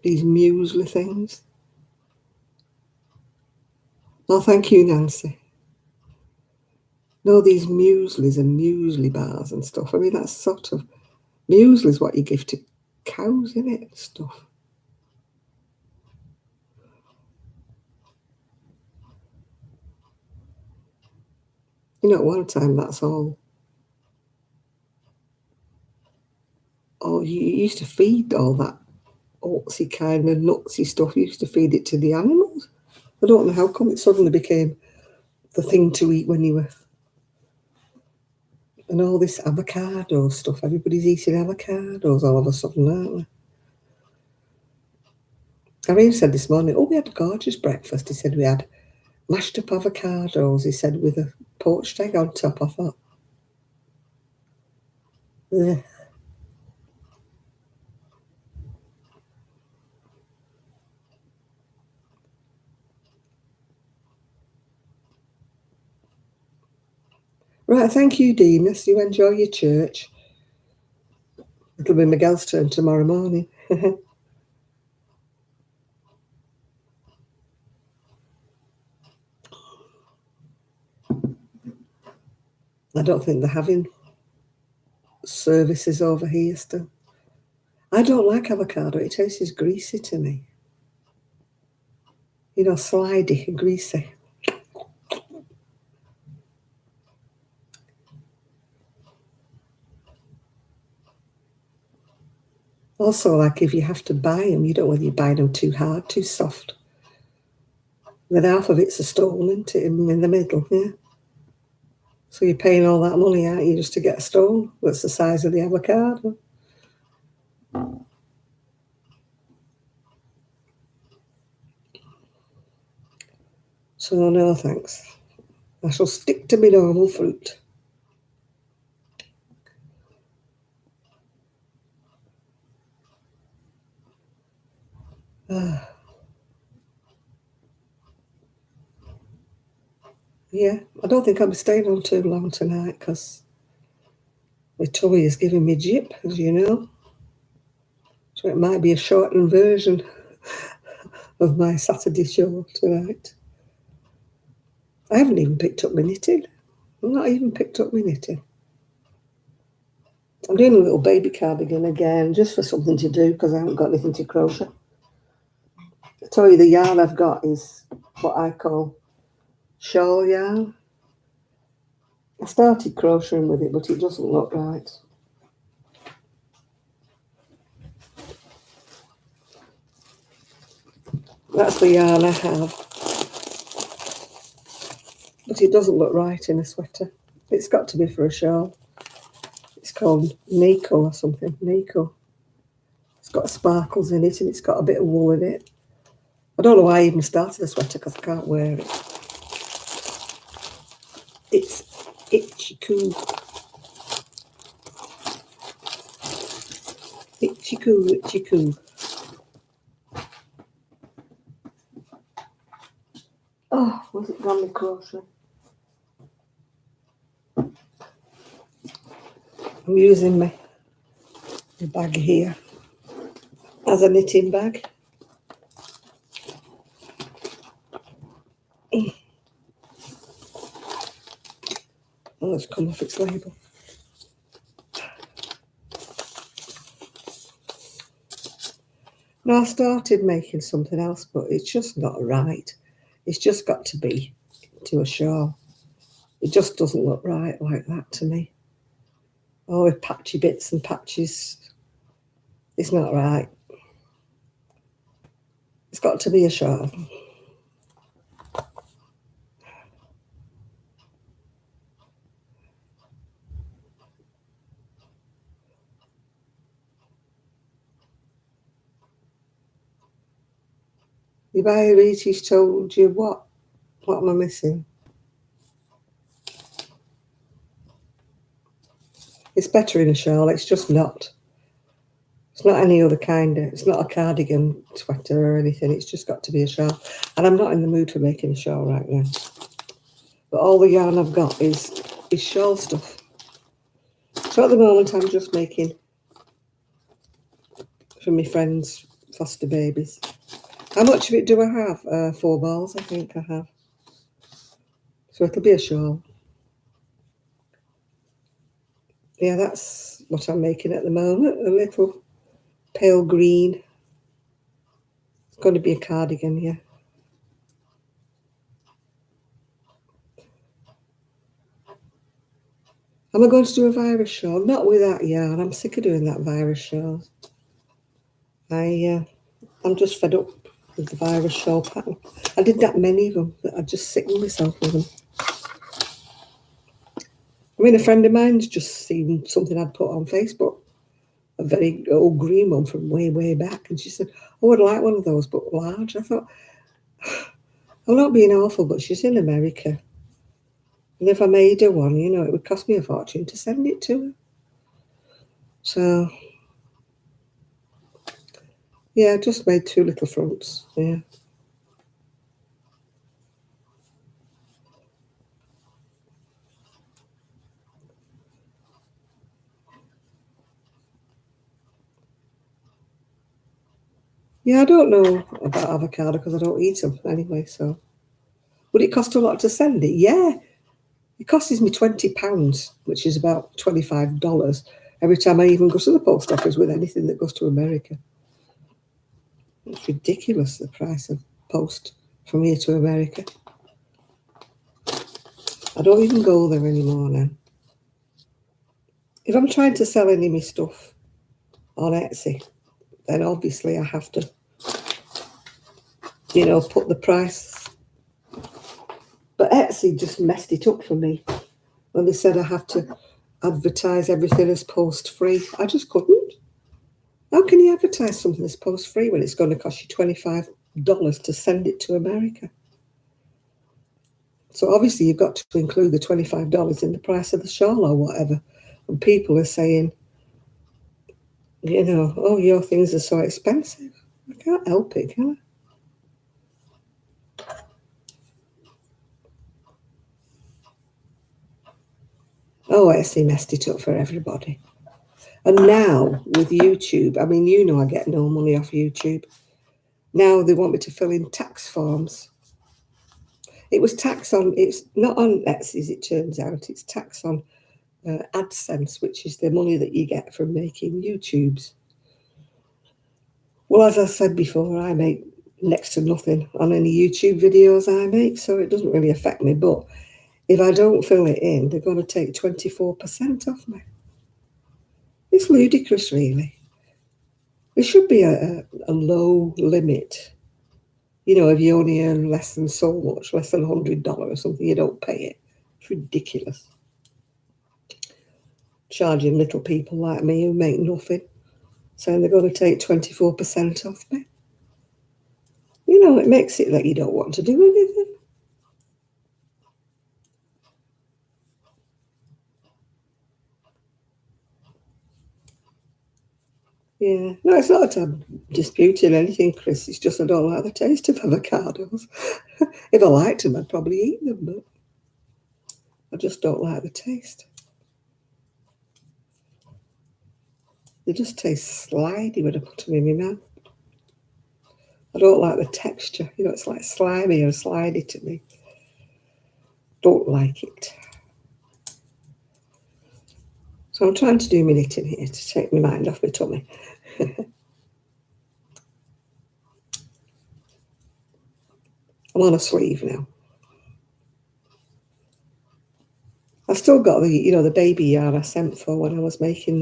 these muesli things. Oh, thank you, Nancy. No, these mueslis and muesli bars and stuff. I mean, that's sort of, muesli is what you give to cows, isn't it? Stuff. At one time, that's all. Oh, you used to feed all that oatsy kind of nutsy stuff. You used to feed it to the animals. I don't know how come it suddenly became the thing to eat when you were And all this avocado stuff. Everybody's eating avocados all of a sudden, aren't they? Irene said this morning, oh, we had a gorgeous breakfast. He said we had mashed up avocados, he said, with a poached egg on top. I thought, ugh. Right, thank you, Demas. You enjoy your church. It'll be Miguel's turn tomorrow morning. I don't think they're having services over here still. I don't like avocado. It tastes greasy to me. You know, slidey and greasy. Also, like if you have to buy them, you don't know whether you're buying them too hard, too soft. Then half of it's a stone, isn't it, in the middle, yeah? So you're paying all that money, aren't you, just to get a stone that's the size of the avocado? So no thanks. I shall stick to my normal fruit. Yeah, I don't think I'll be staying on too long tonight because my tummy is giving me jip, as you know. So it might be a shortened version of my Saturday show tonight. I haven't even picked up my knitting. I've not even picked up my knitting. I'm doing a little baby cardigan again, just for something to do because I haven't got anything to crochet. I tell you, the yarn I've got is what I call shawl yarn. I started crocheting with it, but it doesn't look right. That's the yarn I have. But it doesn't look right in a sweater. It's got to be for a shawl. It's called Nico or something. Nico. It's got sparkles in it and it's got a bit of wool in it. I don't know why I even started a sweater because I can't wear it. It's itchy cool. Itchy cool, itchy cool. Oh, was it gone with crochet? I'm using my bag here as a knitting bag. Oh, it's come off its label. Now I started making something else, but it's just not right. It's just got to be to a shawl. It just doesn't look right like that to me. Oh, with patchy bits and patches. It's not right. It's got to be a shawl. Your diabetes told you what? What am I missing? It's better in a shawl. It's just not. It's not any other kind of. It's not a cardigan sweater or anything. It's just got to be a shawl. And I'm not in the mood for making a shawl right now. But all the yarn I've got is shawl stuff. So at the moment, I'm just making for my friends' foster babies. How much of it do I have? 4 balls, I think I have. So it'll be a shawl. Yeah, that's what I'm making at the moment. A little pale green. It's going to be a cardigan, yeah. Am I going to do a virus shawl? Not with that yarn. I'm sick of doing that virus shawl. I'm just fed up with the virus shawl pattern. I did that many of them that I just sickened myself with them. I mean, a friend of mine's just seen something I'd put on Facebook, a very old green one from way, way back. And she said, I would like one of those, but large. I thought, I'm not being awful, but she's in America. And if I made her one, it would cost me a fortune to send it to her. So, yeah, I just made 2 little fronts. Yeah. Yeah, I don't know about avocado because I don't eat them anyway. So, would it cost a lot to send it? Yeah, it costs me £20, which is about $25 every time I even go to the post office with anything that goes to America. It's ridiculous, the price of post from here to America. I don't even go there anymore now. If I'm trying to sell any of my stuff on Etsy, then obviously I have to, put the price. But Etsy just messed it up for me when they said I have to advertise everything as post-free. I just couldn't. How can you advertise something as post-free when it's going to cost you $25 to send it to America? So obviously you've got to include the $25 in the price of the shawl or whatever. And people are saying, oh, your things are so expensive. I can't help it, can I? Oh, Etsy messed it up for everybody. And now with YouTube, I mean, I get no money off YouTube. Now they want me to fill in tax forms. It's not on Etsy, as it turns out. It's tax on AdSense, which is the money that you get from making YouTubes. Well, as I said before, I make next to nothing on any YouTube videos I make, so it doesn't really affect me. But if I don't fill it in, they're going to take 24% off me. It's ludicrous, really. There should be a low limit. If you only earn less than so much, less than $100 or something, you don't pay it. It's ridiculous. Charging little people like me who make nothing, saying they're going to take 24% off me. It makes it that you don't want to do anything. Yeah. No, it's not that I'm disputing anything, Chris. It's just I don't like the taste of avocados. If I liked them, I'd probably eat them, but I just don't like the taste. They just taste slidey when I put them in my mouth. I don't like the texture. It's like slimy or slidey to me. Don't like it. So I'm trying to do my knitting here to take my mind off my tummy. I'm on a sleeve now. I've still got the baby yarn I sent for when I was making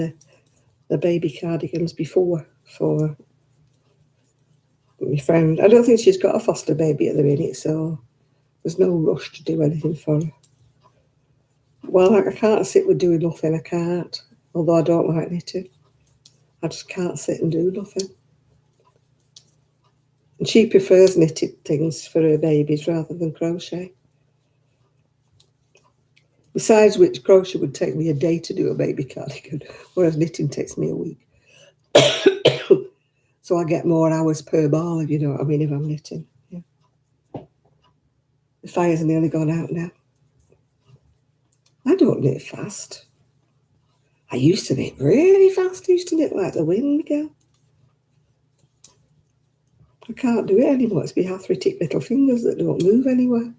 the baby cardigans before for my friend. I don't think she's got a foster baby at the minute, so there's no rush to do anything for her. Well, I can't sit with doing nothing. I can't, although I don't like knitting. I just can't sit and do nothing. And she prefers knitted things for her babies rather than crochet. Besides which, crochet would take me a day to do a baby cardigan, whereas knitting takes me a week. So I get more hours per ball, if you know what I mean, if I'm knitting. Yeah. The fire's nearly gone out now. I don't knit fast. I used to knit really fast. I used to knit like the wind, girl. I can't do it anymore. It's my arthritic little fingers that don't move anywhere.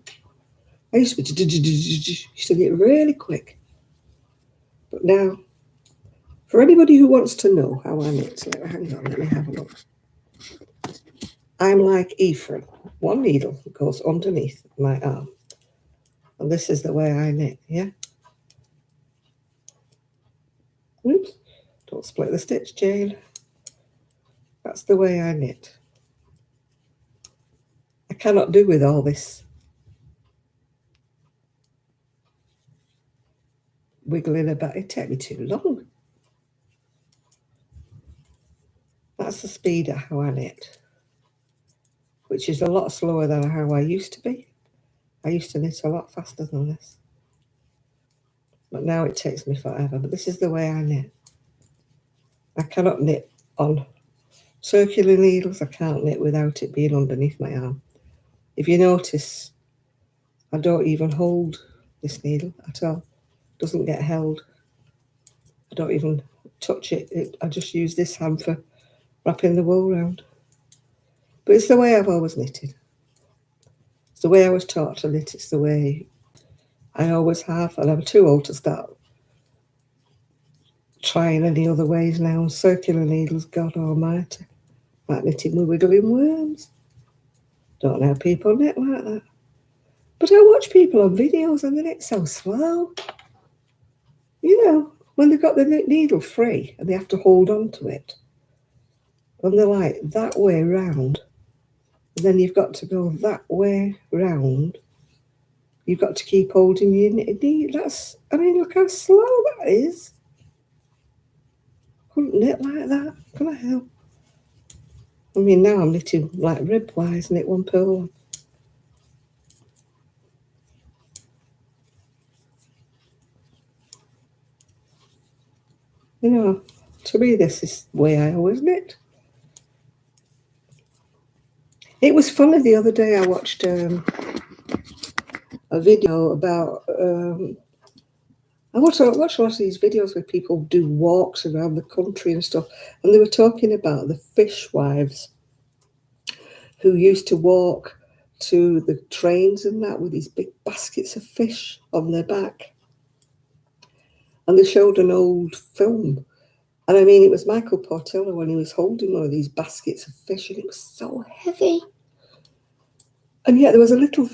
I used to knit really quick. But now, for anybody who wants to know how I knit, hang on, let me have a look. I'm like Ephraim. One needle goes underneath my arm. And this is the way I knit, yeah? Oops, don't split the stitch, Jane. That's the way I knit. I cannot do with all this wiggling about. It take me too long. That's the speed at how I knit, which is a lot slower than how I used to be. I used to knit a lot faster than this. But now it takes me forever. But this is the way I knit. I cannot knit on circular needles. I can't knit without it being underneath my arm. If you notice, I don't even hold this needle at all. It doesn't get held. I don't even touch it. I just use this hand for wrapping the wool around. But it's the way I've always knitted. It's the way I was taught to knit. It's the way I always have. And I'm too old to start trying any other ways now. Circular needles, God almighty. Like knitting with wiggling worms. Don't know how people knit like that. But I watch people on videos and they knit so slow. You know, when they've got the needle free and they have to hold on to it. And they're like that way round. And then you've got to go that way round. You've got to keep holding your knitted needle. Look how slow that is. Couldn't knit like that. Can I help? I mean, now I'm knitting like ribwise, knit one purl. You know, to me, this is the way I always knit. It was funny the other day. I watched a video about. I watch a lot of these videos where people do walks around the country and stuff, and they were talking about the fishwives who used to walk to the trains and that with these big baskets of fish on their back. And they showed an old film. And I mean, it was Michael Portillo when he was holding one of these baskets of fish, and it was so heavy. And yet there was a little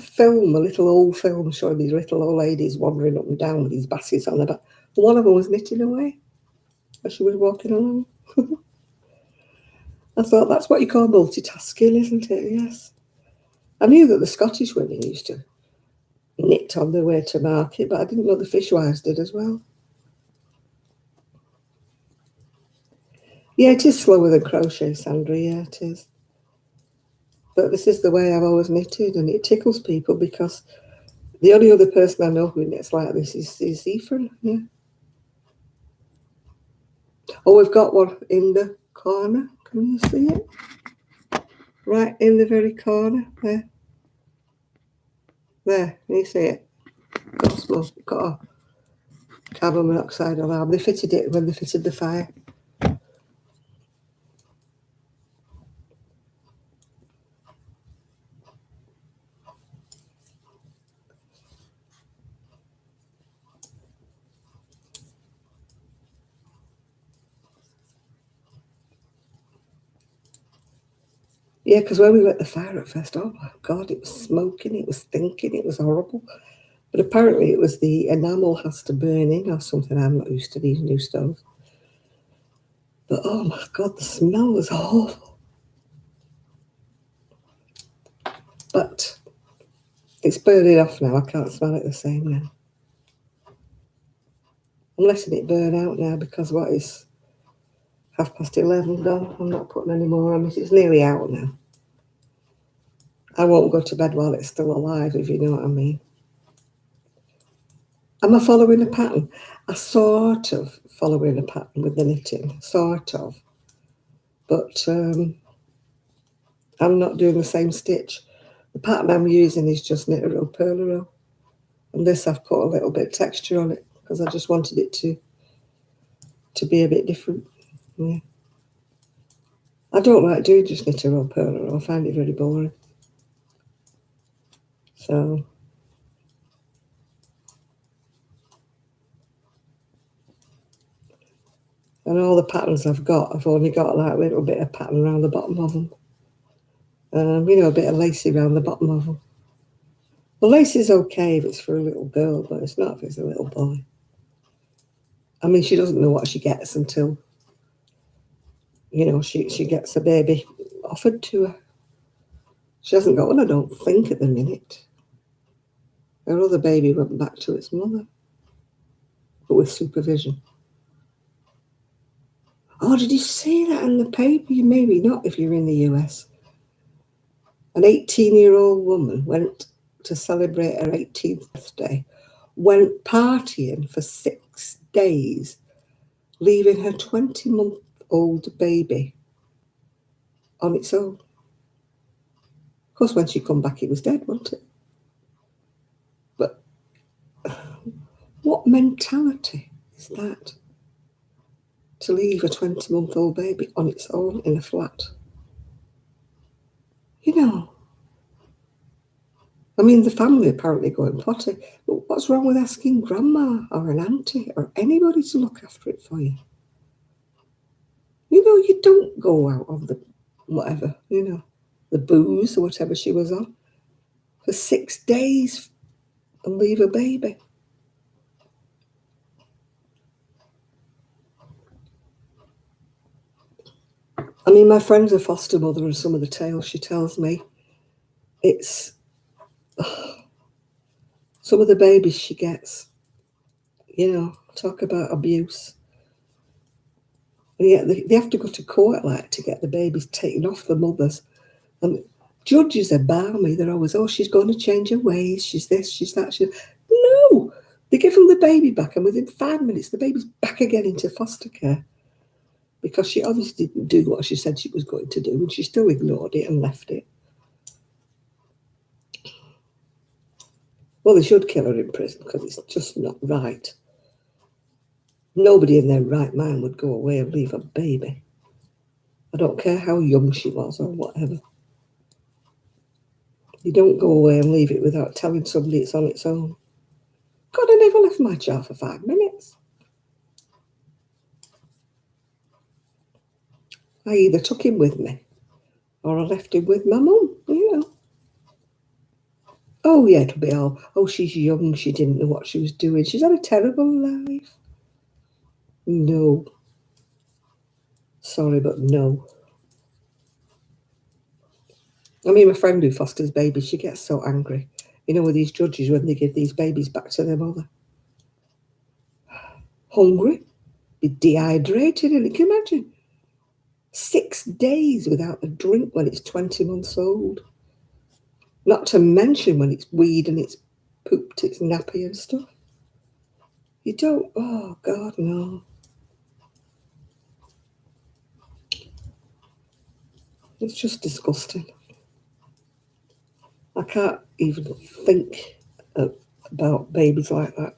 old film showing these little old ladies wandering up and down with these baskets on their back. And one of them was knitting away as she was walking along. I thought, that's what you call multitasking, isn't it? Yes. I knew that the Scottish women used to knit on their way to market, but I didn't know the fishwives did as well. Yeah, it is slower than crochet, Sandra. Yeah, it is. But this is the way I've always knitted, and it tickles people because the only other person I know who knits like this is Ephraim. Yeah. Oh, we've got one in the corner. Can you see it? Right in the very corner there. There, can you see it? Got smoke. Got a carbon monoxide alarm. They fitted it when they fitted the fire. Yeah, because when we lit the fire at first, oh my God, it was smoking, it was stinking, it was horrible. But apparently it was the enamel has to burn in or something. I'm not used to these new stoves. But oh my God, the smell was awful. But it's burning off now. I can't smell it the same now. I'm letting it burn out now because what is 11:30 done? I'm not putting any more on it. It's nearly out now. I won't go to bed while it's still alive, if you know what I mean. Am I following a pattern? I sort of following a pattern with the knitting, sort of. But I'm not doing the same stitch. The pattern I'm using is just knit a row, purl a row. And this I've put a little bit of texture on it because I just wanted it to be a bit different. Yeah. I don't like doing just knit a row, purl a row. I find it very boring. So, and all the patterns I've only got like a little bit of pattern around the bottom of them. A bit of lacy around the bottom of them. The lace is okay if it's for a little girl, but it's not if it's a little boy. I mean, she doesn't know what she gets until, she gets a baby offered to her. She hasn't got one, I don't think, at the minute. Her other baby went back to its mother. but with supervision. Oh, did you see that in the paper? Maybe not if you're in the US. An 18-year-old woman went to celebrate her 18th birthday, went partying for 6 days, leaving her 20-month-old baby on its own. Of course, when she come back, it was dead, wasn't it? But what mentality is that? To leave a 20-month-old baby on its own in a flat? You know, I mean, the family apparently going potty, but what's wrong with asking grandma or an auntie or anybody to look after it for you? You know, you don't go out on the whatever, the booze or whatever she was on for 6 days and leave a baby. I mean, my friend's a foster mother, and some of the tales she tells me, it's some of the babies she gets, talk about abuse. And yet they have to go to court to get the babies taken off the mothers. And judges are balmy. They're always, oh, she's going to change her ways. She's this, she's that. No, they give them the baby back, and within 5 minutes, the baby's back again into foster care because she obviously didn't do what she said she was going to do, and she still ignored it and left it. Well, they should kill her in prison because it's just not right. Nobody in their right mind would go away and leave a baby. I don't care how young she was or whatever. You don't go away and leave it without telling somebody it's on its own. God, I never left my child for 5 minutes. I either took him with me or I left him with my mum, Oh, yeah, it'll be all, oh, she's young, she didn't know what she was doing. She's had a terrible life. No. Sorry, but no. I mean, my friend who fosters babies, she gets so angry, with these judges when they give these babies back to their mother. Hungry, be dehydrated, and can you imagine? 6 days without a drink when it's 20 months old. Not to mention when it's weed and it's pooped its nappy and stuff. You don't, oh God, no. It's just disgusting. I can't even think about babies like that.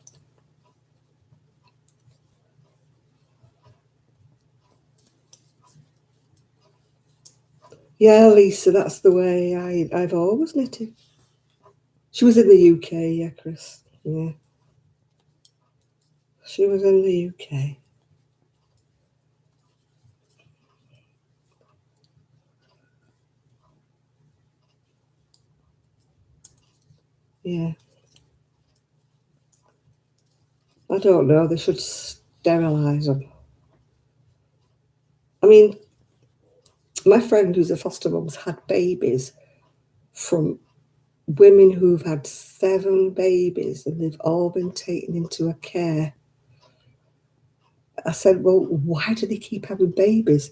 Yeah, Lisa, that's the way I've always knitted. She was in the UK, yeah, Chris. Yeah. She was in the UK. Yeah. I don't know. They should sterilise them. I mean, my friend who's a foster mum's had babies from women who've had 7 babies and they've all been taken into a care. I said, well, why do they keep having babies?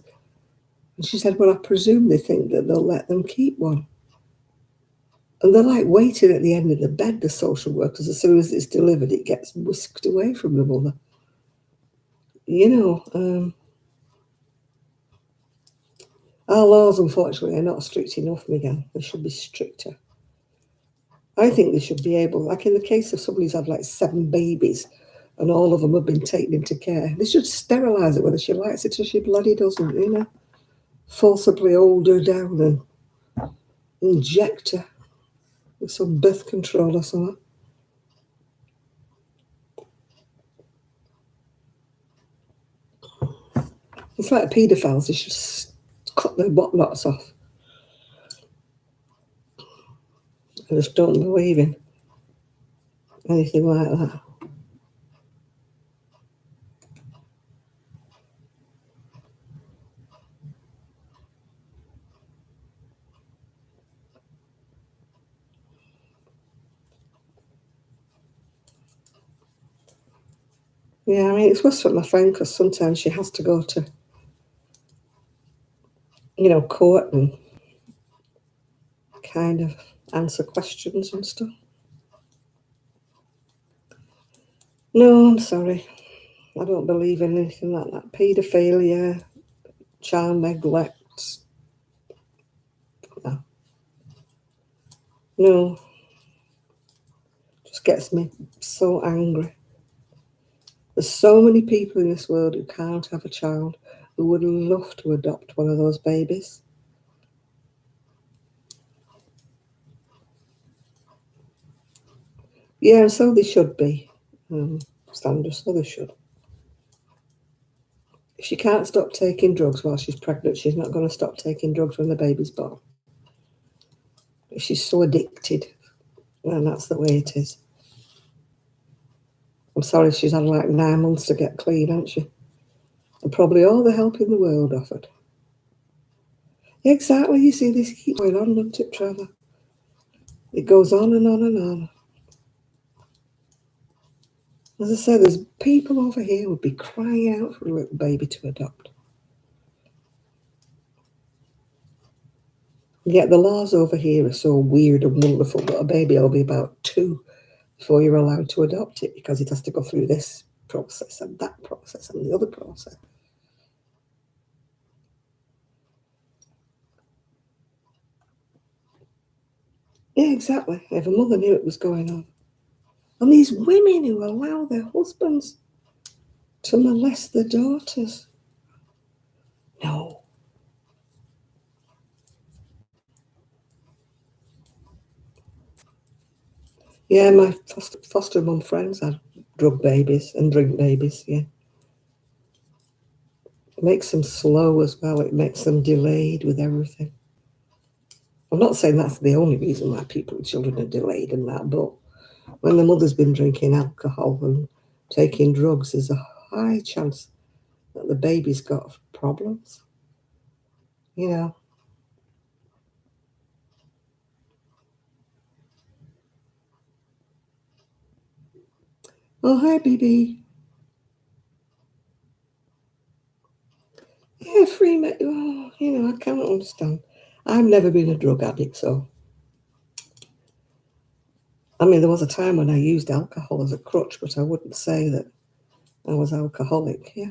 And she said, well, I presume they think that they'll let them keep one. And they're like waiting at the end of the bed, the social workers. As soon as it's delivered, it gets whisked away from the mother. Our laws, unfortunately, are not strict enough, Miguel. They should be stricter. I think they should be able, like in the case of somebody who's had like 7 babies and all of them have been taken into care, they should sterilise it whether she likes it or she bloody doesn't, forcibly hold her down and inject her with some birth control or something. It's like paedophiles, they should cut their whatnots off. I just don't believe in anything like that. Yeah, I mean, it's worse for my friend because sometimes she has to go to, court and kind of answer questions and stuff. No, I'm sorry. I don't believe in anything like that. Paedophilia, child neglect. No, no, just gets me so angry. There's so many people in this world who can't have a child who would love to adopt one of those babies. Yeah, and so they should be. Standard, so they should. If she can't stop taking drugs while she's pregnant, she's not going to stop taking drugs when the baby's born. If she's so addicted, then that's the way it is. I'm sorry she's had like 9 months to get clean, hasn't she? And probably all the help in the world offered. Exactly, you see, this keeps going on, doesn't it, Trevor? It goes on and on and on. As I said, there's people over here who would be crying out for a little baby to adopt. Yet the laws over here are so weird and wonderful that a baby will be about 2 before you're allowed to adopt it because it has to go through this process and that process and the other process. Yeah, exactly. If a mother knew it was going on. And these women who allow their husbands to molest their daughters. No. Yeah, my foster mum friends had drug babies and drink babies, yeah. It makes them slow as well. It makes them delayed with everything. I'm not saying that's the only reason why people with children are delayed and that, but when the mother's been drinking alcohol and taking drugs, there's a high chance that the baby's got problems. You know. Oh, hi, BB. Yeah, oh, I can't understand. I've never been a drug addict, so. I mean, there was a time when I used alcohol as a crutch, but I wouldn't say that I was alcoholic, yeah.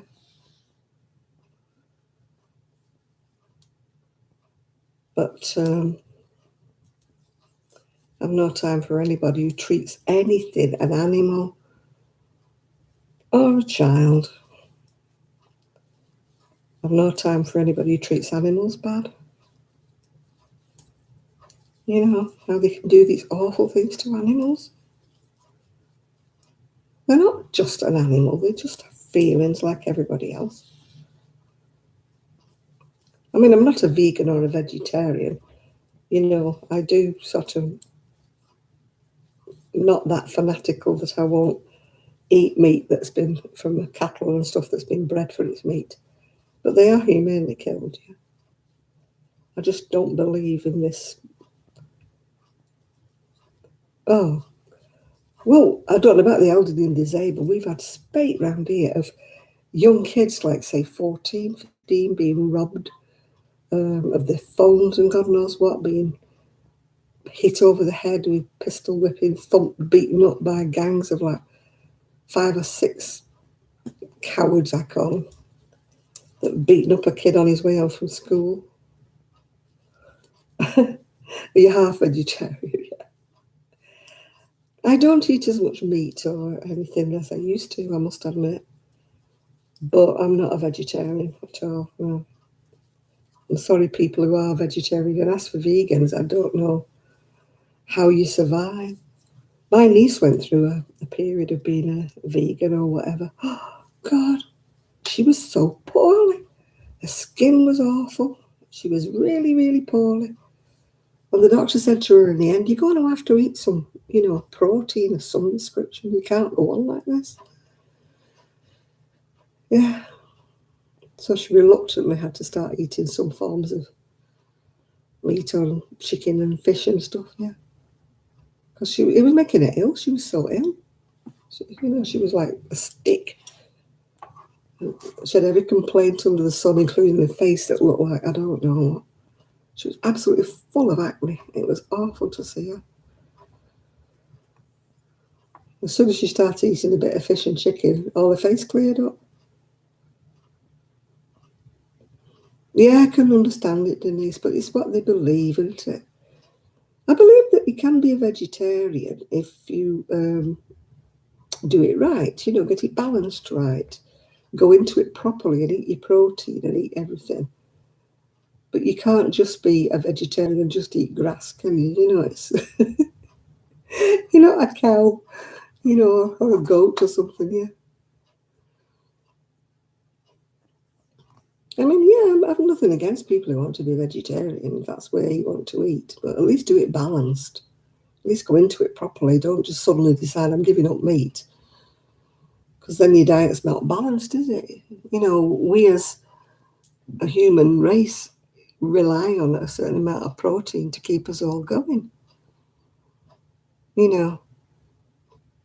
But I've no time for anybody who treats anything, an animal or a child. I've no time for anybody who treats animals bad. You know, how they can do these awful things to animals. They're not just an animal, they just have feelings like everybody else. I mean, I'm not a vegan or a vegetarian. You know, I do sort of not that fanatical that I won't eat meat that's been from cattle and stuff that's been bred for its meat. But they are humanely killed, yeah. I just don't believe in this. Oh, well, I don't know about the elderly and disabled. We've had spate round here of young kids, like, say, 14, 15, being robbed of their phones and God knows what, being hit over the head with pistol whipping, thumped, beaten up by gangs of like 5 or 6 cowards, I call them, that beaten up a kid on his way home from school. Are you half vegetarian? I don't eat as much meat or anything as I used to, I must admit. But I'm not a vegetarian at all, no. I'm sorry, people who are vegetarian. As for vegans, I don't know how you survive. My niece went through a period of being a vegan or whatever. Oh, God, she was so poorly. Her skin was awful. She was really, really poorly. And the doctor said to her in the end, you're going to have to eat some, protein of some description. You can't go on like this. Yeah. So she reluctantly had to start eating some forms of meat or chicken and fish and stuff, yeah. Because it was making her ill. She was so ill. She was like a stick. She had every complaint under the sun, including the face that looked like I don't know what. She was absolutely full of acne. It was awful to see her. As soon as she started eating a bit of fish and chicken, all her face cleared up. Yeah, I can understand it, Denise, but it's what they believe, isn't it? I believe that you can be a vegetarian if you do it right, get it balanced right, go into it properly and eat your protein and eat everything. But you can't just be a vegetarian and just eat grass, can you? It's you're not a cow, or a goat or something, yeah. I mean, yeah, I've nothing against people who want to be vegetarian if that's where you want to eat, but at least do it balanced. At least go into it properly. Don't just suddenly decide I'm giving up meat, because then your diet's not balanced, is it? We as a human race rely on a certain amount of protein to keep us all going. You know,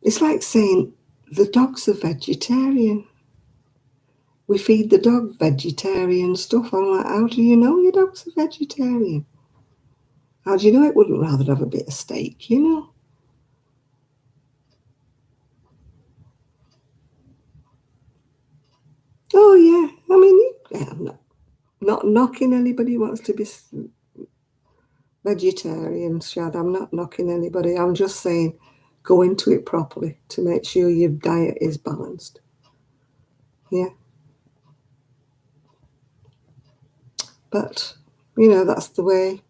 it's like saying the dog's a vegetarian. We feed the dog vegetarian stuff. I'm like, how do you know your dog's a vegetarian? How do you know it wouldn't rather have a bit of steak? Oh, yeah. I mean, yeah, I'm not knocking anybody who wants to be vegetarian, Shad. I'm not knocking anybody. I'm just saying go into it properly to make sure your diet is balanced. Yeah. But, that's the way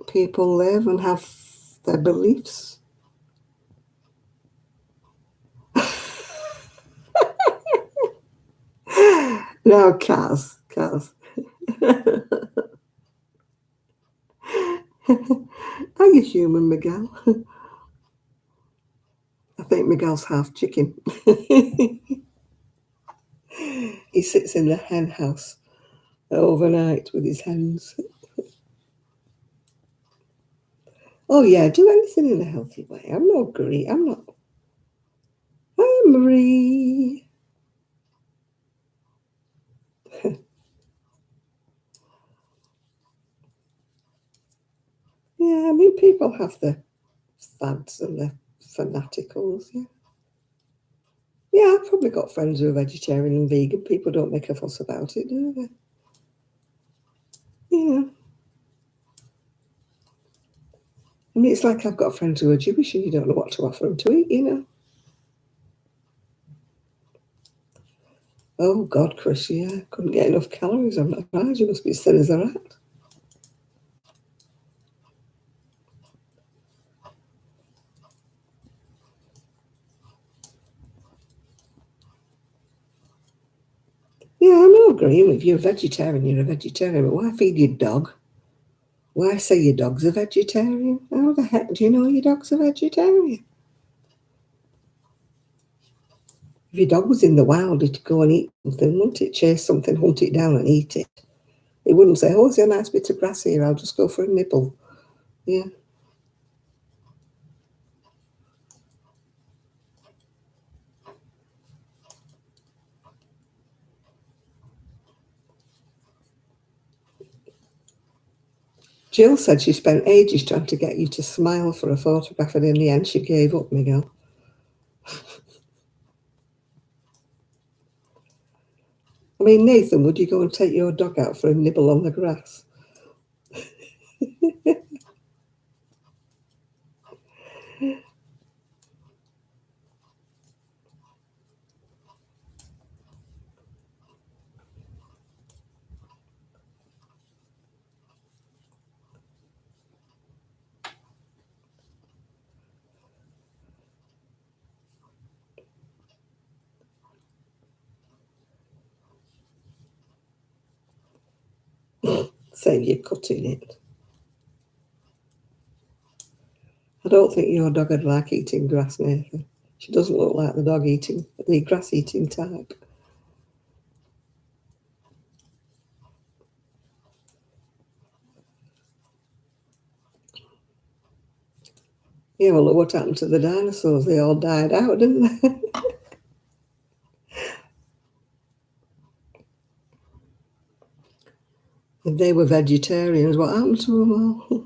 people live and have their beliefs. No, Kaz. Are you human, Miguel? I think Miguel's half chicken. He sits in the hen house overnight with his hens. Oh, yeah, do anything in a healthy way. I'm not greedy. I'm not. Hi, Marie. Yeah, I mean, people have their fads and their fanaticals, yeah. Yeah, I've probably got friends who are vegetarian and vegan. People don't make a fuss about it, do they? Yeah. I mean, it's like I've got friends who are Jewish and you don't know what to offer them to eat. Oh, God, Chris, yeah. Couldn't get enough calories. I'm not surprised. You must be as thin as a rat. Yeah, I'm not agreeing with you. You're a vegetarian. But why feed your dog? Why say your dog's a vegetarian? How the heck do you know your dog's a vegetarian? If your dog was in the wild, it'd go and eat something, wouldn't it? Chase something, hunt it down and eat it. It wouldn't say, oh, there's a nice bit of grass here, I'll just go for a nibble. Yeah. Jill said she spent ages trying to get you to smile for a photograph, and in the end she gave up, Miguel. I mean, Nathan, would you go and take your dog out for a nibble on the grass? Save you cutting it. I don't think your dog would like eating grass, Nathan. She doesn't look like the grass eating type. Yeah, well, look what happened to the dinosaurs. They all died out, didn't they? If they were vegetarians, what happened to them all?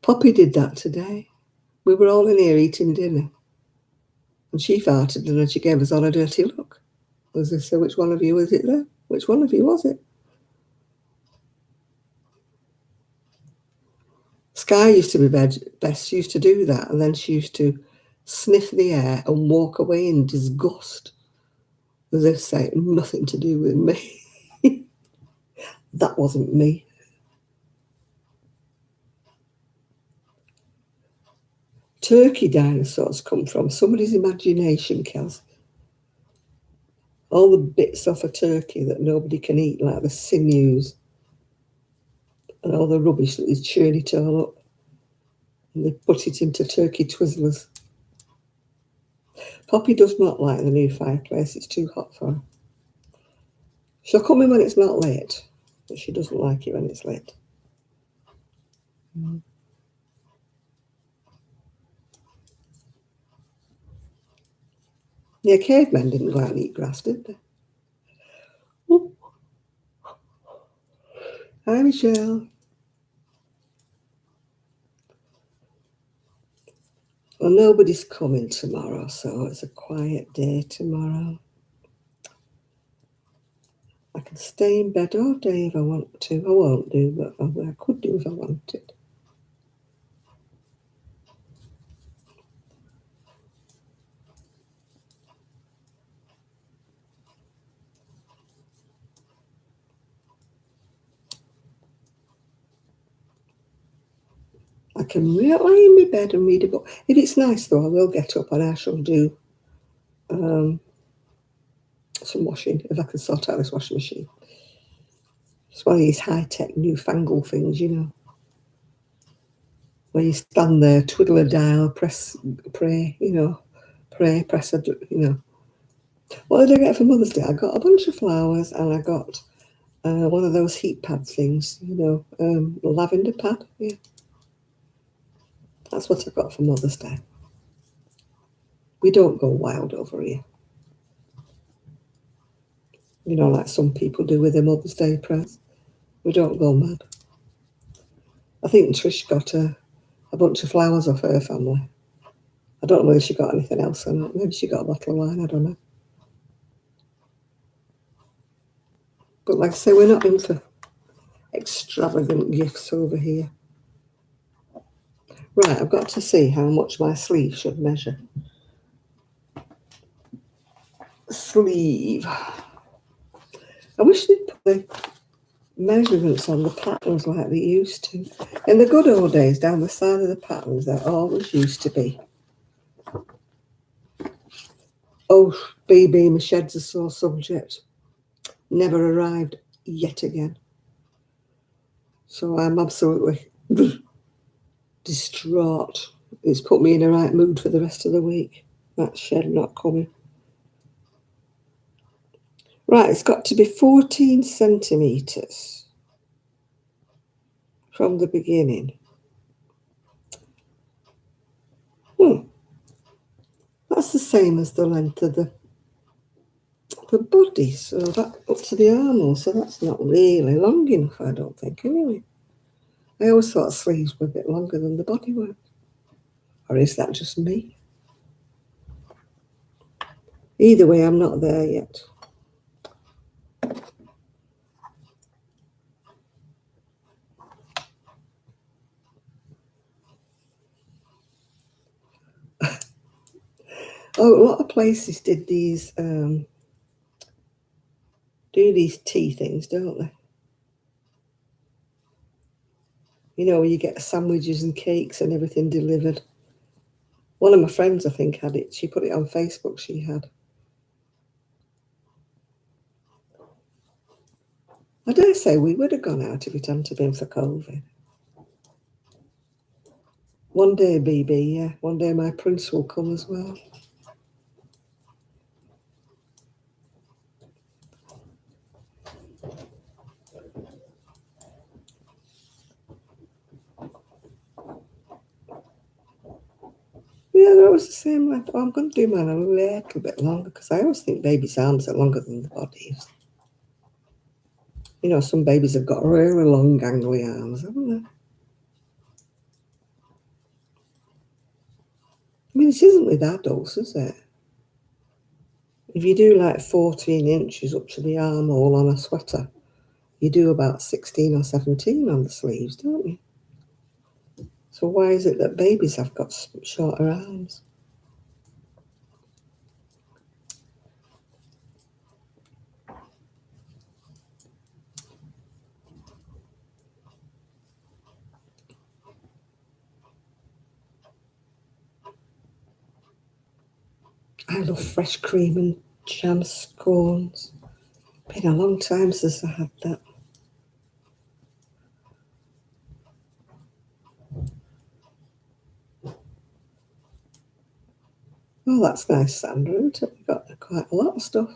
Poppy did that today. We were all in here eating dinner. And she farted and then she gave us all a dirty look. As if, so which one of you was it there? Which one of you was it? Sky used to be best. She used to do that. And then she used to sniff the air and walk away in disgust. As if saying, nothing to do with me. That wasn't me. Turkey dinosaurs come from somebody's imagination, Kels. All the bits off a turkey that nobody can eat, like the sinews and all the rubbish that is churn it all up. And they put it into turkey twizzlers. Poppy does not like the new fireplace. It's too hot for her. She'll come in when it's not late, but she doesn't like it when it's late. Yeah, cavemen didn't go out and eat grass, did they? Ooh. Hi, Michelle. Well, nobody's coming tomorrow, so it's a quiet day tomorrow. I can stay in bed all day if I want to. I won't do, but I could do if I wanted. I can lie in my bed and read a book. If it's nice, though, I will get up and I shall do some washing, if I can sort out this washing machine. It's one of these high-tech, newfangled things, you know, where you stand there, twiddle a dial, press, pray, press a, What did I get for Mother's Day? I got a bunch of flowers and I got one of those heat pad things, lavender pad, yeah. That's what I got for Mother's Day. We don't go wild over here. Like some people do with their Mother's Day presents. We don't go mad. I think Trish got a bunch of flowers off her family. I don't know whether she got anything else or not. Maybe she got a bottle of wine, I don't know. But like I say, we're not in for extravagant gifts over here. Right, I've got to see how much my sleeve should measure. Sleeve. I wish they'd put the measurements on the patterns like they used to. In the good old days, down the side of the patterns, there always used to be. Oh, BB, my shed's a sore subject. Never arrived yet again. So I'm absolutely distraught. It's put me in the right mood for the rest of the week. That shed not coming. Right, it's got to be 14 centimetres from the beginning. That's the same as the length of the body, so that up to the armhole, so that's not really long enough, I don't think, anyway. I always thought sleeves were a bit longer than the body were. Or is that just me? Either way, I'm not there yet. Oh, a lot of places did these, do these tea things, don't they? Where you get sandwiches and cakes and everything delivered. One of my friends, I think, had it. She put it on Facebook, she had. I dare say we would have gone out if it hadn't been for COVID. One day, BB, yeah. One day my prince will come as well. Yeah, they're always the same length. Oh, I'm going to do mine a little bit longer because I always think baby's arms are longer than the body's. You know, some babies have got really long gangly arms, haven't they? I mean, it isn't with adults, is it? If you do like 14 inches up to the armhole on a sweater, you do about 16 or 17 on the sleeves, don't you? So why is it that babies have got shorter arms? I love fresh cream and jam scones. Been a long time since I had that. Oh, that's nice, Sandra, isn't it? We've got quite a lot of stuff.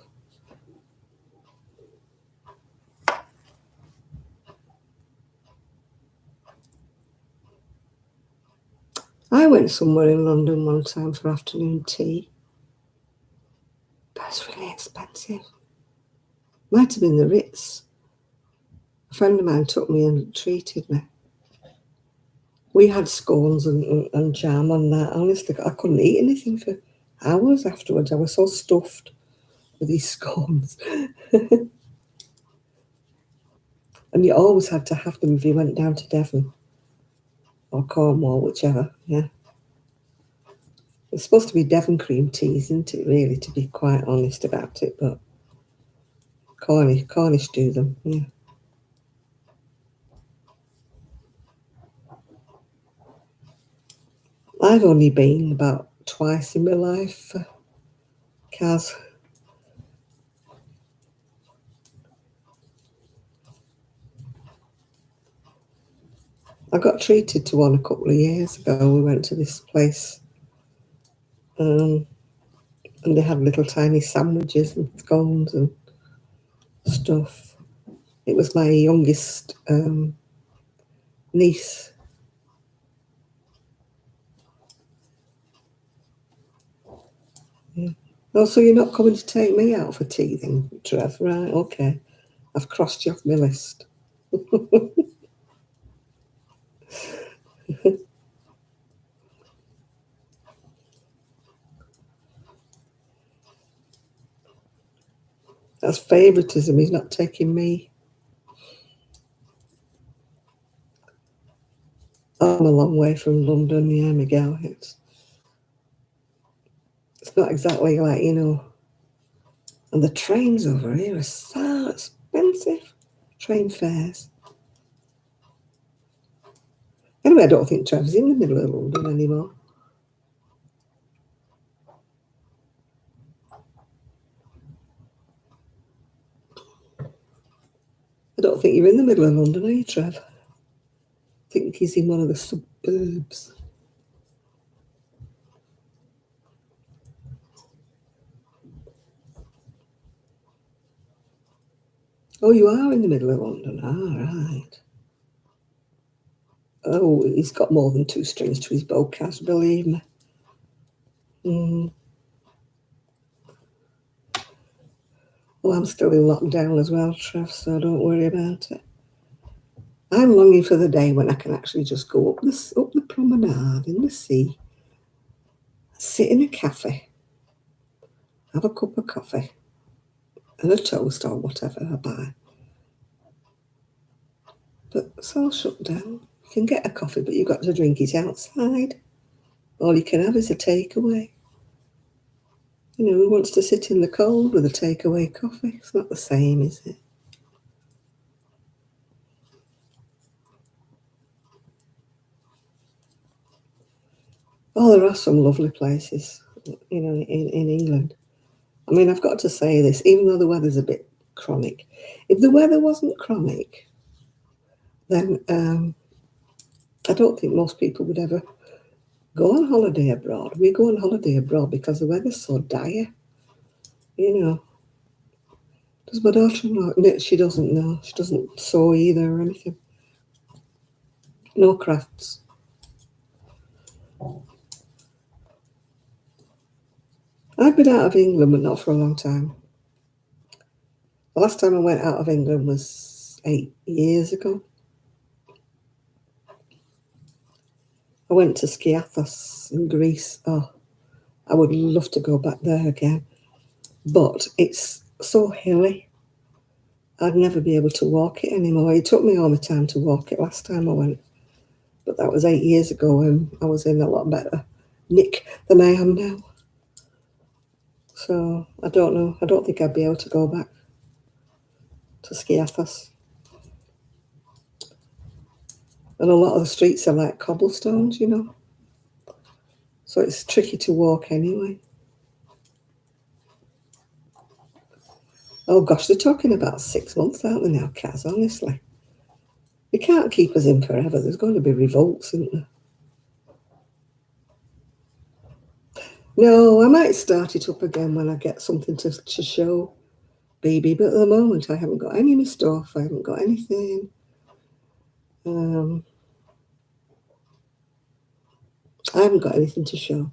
I went somewhere in London one time for afternoon tea. But it's really expensive. Might have been the Ritz. A friend of mine took me and treated me. We had scones and jam on that. Honestly, I couldn't eat anything for hours afterwards. I was so stuffed with these scones. And you always had to have them if you went down to Devon or Cornwall, whichever. Yeah. It's supposed to be Devon cream teas, isn't it, really, to be quite honest about it? But Cornish do them, yeah. I've only been about twice in my life, Kaz. I got treated to one a couple of years ago. We went to this place, and they had little tiny sandwiches and scones and stuff. It was my youngest niece. Yeah. Oh, so you're not coming to take me out for tea then, Trev? Right, okay. I've crossed you off my list. That's favouritism. He's not taking me. I'm a long way from London, yeah, Miguel. It's not exactly like, you know. And the trains over here are so expensive. Train fares. Anyway, I don't think Trev's in the middle of London anymore. I don't think you're in the middle of London, are you, Trev? I think he's in one of the suburbs. Oh, you are in the middle of London. Ah, right. Oh, he's got more than two strings to his bow, Kaz, believe me. Mm. Well, I'm still in lockdown as well, Trev, so don't worry about it. I'm longing for the day when I can actually just go up the promenade in the sea, sit in a cafe, have a cup of coffee and a toast or whatever I buy. But it's all shut down. You can get a coffee, but you've got to drink it outside. All you can have is a takeaway. You know, who wants to sit in the cold with a takeaway coffee? It's not the same, is it? Oh, there are some lovely places, you know, in England. I mean, I've got to say this, even though the weather's a bit chronic. If the weather wasn't chronic, then I don't think most people would ever go on holiday abroad. We go on holiday abroad because the weather's so dire, you know. Does my daughter know? No, she doesn't know. She doesn't sew either or anything. No crafts. I've been out of England, but not for a long time. The last time I went out of England was 8 years ago. I went to Skiathos in Greece. Oh, I would love to go back there again. But it's so hilly. I'd never be able to walk it anymore. It took me all the time to walk it last time I went. But that was 8 years ago, and I was in a lot better nick than I am now. So I don't know. I don't think I'd be able to go back to Skiathos. And a lot of the streets are like cobblestones, So it's tricky to walk anyway. Oh gosh, they're talking about 6 months, aren't they now, Kaz, honestly? They can't keep us in forever. There's going to be revolts, isn't there? No, I might start it up again when I get something to show, baby. But at the moment, I haven't got any of my stuff. I haven't got anything. I haven't got anything to show.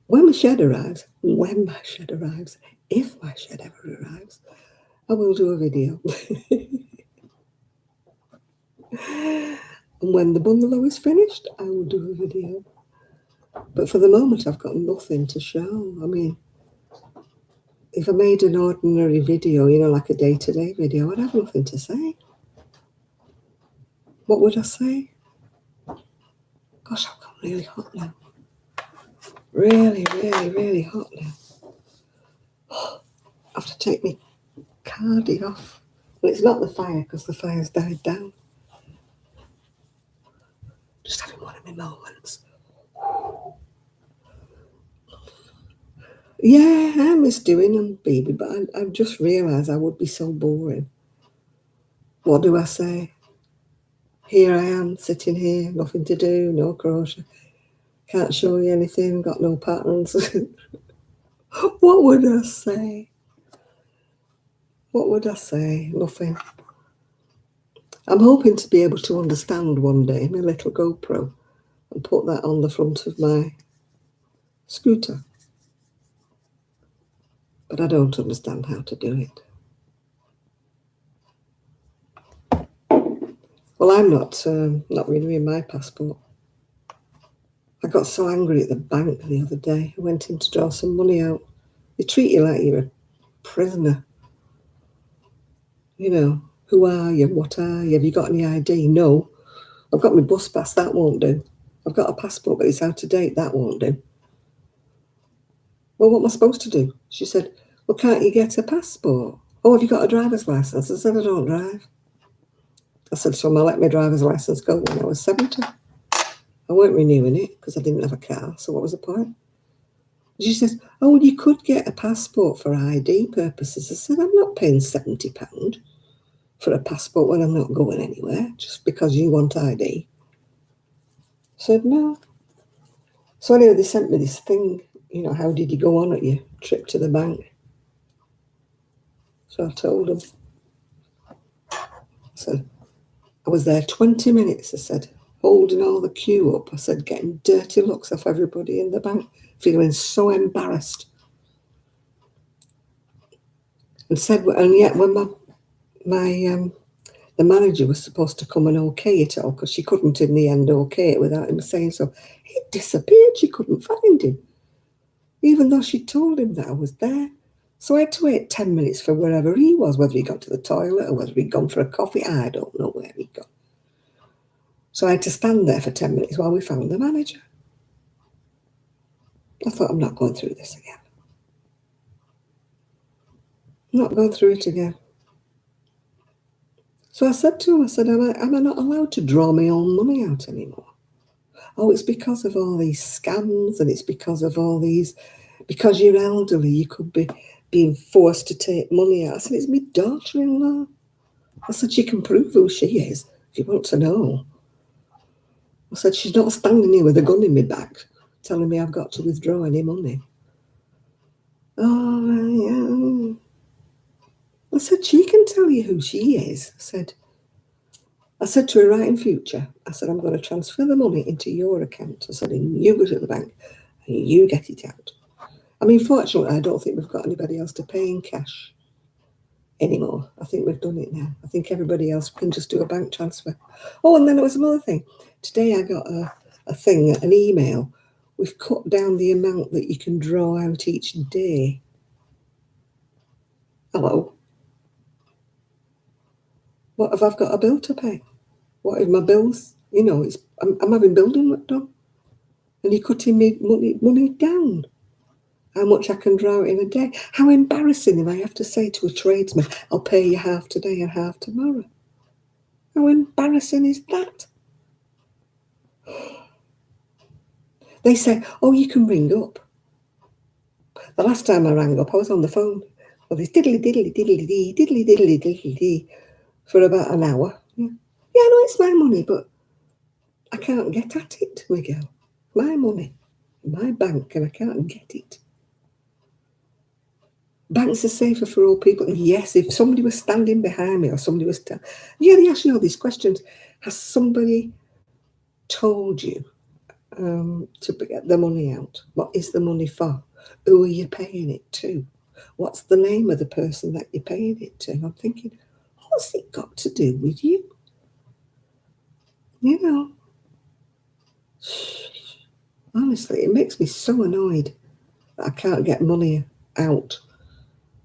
When my shed arrives, if my shed ever arrives, I will do a video. And when the bungalow is finished, I will do a video. But for the moment, I've got nothing to show. I mean, if I made an ordinary video, like a day-to-day video, I'd have nothing to say. What would I say? Gosh, I've got really hot now. Really, really, really hot now. I have to take my cardi off. Well, it's not the fire, because the fire's died down. Just having one of my moments. Yeah, I miss doing them, baby, but I just realised I would be so boring. What do I say? Here I am, sitting here, nothing to do, no crochet. Can't show you anything, got no patterns. What would I say? What would I say? Nothing. I'm hoping to be able to understand one day my little GoPro and put that on the front of my scooter. But I don't understand how to do it. Well, I'm not renewing my passport. I got so angry at the bank the other day. I went in to draw some money out. They treat you like you're a prisoner. Who are you? What are you? Have you got any ID? No. I've got my bus pass. That won't do. I've got a passport, but it's out of date. That won't do. Well, what am I supposed to do? She said, well, can't you get a passport? Oh, have you got a driver's license? I said, I don't drive. I said, so I let my driver's license go when I was 70. I weren't renewing it because I didn't have a car, so what was the point? She says, oh, well, you could get a passport for ID purposes. I said, I'm not paying £70 for a passport when I'm not going anywhere, just because you want ID. I said, no. So anyway, they sent me this thing, how did you go on at your trip to the bank? So I told them. I said, I was there 20 minutes, I said, holding all the queue up. I said, getting dirty looks off everybody in the bank, feeling so embarrassed. And yet when the manager was supposed to come and okay it all, because she couldn't in the end okay it without him saying so, he disappeared. She couldn't find him, even though she told him that I was there. So I had to wait 10 minutes for wherever he was, whether he got to the toilet or whether he'd gone for a coffee. I don't know where he'd gone. So I had to stand there for 10 minutes while we found the manager. I thought, I'm not going through this again. I'm not going through it again. So I said to him, I said, am I not allowed to draw my own money out anymore? Oh, it's because of all these scams, and it's because of all these, because you're elderly, you could be being forced to take money out. I said, it's my daughter-in-law. I said, she can prove who she is if you want to know. I said, she's not standing here with a gun in my back telling me I've got to withdraw any money. Oh, yeah. I said, she can tell you who she is. I said to her, right in future, I said, I'm going to transfer the money into your account. I said, and you go to the bank and you get it out. I mean, fortunately, I don't think we've got anybody else to pay in cash. anymore. I think we've done it now. I think everybody else can just do a bank transfer. Oh, and then there was another thing. Today I got a thing, an email. We've cut down the amount that you can draw out each day. Hello. What if I've got a bill to pay? What if my bills? I'm having building work done, and you're cutting me money down. How much I can draw in a day? How embarrassing if I have to say to a tradesman, "I'll pay you half today and half tomorrow." How embarrassing is that? They say, "Oh, you can ring up." The last time I rang up, I was on the phone. Well, this diddly diddly diddly dee, diddly diddly diddly dee for about an hour. Yeah, no, it's my money, but I can't get at it, Miguel. My money, my bank, and I can't get it. Banks are safer for all people. Yes, if somebody was standing behind me or somebody was... they ask you all these questions. Has somebody told you to get the money out? What is the money for? Who are you paying it to? What's the name of the person that you're paying it to? I'm thinking, what's it got to do with you? You know, honestly, it makes me so annoyed that I can't get money out.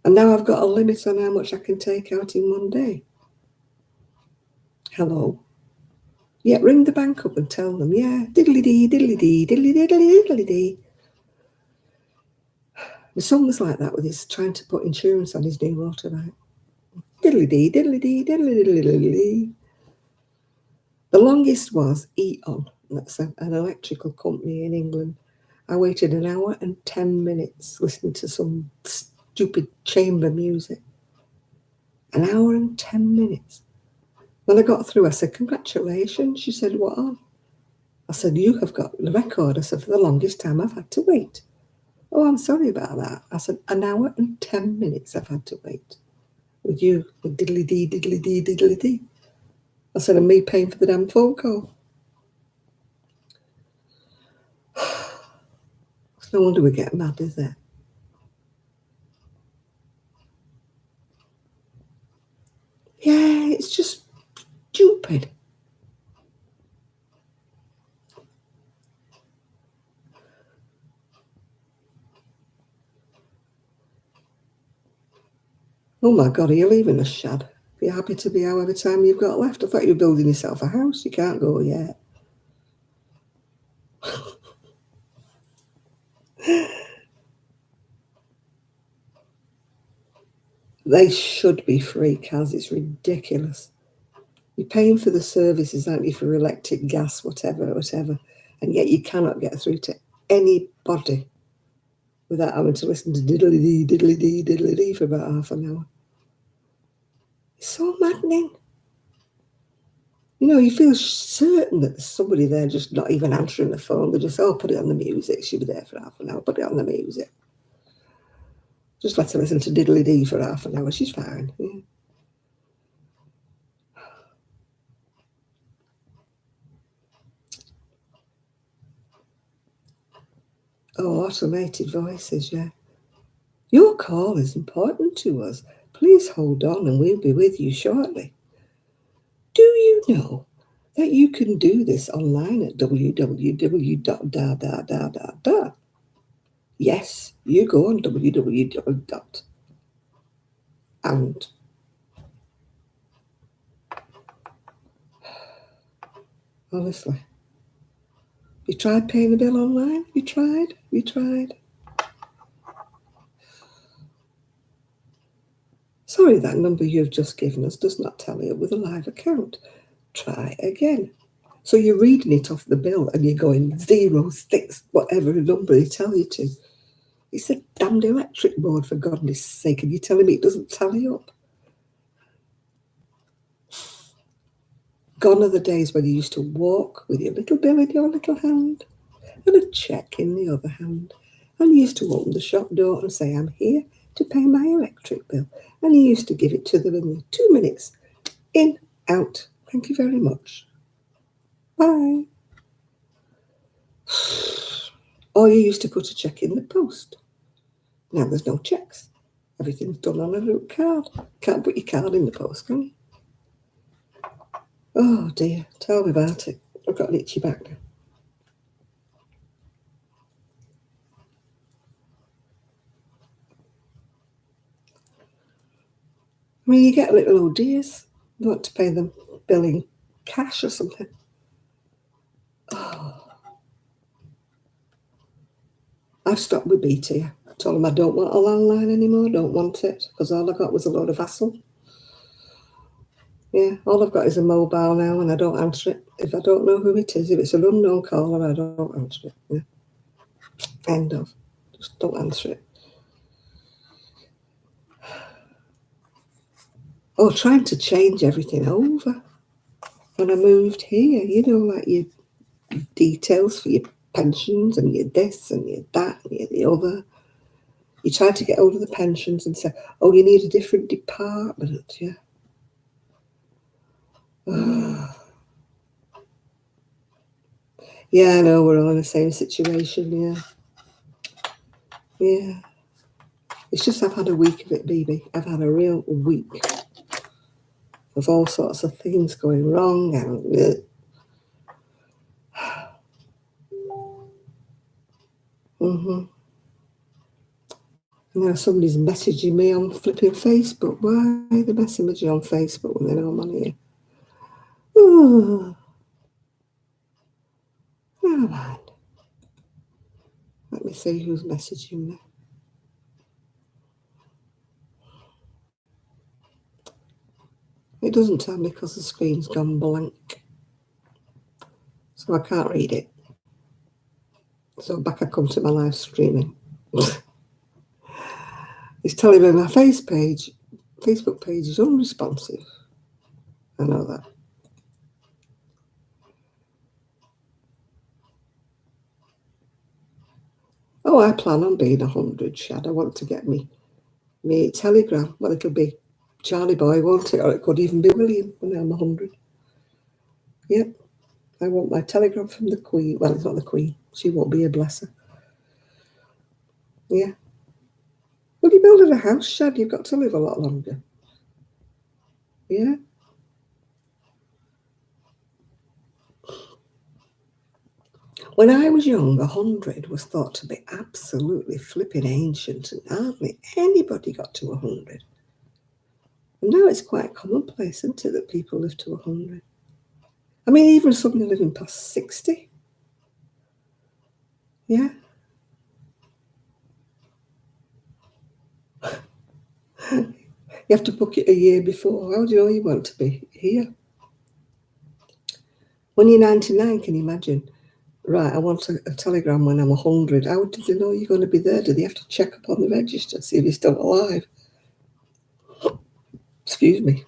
And now I've got a limit on how much I can take out in one day. Hello. Yeah, ring the bank up and tell them, yeah, diddly-dee, diddly-dee, diddly-diddly, diddly-dee. The song's like that with his trying to put insurance on his new motorbike. Diddly-dee, diddly-dee, diddly-diddly-diddly. The longest was Eon. That's an electrical company in England. I waited an hour and 10 minutes listening to some stupid chamber music. An hour and 10 minutes. When I got through, I said, "Congratulations." She said, "What on?" I said, "You have got the record." I said, "For the longest time I've had to wait." "Oh, I'm sorry about that." I said, "An hour and 10 minutes I've had to wait. With you, with diddly-dee, diddly-dee, diddly-dee." I said, "And me paying for the damn phone call." It's no wonder we get mad, is there? Yeah, it's just stupid. Oh my God, are you leaving us, Shad? Are you happy to be however time you've got left? I thought you were building yourself a house. You can't go yet. They should be free, Kaz. It's ridiculous. You're paying for the services, aren't you, for electric, gas, whatever, and yet you cannot get through to anybody without having to listen to diddly-dee, diddly-dee, diddly-dee for about half an hour. It's so maddening. You feel certain that there's somebody there just not even answering the phone. They just, "Oh, put it on the music. She'll be there for half an hour. Put it on the music. Just let her listen to diddly-dee for half an hour. She's fine." Yeah. Oh, automated voices, yeah. "Your call is important to us. Please hold on and we'll be with you shortly. Do you know that you can do this online at www.da. Yes, you go on www. And honestly, you tried paying the bill online? You tried? Sorry, that number you've just given us does not tally up with a live account. Try again. So you're reading it off the bill and you're going 06, whatever number they tell you to. It's a damned electric board, for goodness sake, and you're telling me it doesn't tally up? Gone are the days when you used to walk with your little bill in your little hand and a cheque in the other hand. And you used to open the shop door and say, "I'm here to pay my electric bill." And you used to give it to them in 2 minutes. In, out. Thank you very much. Bye. Or you used to put a cheque in the post. Now there's no cheques. Everything's done on a root card. Can't put your card in the post, can you? Oh dear, tell me about it. I've got an itchy back now. I mean, you get little old dears. You want to pay them billing cash or something. Oh. I've stopped with BT. I told them I don't want a landline anymore, don't want it, because all I got was a load of hassle. Yeah, all I've got is a mobile now and I don't answer it. If I don't know who it is, if it's an unknown caller, I don't answer it. Yeah. End of. Just don't answer it. Oh, trying to change everything over. When I moved here, like your details for your pensions and your this and your that and your the other. You try to get hold of the pensions and say, oh, you need a different department, yeah. Yeah, I know, we're all in the same situation, yeah. Yeah. It's just I've had a week of it, BB. I've had a real week of all sorts of things going wrong and And now somebody's messaging me on flipping Facebook. Why are they messaging me on Facebook when they know I'm on here? Oh, never mind. Let me see who's messaging me. It doesn't tell me because the screen's gone blank. So I can't read it. So back I come to my live streaming. It's telling me my Facebook page is unresponsive. I know that. Oh, I plan on being 100, Shad. I want to get me telegram. Well, it'll be Charlie Boy, won't it? Or it could even be William when I'm 100. Yep. I want my telegram from the Queen. Well, it's not the Queen. She won't be a blesser. Yeah. Well, you're building a house, Shad. You've got to live a lot longer. Yeah. When I was young, 100 was thought to be absolutely flipping ancient, and hardly anybody got to 100. And now it's quite commonplace, isn't it, that people live to 100? I mean, even somebody living past 60. Yeah. You have to book it a year before. How do you know you want to be here? When you're 99, can you imagine? Right, I want a telegram when I'm 100. How did they know you're going to be there? Do they have to check up on the register, see if you're still alive? Excuse me.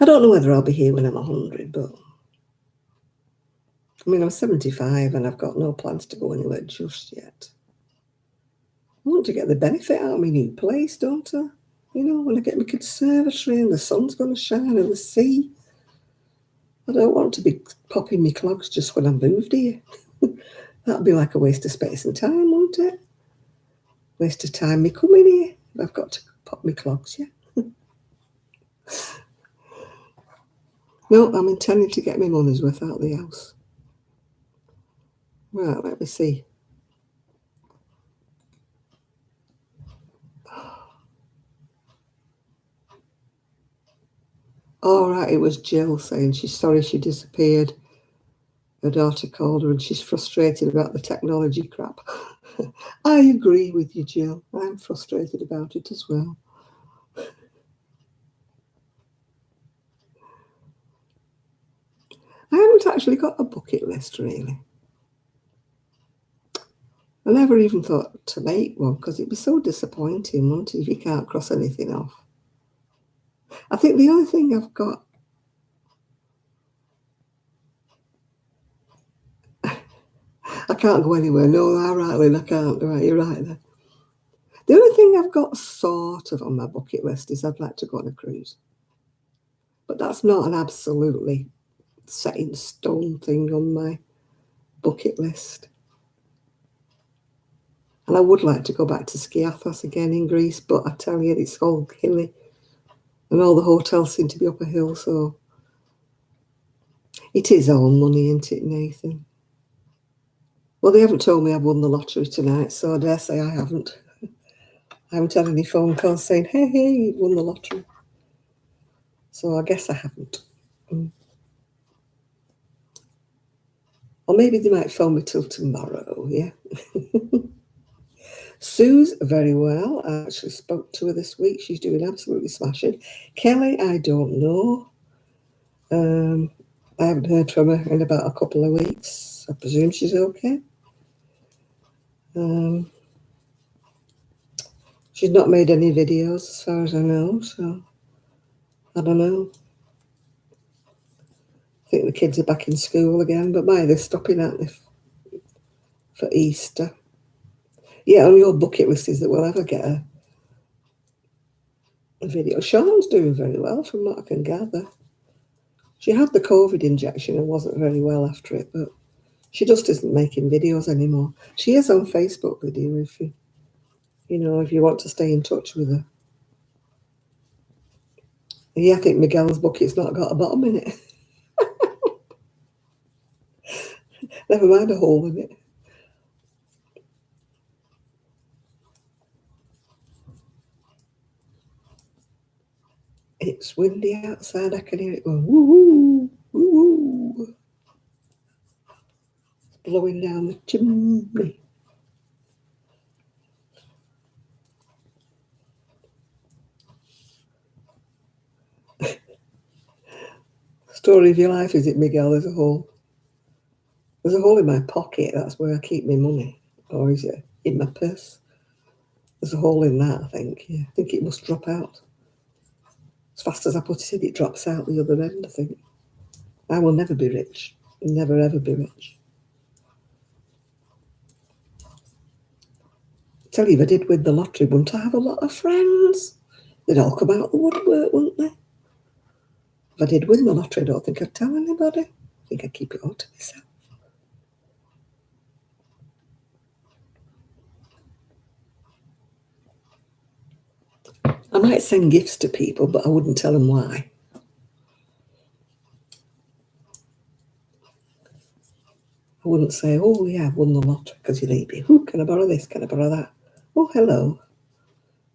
I don't know whether I'll be here when I'm 100, but I mean, I'm 75 and I've got no plans to go anywhere just yet. I want to get the benefit out of my new place, don't I? When I get my conservatory and the sun's going to shine and the sea. I don't want to be popping my clogs just when I moved here. That'd be like a waste of space and time, wouldn't it? Waste of time me coming here. I've got to pop my clogs, yeah. No, I'm intending to get my money's worth out of the house. Right, let me see. All right, it was Jill saying she's sorry she disappeared. Her daughter called her and she's frustrated about the technology crap. I agree with you, Jill. I'm frustrated about it as well. I haven't actually got a bucket list, really. I never even thought to make one because it'd be so disappointing, wouldn't it, if you can't cross anything off. I think the only thing I've got... I can't go anywhere. No, all right, Lynn, I can't. Right, you're right there. The only thing I've got sort of on my bucket list is I'd like to go on a cruise. But that's not an absolutely set in stone thing on my bucket list. And I would like to go back to Skiathos again in Greece, but I tell you, it's all hilly. And all the hotels seem to be up a hill, so it is all money, isn't it, Nathan? Well, they haven't told me I've won the lottery tonight, so I dare say I haven't. I haven't had any phone calls saying, hey, you've won the lottery. So I guess I haven't. Or maybe they might phone me till tomorrow, yeah. Sue's very well. I actually spoke to her this week. She's doing absolutely smashing. Kelly, I don't know. I haven't heard from her in about a couple of weeks. I presume she's okay. She's not made any videos as far as I know, so I don't know. I think the kids are back in school again, but they're stopping out for Easter. Yeah, on your bucket list is that we'll ever get a video. Sean's doing very well from what I can gather. She had the COVID injection and wasn't very well after it, but she just isn't making videos anymore. She is on Facebook with you if if you want to stay in touch with her. Yeah, I think Miguel's bucket's not got a bottom in it. Never mind a hole in it. It's windy outside. I can hear it going woo woo woo. It's blowing down the chimney. Story of your life, is it, Miguel? There's a hole. There's a hole in my pocket. That's where I keep my money. Or is it in my purse? There's a hole in that, I think. Yeah, I think it must drop out. As fast as I put it in, it drops out the other end, I think. I will never be rich. Never, ever be rich. Tell you, if I did win the lottery, wouldn't I have a lot of friends? They'd all come out the woodwork, wouldn't they? If I did win the lottery, I don't think I'd tell anybody. I think I'd keep it all to myself. I might send gifts to people, but I wouldn't tell them why. I wouldn't say, oh, yeah, I've won the lottery, because you'd be, who can I borrow this? Can I borrow that? Oh, hello.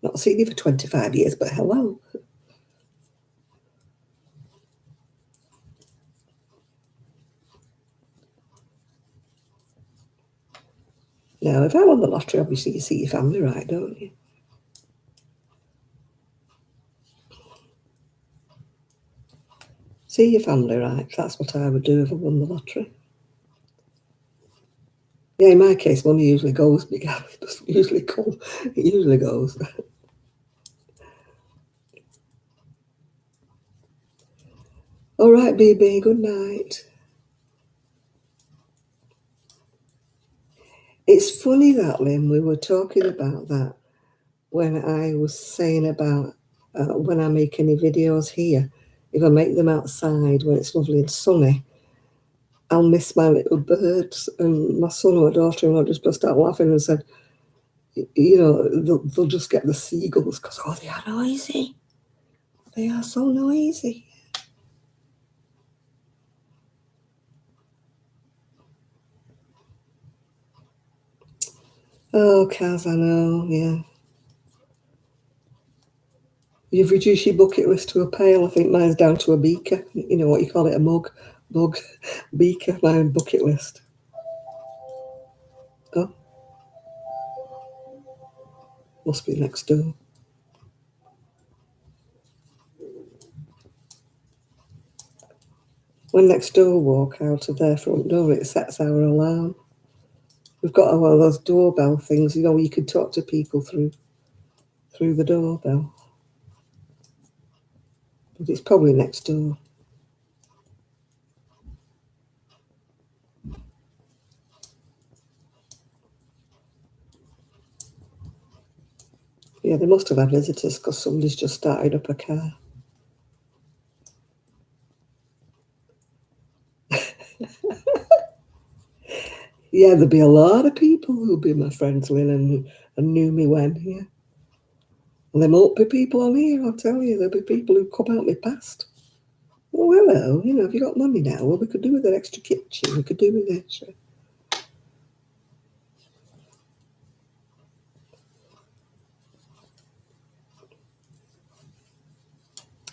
Not seen you for 25 years, but hello. Now, if I won the lottery, obviously you see your family right, don't you? See your family right. That's what I would do if I won the lottery. Yeah, in my case, money usually goes, Miguel. It doesn't usually come. It usually goes. All right, baby, good night. It's funny that, Lynn, we were talking about that when I was saying about when I make any videos here, if I make them outside when it's lovely and sunny, I'll miss my little birds. And my son or daughter-in-law just burst out laughing and said, they'll just get the seagulls because, oh, they are noisy. They are so noisy. Oh, Kaz, I know, yeah. You've reduced your bucket list to a pail. I think mine's down to a beaker. You know what you call it, a mug, beaker, my bucket list. Oh, must be next door. When next door walk out of their front door, it sets our alarm. We've got one of those doorbell things, where you can talk to people through the doorbell. But it's probably next door. Yeah, they must have had visitors because somebody's just started up a car. Yeah, there'll be a lot of people who'll be my friends, Lynn, and knew me when, yeah. And there won't be people on here, I'll tell you. There'll be people who come out my past. Oh, hello, have you got money now? Well, we could do with an extra kitchen. We could do with this.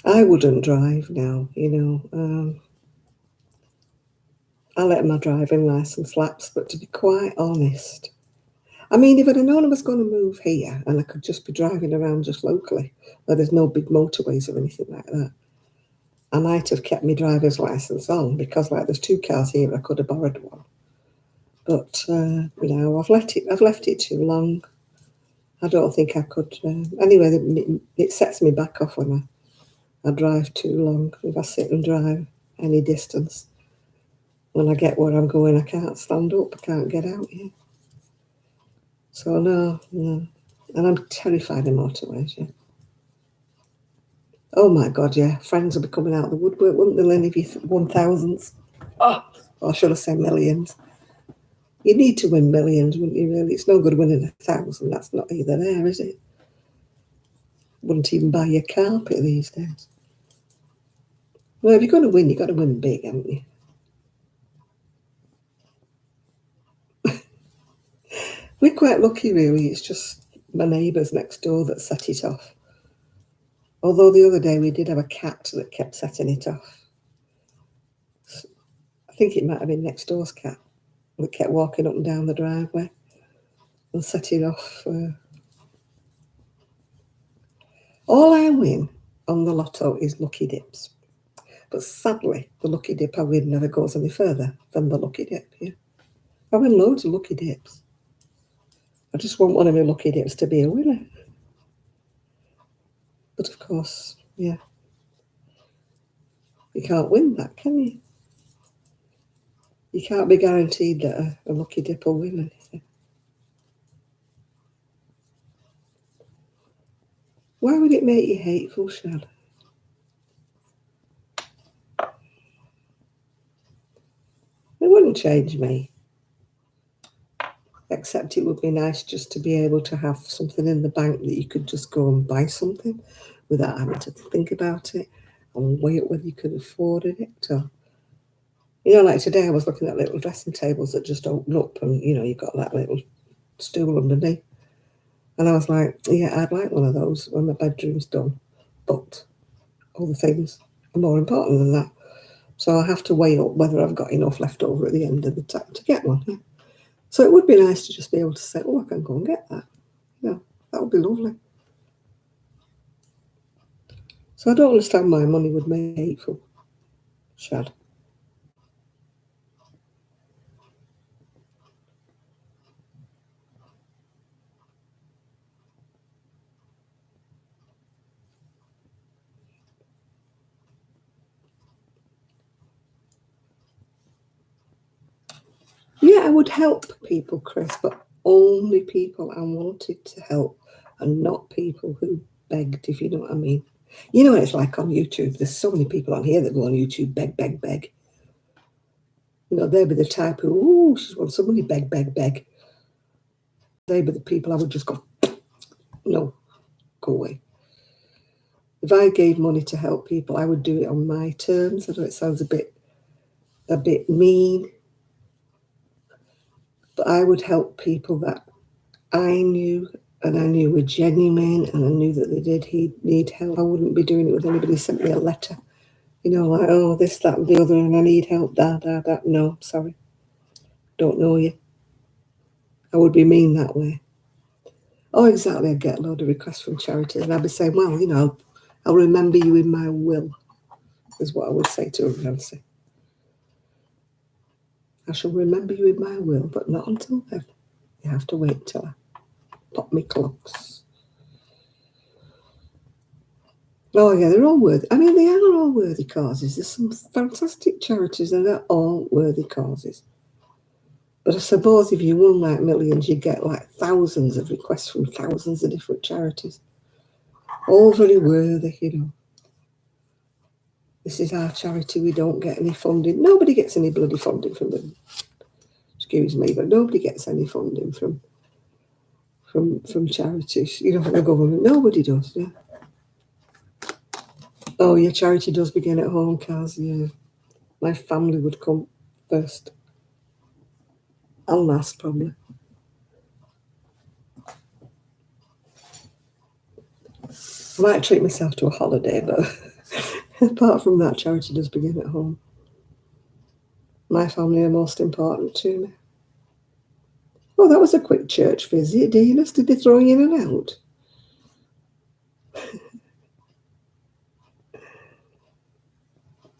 I wouldn't drive now, I let my driving licence lapse, but to be quite honest, I mean, if I'd have known I was going to move here and I could just be driving around just locally, where there's no big motorways or anything like that, I might have kept my driver's licence on because, like, there's 2 cars here, I could have borrowed one. But I've left it too long. I don't think I could. Anyway, it sets me back off when I drive too long. If I sit and drive any distance, when I get where I'm going, I can't stand up. I can't get out here. So no. And I'm terrified of motorways, yeah. Oh my God, yeah. Friends will be coming out of the woodwork, wouldn't they, Lynn, if you won thousands? Oh, or should I say millions? You need to win millions, wouldn't you, really? It's no good winning 1,000. That's not either there, is it? Wouldn't even buy your carpet these days. Well, if you're going to win, you've got to win big, haven't you? We're quite lucky, really. It's just my neighbours next door that set it off. Although the other day we did have a cat that kept setting it off. I think it might have been next door's cat that kept walking up and down the driveway and setting off. All I win on the lotto is lucky dips. But sadly, the lucky dip I win never goes any further than the lucky dip, yeah. I win loads of lucky dips. I just want one of my lucky dips to be a winner. But of course, yeah, you can't win that, can you? You can't be guaranteed that a lucky dip will win anything. Why would it make you hateful, Shad? It wouldn't change me. Except it would be nice just to be able to have something in the bank that you could just go and buy something without having to think about it and weigh up whether you could afford it. Or, like today I was looking at little dressing tables that just open up and, you've got that little stool underneath. And I was like, yeah, I'd like one of those when my bedroom's done. But other things are more important than that. So I have to weigh up whether I've got enough left over at the end of the time to get one. Yeah. So it would be nice to just be able to say, oh, I can go and get that. Yeah, that would be lovely. So I don't understand why money would make hateful, Shad. Yeah, I would help people, Chris, but only people I wanted to help and not people who begged, if you know what I mean. You know what it's like on YouTube? There's so many people on here that go on YouTube, beg, beg, beg. They'd be the type who, she wants somebody, beg, beg, beg. They'd be the people I would just go, no, go away. If I gave money to help people, I would do it on my terms. I know it sounds a bit mean, but I would help people that I knew and I knew were genuine and I knew that they did need help. I wouldn't be doing it with anybody who sent me a letter, like, oh, this, that, and the other, and I need help, that. No, sorry. Don't know you. I would be mean that way. Oh, exactly. I'd get a load of requests from charities and I'd be saying, well, I'll remember you in my will, is what I would say to Nancy. I shall remember you in my will, but not until then. You have to wait till I pop me clocks. Oh, yeah, they're all worthy. I mean, they are all worthy causes. There's some fantastic charities and they're all worthy causes. But I suppose if you won like millions, you get like thousands of requests from thousands of different charities. All very worthy, This is our charity. We don't get any funding. Nobody gets any bloody funding from them. Just excuse me, but nobody gets any funding from charities. You know, from the government. Nobody does. Yeah. Oh, yeah, charity does begin at home, Kaz. Yeah, my family would come first and last, probably. I might treat myself to a holiday, but apart from that, charity does begin at home. My family are most important to me. Oh, that was a quick church visit, Deanus. Did they throw you in and out?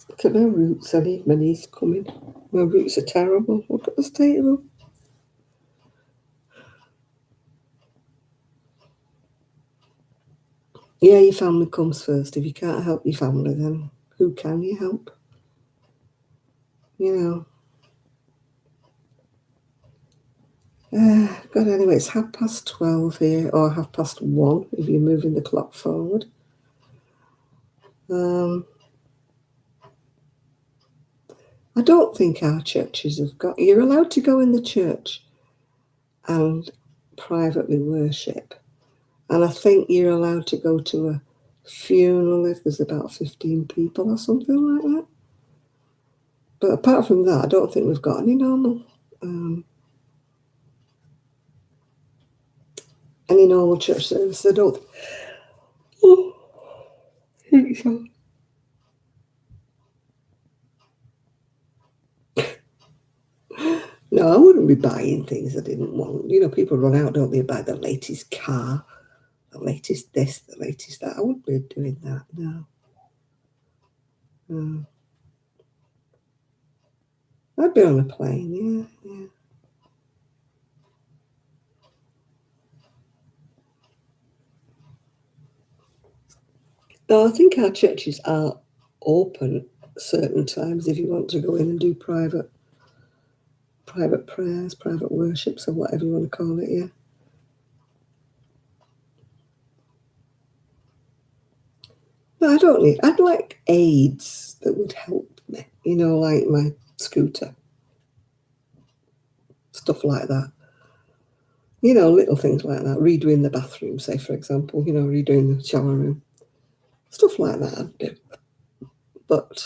Look at my roots. I need my knees coming. My roots are terrible. Look at the state of them. Yeah, your family comes first. If you can't help your family, then who can you help? You know. God, anyway, it's 12:30 here, or 1:30 if you're moving the clock forward. I don't think our churches have got. You're allowed to go in the church and privately worship, and I think you're allowed to go to a funeral if there's about 15 people or something like that. But apart from that, I don't think we've got any normal church service. I don't. Oh, so. No, I wouldn't be buying things I didn't want. You know, people run out, don't they, buy the latest car, the latest this, the latest that. I wouldn't be doing that, no. I'd be on a plane, yeah. No, I think our churches are open at certain times if you want to go in and do private prayers, private worships, or whatever you want to call it, yeah. No, I don't need. I'd like aids that would help me, you know, like my scooter, stuff like that. You know, little things like that. Redoing the bathroom, say, for example, you know, redoing the shower room. Stuff like that I'd do. But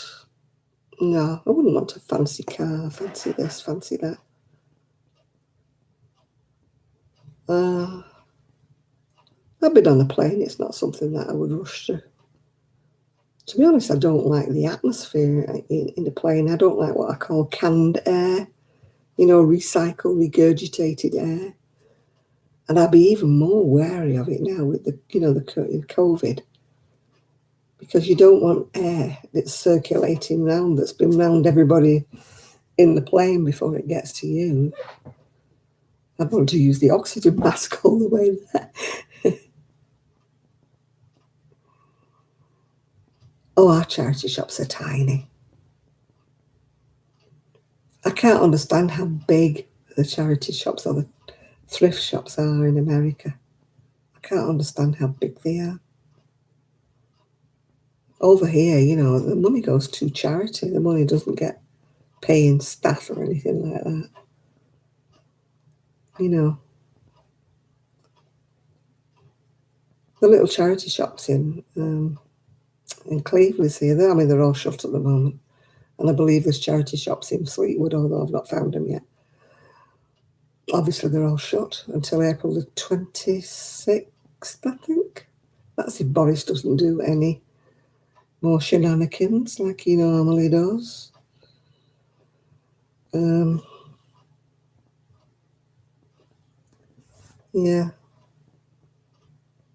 no, I wouldn't want a fancy car, fancy this, fancy that. I've been on a plane. It's not something that I would rush to. To be honest, I don't like the atmosphere in the plane. I don't like what I call canned air, you know, recycled, regurgitated air. And I'd be even more wary of it now with the COVID, because you don't want air that's circulating round, that's been round everybody in the plane before it gets to you. I want to use the oxygen mask all the way there. Oh, our charity shops are tiny. I can't understand how big the charity shops or the thrift shops are in America. I can't understand how big they are. Over here, you know, the money goes to charity. The money doesn't get paying staff or anything like that. You know, the little charity shops in Cleveland here, they're all shut at the moment. And I believe there's charity shops in Fleetwood, although I've not found them yet. Obviously, they're all shut until April the 26th, I think. That's if Boris doesn't do any more shenanigans like he normally does. Yeah.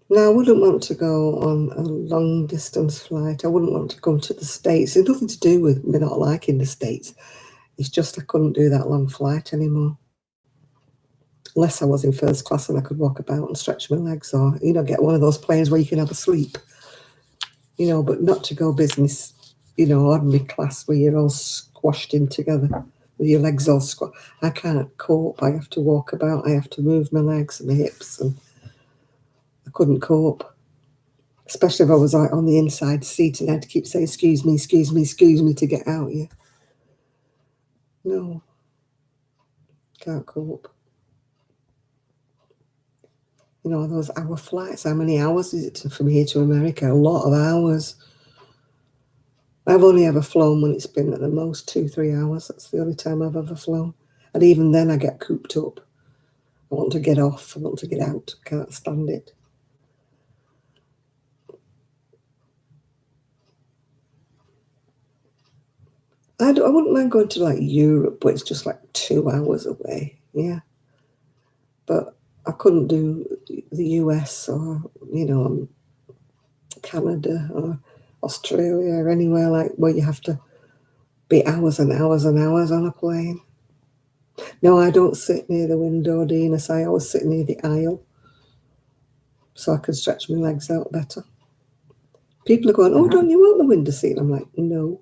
No, I wouldn't want to go on a long distance flight. I wouldn't want to come to the States. It's nothing to do with me not liking the States. It's just I couldn't do that long flight anymore. Unless I was in first class and I could walk about and stretch my legs, or, you know, get one of those planes where you can have a sleep. You know, but not to go business, you know, ordinary class where you're all squashed in together with your legs all squashed. I can't cope. I have to walk about. I have to move my legs and my hips, and I couldn't cope. Especially if I was like on the inside seat and I had to keep saying, excuse me, excuse me, excuse me to get out. Yeah. No. Can't cope. You know, those hour flights, how many hours is it from here to America? A lot of hours. I've only ever flown when it's been at the most 2-3 hours. That's the only time I've ever flown. And even then I get cooped up. I want to get off. I want to get out. I can't stand it. I wouldn't mind going to like Europe, but it's just like 2 hours away. Yeah. But I couldn't do the US or, you know, Canada or Australia or anywhere like where you have to be hours and hours and hours on a plane. No, I don't sit near the window, Dina. I always sit near the aisle so I can stretch my legs out better. People are going, oh, don't you want the window seat? I'm like, no.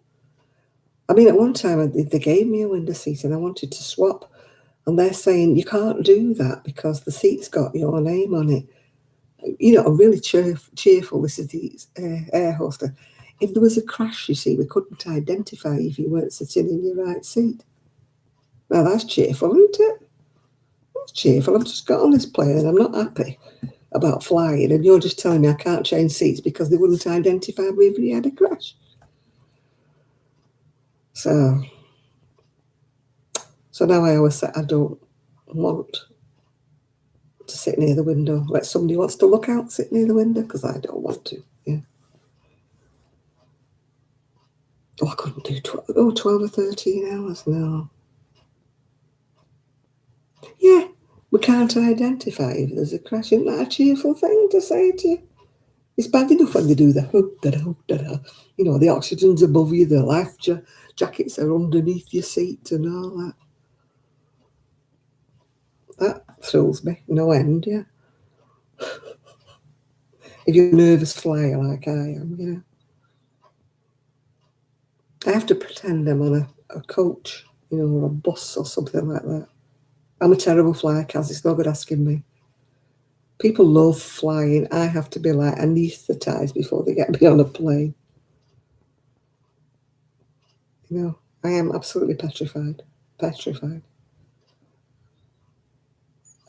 I mean, at one time they gave me a window seat and I wanted to swap. And they're saying, you can't do that because the seat's got your name on it. You know, really cheerful. This is the air hostess. If there was a crash, you see, we couldn't identify if you weren't sitting in your right seat. Now, that's cheerful, isn't it? That's cheerful. I've just got on this plane and I'm not happy about flying. And you're just telling me I can't change seats because they wouldn't identify me if we had a crash. So now I always say I don't want to sit near the window. Like somebody wants to look out, sit near the window, because I don't want to. Yeah. Oh, I couldn't do 12 or 13 hours. No. Yeah, we can't identify if there's a crash. Isn't that a cheerful thing to say to you? It's bad enough when they do the da-da. You know, the oxygen's above you, the life jackets are underneath your seat and all that. That thrills me, no end, yeah. If you're a nervous flyer like I am, you know. I have to pretend I'm on a coach, you know, or a bus or something like that. I'm a terrible flyer, Kaz. It's no good asking me. People love flying. I have to be like anaesthetised before they get me on a plane. You know, I am absolutely petrified. Petrified.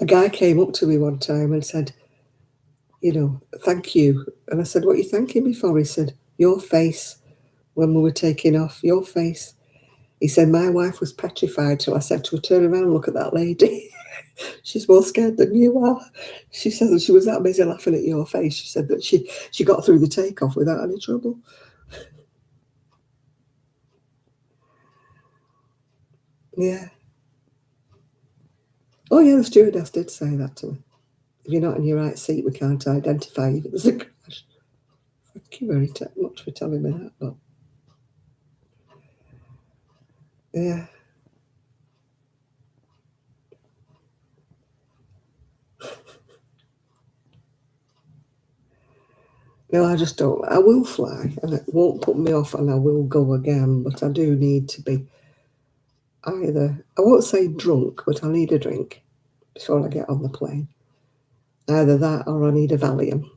A guy came up to me one time and said, you know, thank you. And I said, what are you thanking me for? He said, your face when we were taking off, your face. He said, my wife was petrified till I said to her, turn around and look at that lady. She's more scared than you are. She said that she was that busy laughing at your face. She said that she got through the takeoff without any trouble. Yeah. Oh, yeah, the stewardess did say that to me. If you're not in your right seat, we can't identify you if there's a crash. Thank you very much for telling me that. But yeah. No, I just don't. I will fly and it won't put me off and I will go again, but I do need to be either, I won't say drunk, but I need a drink before I get on the plane. Either that or I need a Valium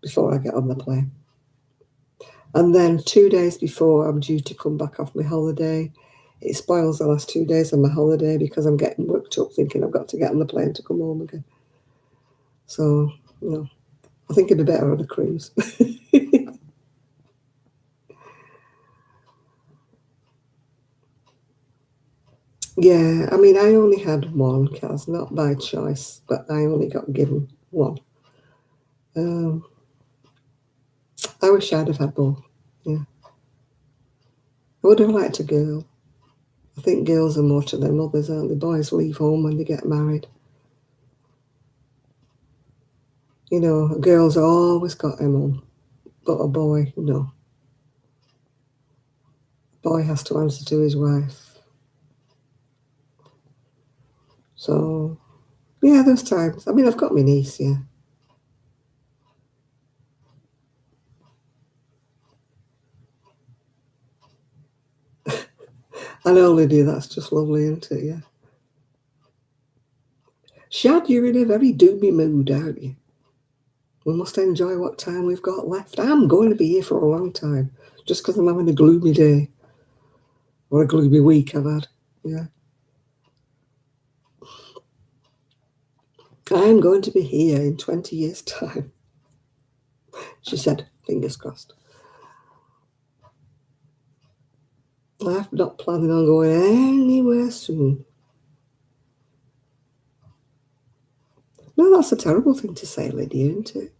before I get on the plane. And then 2 days before I'm due to come back off my holiday, it spoils the last 2 days of my holiday because I'm getting worked up thinking I've got to get on the plane to come home again. So, you know, I think it'd be better on a cruise. Yeah, I mean, I only had one, Kaz, not by choice, but I only got given one. I wish I'd have had both. Yeah. I would have liked a girl. I think girls are more to their mothers, aren't they? Boys leave home when they get married. You know, girls always got a mum, but a boy, no. Boy has to answer to his wife. So, yeah, those times. I mean, I've got my niece, yeah. I know, Lydia, that's just lovely, isn't it? Yeah. Shad, you're in a very doomy mood, aren't you? We must enjoy what time we've got left. I'm going to be here for a long time, just because I'm having a gloomy day or a gloomy week I've had. Yeah. I'm going to be here in 20 years' time, she said, fingers crossed. I'm not planning on going anywhere soon. No, that's a terrible thing to say, Lydia, isn't it?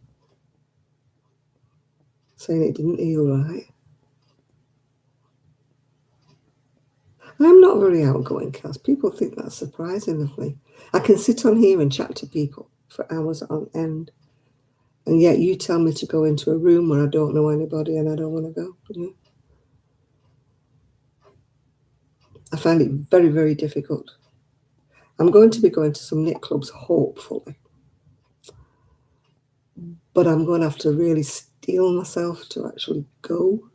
Saying it didn't heal right. I'm not very outgoing, Kaz. People think that's surprising of me. I can sit on here and chat to people for hours on end. And yet you tell me to go into a room where I don't know anybody and I don't want to go. Yeah. I find it very, very difficult. I'm going to be going to some knit clubs, hopefully. But I'm going to have to really steel myself to actually go,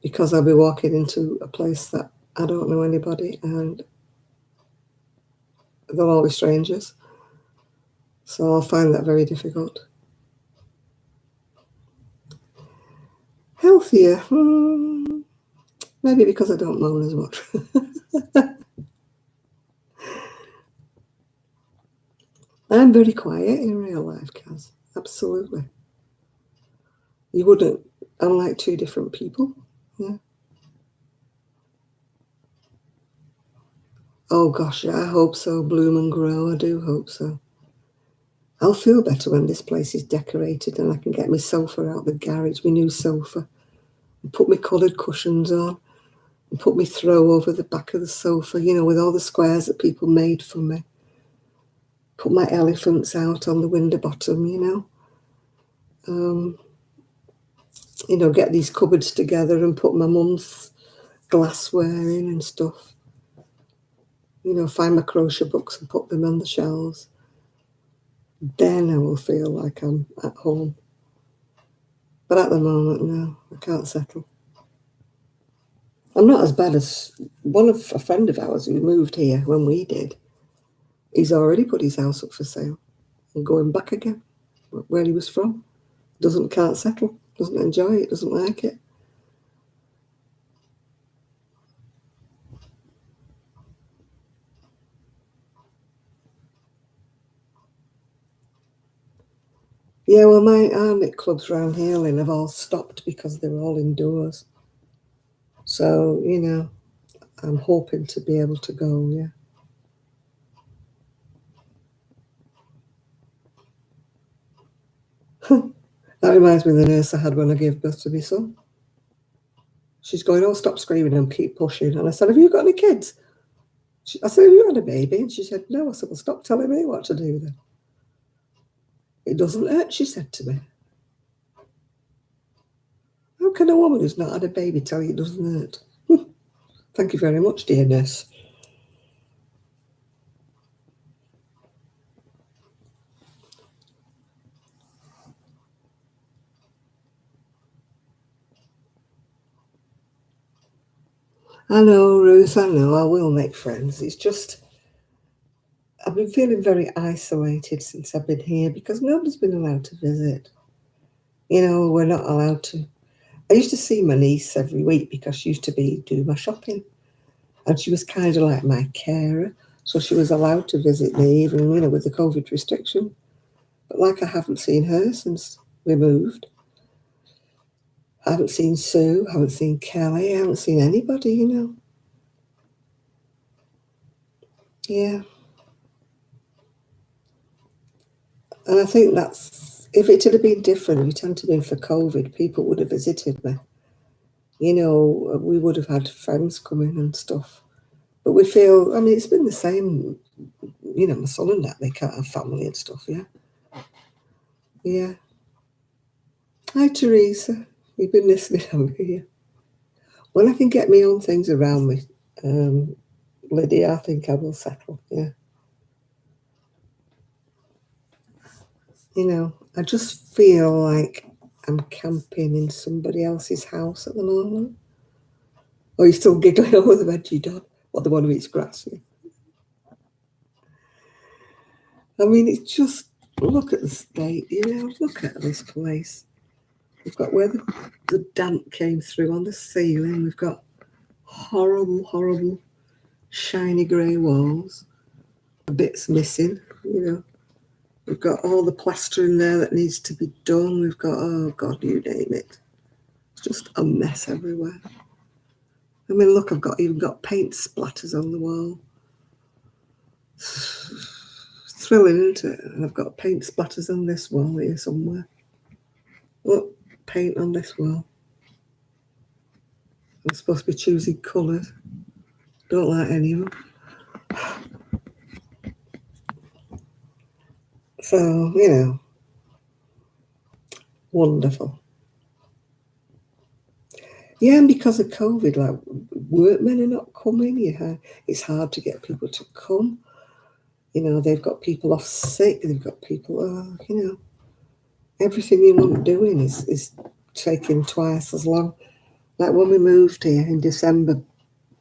because I'll be walking into a place that I don't know anybody and they'll all be strangers. So I'll find that very difficult. Healthier? Maybe because I don't moan as much. I'm very quiet in real life, Kaz. Absolutely. You wouldn't. I'm like two different people. Yeah. Oh gosh, yeah, I hope so. Bloom and grow. I do hope so. I'll feel better when this place is decorated and I can get my sofa out the garage, my new sofa, and put my coloured cushions on and put my throw over the back of the sofa, you know, with all the squares that people made for me. Put my elephants out on the window bottom, you know. Get these cupboards together and put my mum's glassware in and stuff. Find my crochet books and put them on the shelves. Then I will feel like I'm at home. But at the moment, no, I can't settle. I'm not as bad as a friend of ours who moved here when we did. He's already put his house up for sale and going back again where he was from. Can't settle, doesn't enjoy it, doesn't like it. Yeah, well, our knit clubs around here, Lynn, have all stopped because they're all indoors. So, I'm hoping to be able to go, yeah. That reminds me of the nurse I had when I gave birth to my son. She's going, oh, stop screaming and keep pushing. And I said, have you got any kids? I said, have you had a baby? And she said, no. I said, well, stop telling me what to do then. It doesn't hurt, she said to me. How can a woman who's not had a baby tell you it doesn't hurt? Thank you very much, dear nurse. I know, Ruth, I know, I will make friends. It's just, I've been feeling very isolated since I've been here because nobody's been allowed to visit. We're not allowed to. I used to see my niece every week because she used to do my shopping. And she was kind of like my carer. So she was allowed to visit me even, with the COVID restriction. But I haven't seen her since we moved. I haven't seen Sue, I haven't seen Kelly, I haven't seen anybody, Yeah. And I think if it had been different, if it hadn't been for COVID, people would have visited me. We would have had friends coming and stuff. But we feel, it's been the same, my son and that, they can't have family and stuff, yeah. Yeah. Hi, Teresa. You've been listening over here. When I can get my own things around me, Lydia, I think I will settle, yeah. I just feel like I'm camping in somebody else's house at the moment. Oh, you're still giggling over the veggie dog? Or the one who eats grass? Yeah. It's just, look at the state, look at this place. We've got where the damp came through on the ceiling. We've got horrible, horrible, shiny grey walls. A bit's missing. you know. We've got all the plastering there that needs to be done. We've got, oh God, you name it. It's just a mess everywhere. I mean, look, even got paint splatters on the wall. It's thrilling, isn't it? And I've got paint splatters on this wall here somewhere. Look, paint on this wall. I'm supposed to be choosing colours. Don't like any of them. So, you know, wonderful. Yeah, and because of COVID, like, workmen are not coming. It's hard to get people to come. You know, they've got people off sick. They've got people, you know, everything you want doing is taking twice as long. Like when we moved here in December,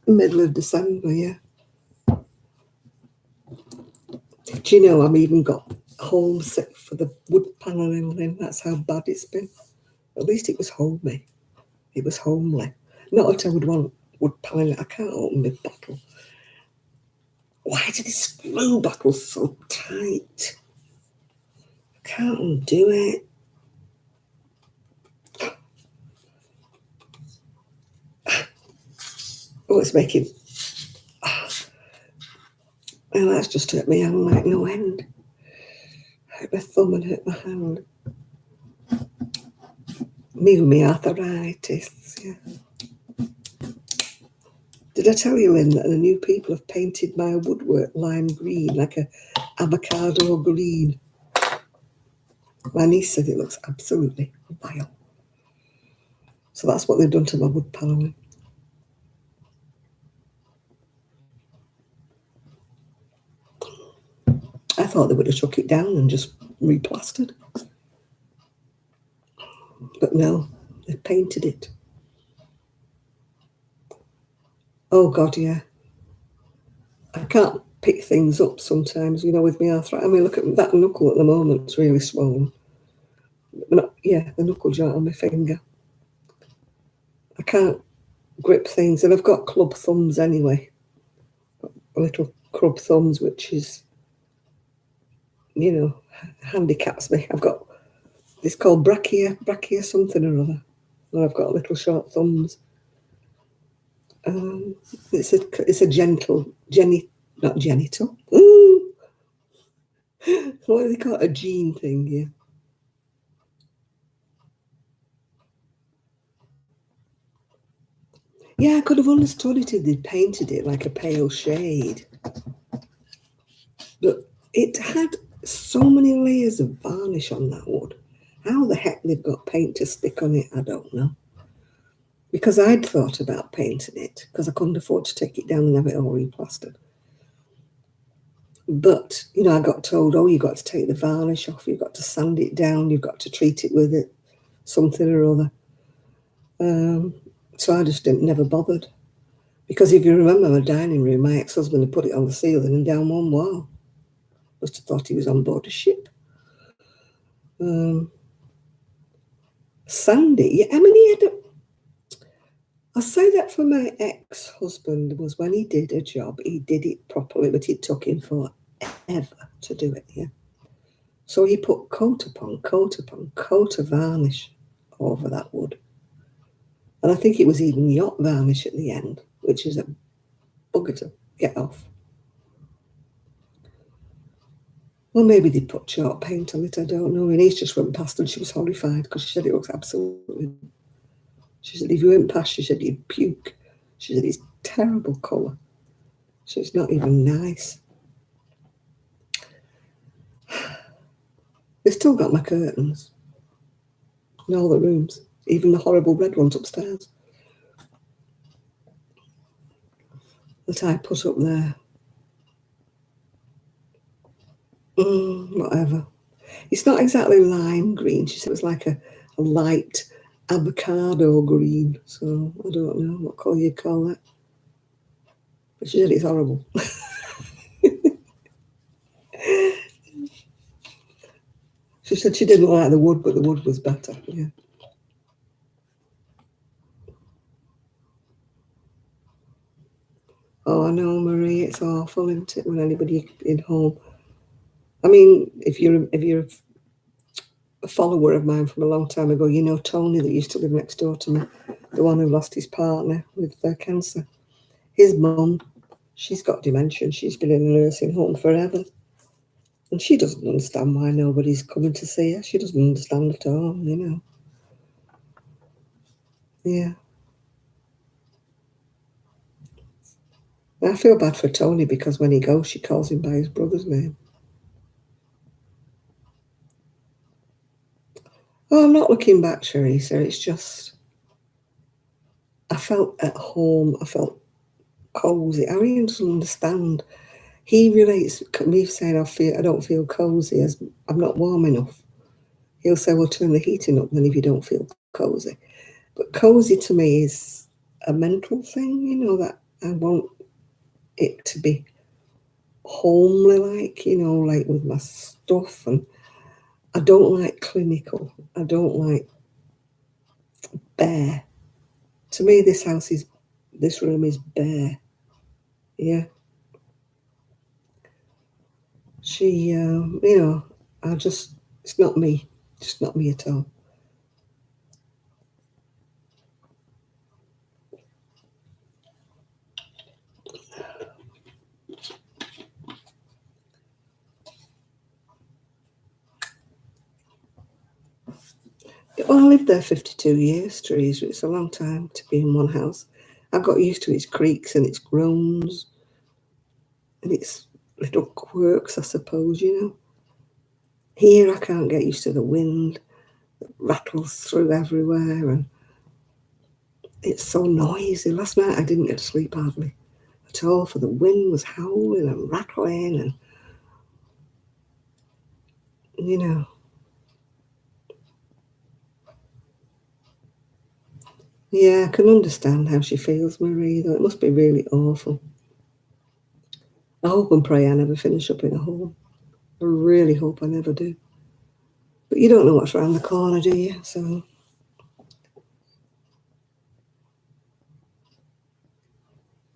middle of December, yeah. Do you know, I've even got homesick for the wood panelling. That's how bad it's been. At least it was homey. It was homely. Not that I would want wood panelling. I can't open my bottle. Why do the screw buckles so tight? I can't undo it. Oh, it's making... Well, that's just hurt my hand like no end. Hurt my thumb and hurt my hand. Me with my arthritis, yeah. Did I tell you, Lynn, that the new people have painted my woodwork lime green, like a avocado green? My niece said it looks absolutely vile. So that's what they've done to my wood panelling. I thought they would have took it down and just replastered. But no, they've painted it. Oh God, yeah. I can't pick things up sometimes, you know, with my arthritis. I mean, look at that knuckle at the moment, it's really swollen. The knuckle joint on my finger. I can't grip things, and I've got club thumbs anyway. Little club thumbs, which is, you know, handicaps me. I've got, it's called brachia something or other. And I've got little short thumbs. It's a not genital. Ooh. What do they call it? A gene thing, yeah. Yeah, I could have understood it if they'd painted it like a pale shade. But it had so many layers of varnish on that wood. How the heck they've got paint to stick on it, I don't know. Because I'd thought about painting it, because I couldn't afford to take it down and have it all replastered. But, you know, I got told, oh, you've got to take the varnish off, you've got to sand it down, you've got to treat it with it, something or other. So I just never bothered. Because if you remember my dining room, my ex-husband had put it on the ceiling and down one wall. Must have thought he was on board a ship. Sandy, yeah, I mean, I'll say that for my ex-husband was when he did a job, he did it properly, but it took him forever to do it, yeah. So he put coat upon coat upon coat of varnish over that wood. And I think it was even yacht varnish at the end, which is a bugger to get off. Well, maybe they put chalk paint on it, I don't know. And he's just went past and she was horrified because she said it looks absolutely... She said, if you went past, she said, you'd puke. She said, it's terrible colour. So it's not even nice. They've still got my curtains in all the rooms, even the horrible red ones upstairs that I put up there. Whatever. It's not exactly lime green. She said it was like a light avocado green. So I don't know what colour you'd call that. But she said it's horrible. She said she didn't like the wood, but the wood was better. Yeah. Oh, I know, Marie. It's awful, isn't it, when anybody in home I mean, if you're a follower of mine from a long time ago, you know Tony that used to live next door to me, the one who lost his partner with cancer. His mum, she's got dementia and she's been in a nursing home forever. And she doesn't understand why nobody's coming to see her. She doesn't understand at all, you know. Yeah. I feel bad for Tony because when he goes, she calls him by his brother's name. Oh, I'm not looking back, Teresa. It's just, I felt at home. I felt cozy. Arian doesn't understand. He relates me saying I don't feel cozy as I'm not warm enough. He'll say, "Well, turn the heating up then if you don't feel cozy." But cozy to me is a mental thing, you know, that I want it to be homely, like, you know, like with my stuff. And I don't like clinical. I don't like bare. To me, this room is bare. Yeah. You know, it's not me. Just not me at all. Well, I lived there 52 years, Teresa. It's a long time to be in one house. I got used to its creaks and its groans and its little quirks, I suppose, you know. Here, I can't get used to the wind that rattles through everywhere and it's so noisy. Last night, I didn't get to sleep hardly at all, for the wind was howling and rattling and, you know. Yeah, I can understand how she feels, Marie, though. It must be really awful. I hope and pray I never finish up in a home. I really hope I never do. But you don't know what's around the corner, do you? So,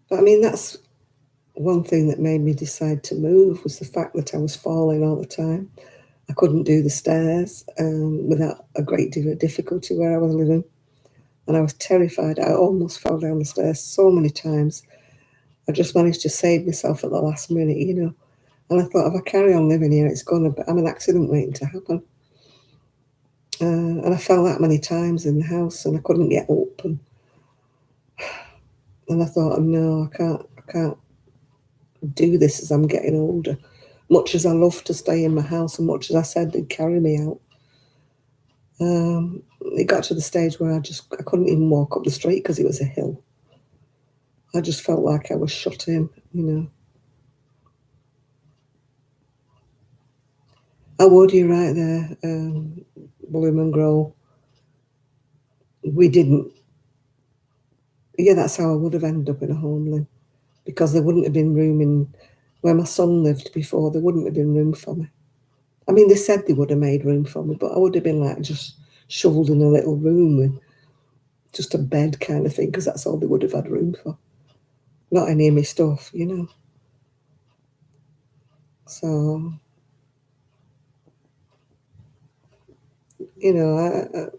but I mean, that's one thing that made me decide to move was the fact that I was falling all the time. I couldn't do the stairs without a great deal of difficulty where I was living. And I was terrified. I almost fell down the stairs so many times. I just managed to save myself at the last minute, you know. And I thought, if I carry on living here, it's going to, I'm an accident waiting to happen. And I fell that many times in the house and I couldn't get up. And I thought, no, I can't do this as I'm getting older. Much as I love to stay in my house and much as I said they'd carry me out, it got to the stage where I couldn't even walk up the street because it was a hill. I just felt like I was shut in, you know. I would, you're right there, Bloom and Grow. We didn't. Yeah, that's how I would have ended up in a home then, because there wouldn't have been room in where my son lived before. There wouldn't have been room for me. I mean, they said they would have made room for me, but I would have been like just shoveled in a little room with just a bed kind of thing, because that's all they would have had room for. Not any of my stuff, you know. So, you know,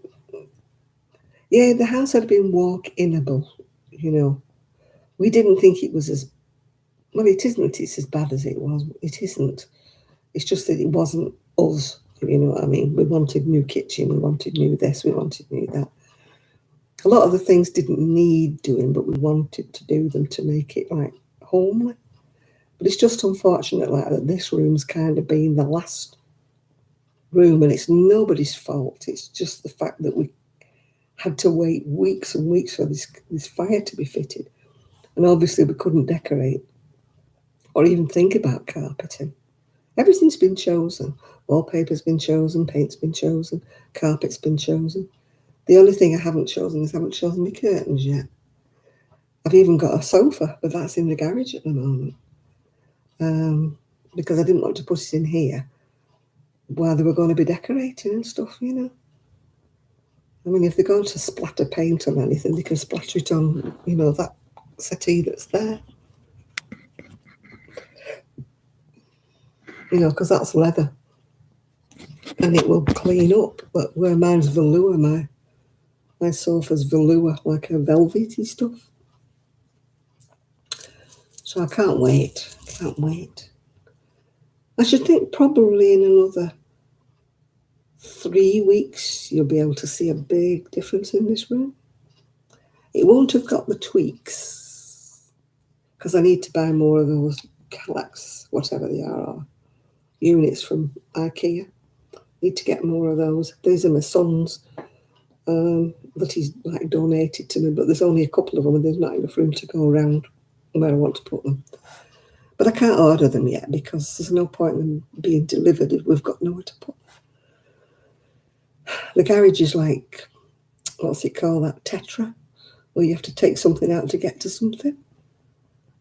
yeah, the house had been walk-inable, you know. We didn't think it was as, well, it isn't, it's as bad as it was. It isn't. It's just that it wasn't us, you know what I mean? We wanted new kitchen, we wanted new this, we wanted new that. A lot of the things didn't need doing, but we wanted to do them to make it like homely. But it's just unfortunate like that this room's kind of been the last room and it's nobody's fault. It's just the fact that we had to wait weeks and weeks for this fire to be fitted. And obviously we couldn't decorate or even think about carpeting. Everything's been chosen. Wallpaper's been chosen, paint's been chosen, carpet's been chosen. The only thing I haven't chosen is I haven't chosen the curtains yet. I've even got a sofa, but that's in the garage at the moment. Because I didn't want to put it in here while they were going to be decorating and stuff, you know. I mean, if they're going to splatter paint on anything, they can splatter it on, you know, that settee that's there. because that's leather and it will clean up. But where mine's velour, my sofa's velour, like a velvety stuff. So I can't wait. Can't wait. I should think probably in another 3 weeks you'll be able to see a big difference in this room. It won't have got the tweaks because I need to buy more of those Kallax, whatever they are units from IKEA. Need to get more of those. These are my son's that he's like donated to me, but there's only a couple of them and there's not enough room to go around where I want to put them. But I can't order them yet because there's no point in them being delivered if we've got nowhere to put them. The garage is like, what's it called, that Tetra, where you have to take something out to get to something.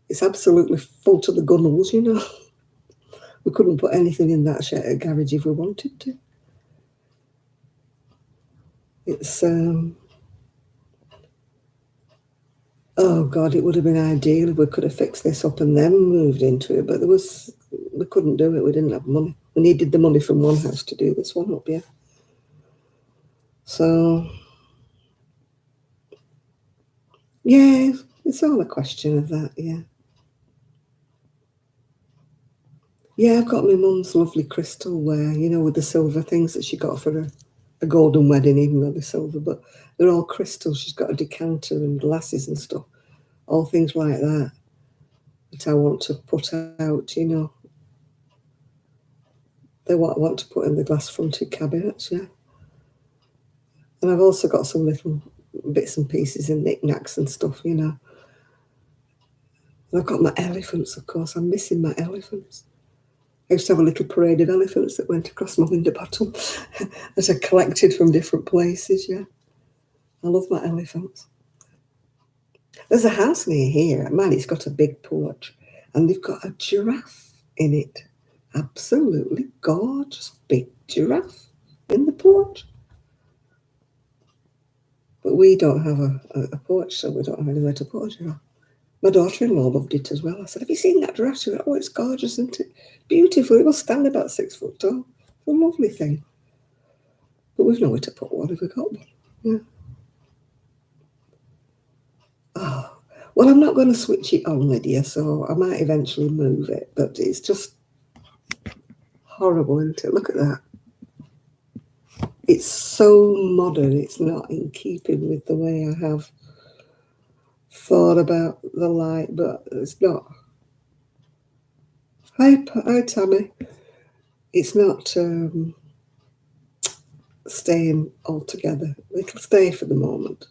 It's absolutely full to the gunnels, We couldn't put anything in that garage if we wanted to. It's, oh God, it would have been ideal if we could have fixed this up and then moved into it, but we couldn't do it. We didn't have money. We needed the money from one house to do this one up here. So, yeah, it's all a question of that, yeah. Yeah, I've got my mum's lovely crystal ware, with the silver things that she got for a golden wedding, even though they're silver, but they're all crystal. She's got a decanter and glasses and stuff, all things like that I want to put out, They're what I want to put in the glass-fronted cabinets, yeah. And I've also got some little bits and pieces and knickknacks and stuff, And I've got my elephants, of course. I'm missing my elephants. I used to have a little parade of elephants that went across my window bottom that I collected from different places, yeah. I love my elephants. There's a house near here. Man, it's got a big porch and they've got a giraffe in it. Absolutely gorgeous big giraffe in the porch. But we don't have a porch, so we don't have anywhere to put a giraffe. My daughter-in-law loved it as well. I said, have you seen that giraffe? She went, oh, it's gorgeous, isn't it? Beautiful. It will stand about 6 foot tall. It's a lovely thing. But we've nowhere to put one if we got one. Yeah. Oh, well, I'm not going to switch it on, Lydia, so I might eventually move it. But it's just horrible, isn't it? Look at that. It's so modern. It's not in keeping with the way I have thought about the light, but it's not. Hi, Tammy. It's not staying altogether. It'll stay for the moment.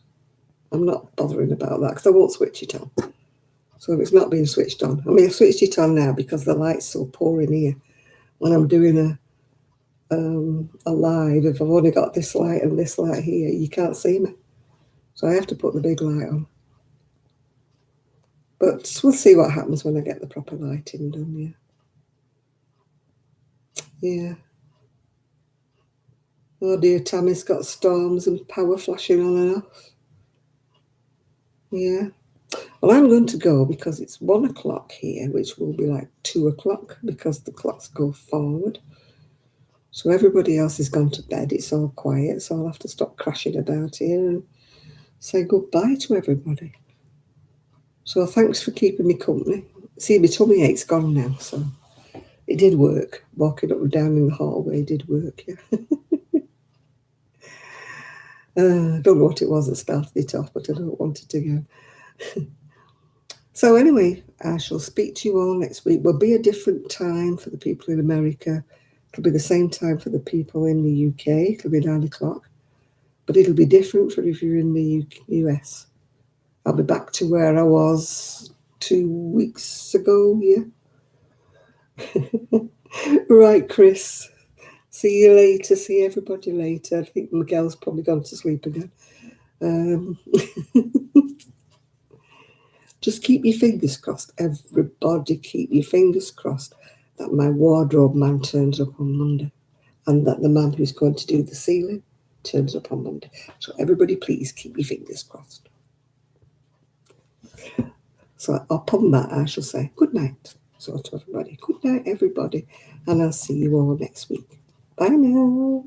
I'm not bothering about that because I won't switch it on. So it's not being switched on. I mean, I've switched it on now because the light's so poor in here. When I'm doing a live, if I've only got this light and this light here, you can't see me. So I have to put the big light on. But we'll see what happens when I get the proper lighting done, yeah. Yeah. Oh dear, Tammy's got storms and power flashing on and off. Yeah. Well, I'm going to go because it's 1 o'clock here, which will be like 2 o'clock because the clocks go forward. So everybody else has gone to bed. It's all quiet, so I'll have to stop crashing about here and say goodbye to everybody. So thanks for keeping me company. See, my tummy ache's gone now, so it did work. Walking up and down in the hallway did work, yeah. I don't know what it was that started it off, but I don't want it to go. So anyway, I shall speak to you all next week. Will be a different time for the people in America. It'll be the same time for the people in the UK. It'll be 9 o'clock. But it'll be different for if you're in the US. I'll be back to where I was 2 weeks ago, yeah. Right, Chris. See you later. See everybody later. I think Miguel's probably gone to sleep again. Just keep your fingers crossed. Everybody keep your fingers crossed that my wardrobe man turns up on Monday and that the man who's going to do the ceiling turns up on Monday. So everybody please keep your fingers crossed. So upon that I shall say good night. So to everybody, good night, everybody, and I'll see you all next week. Bye now.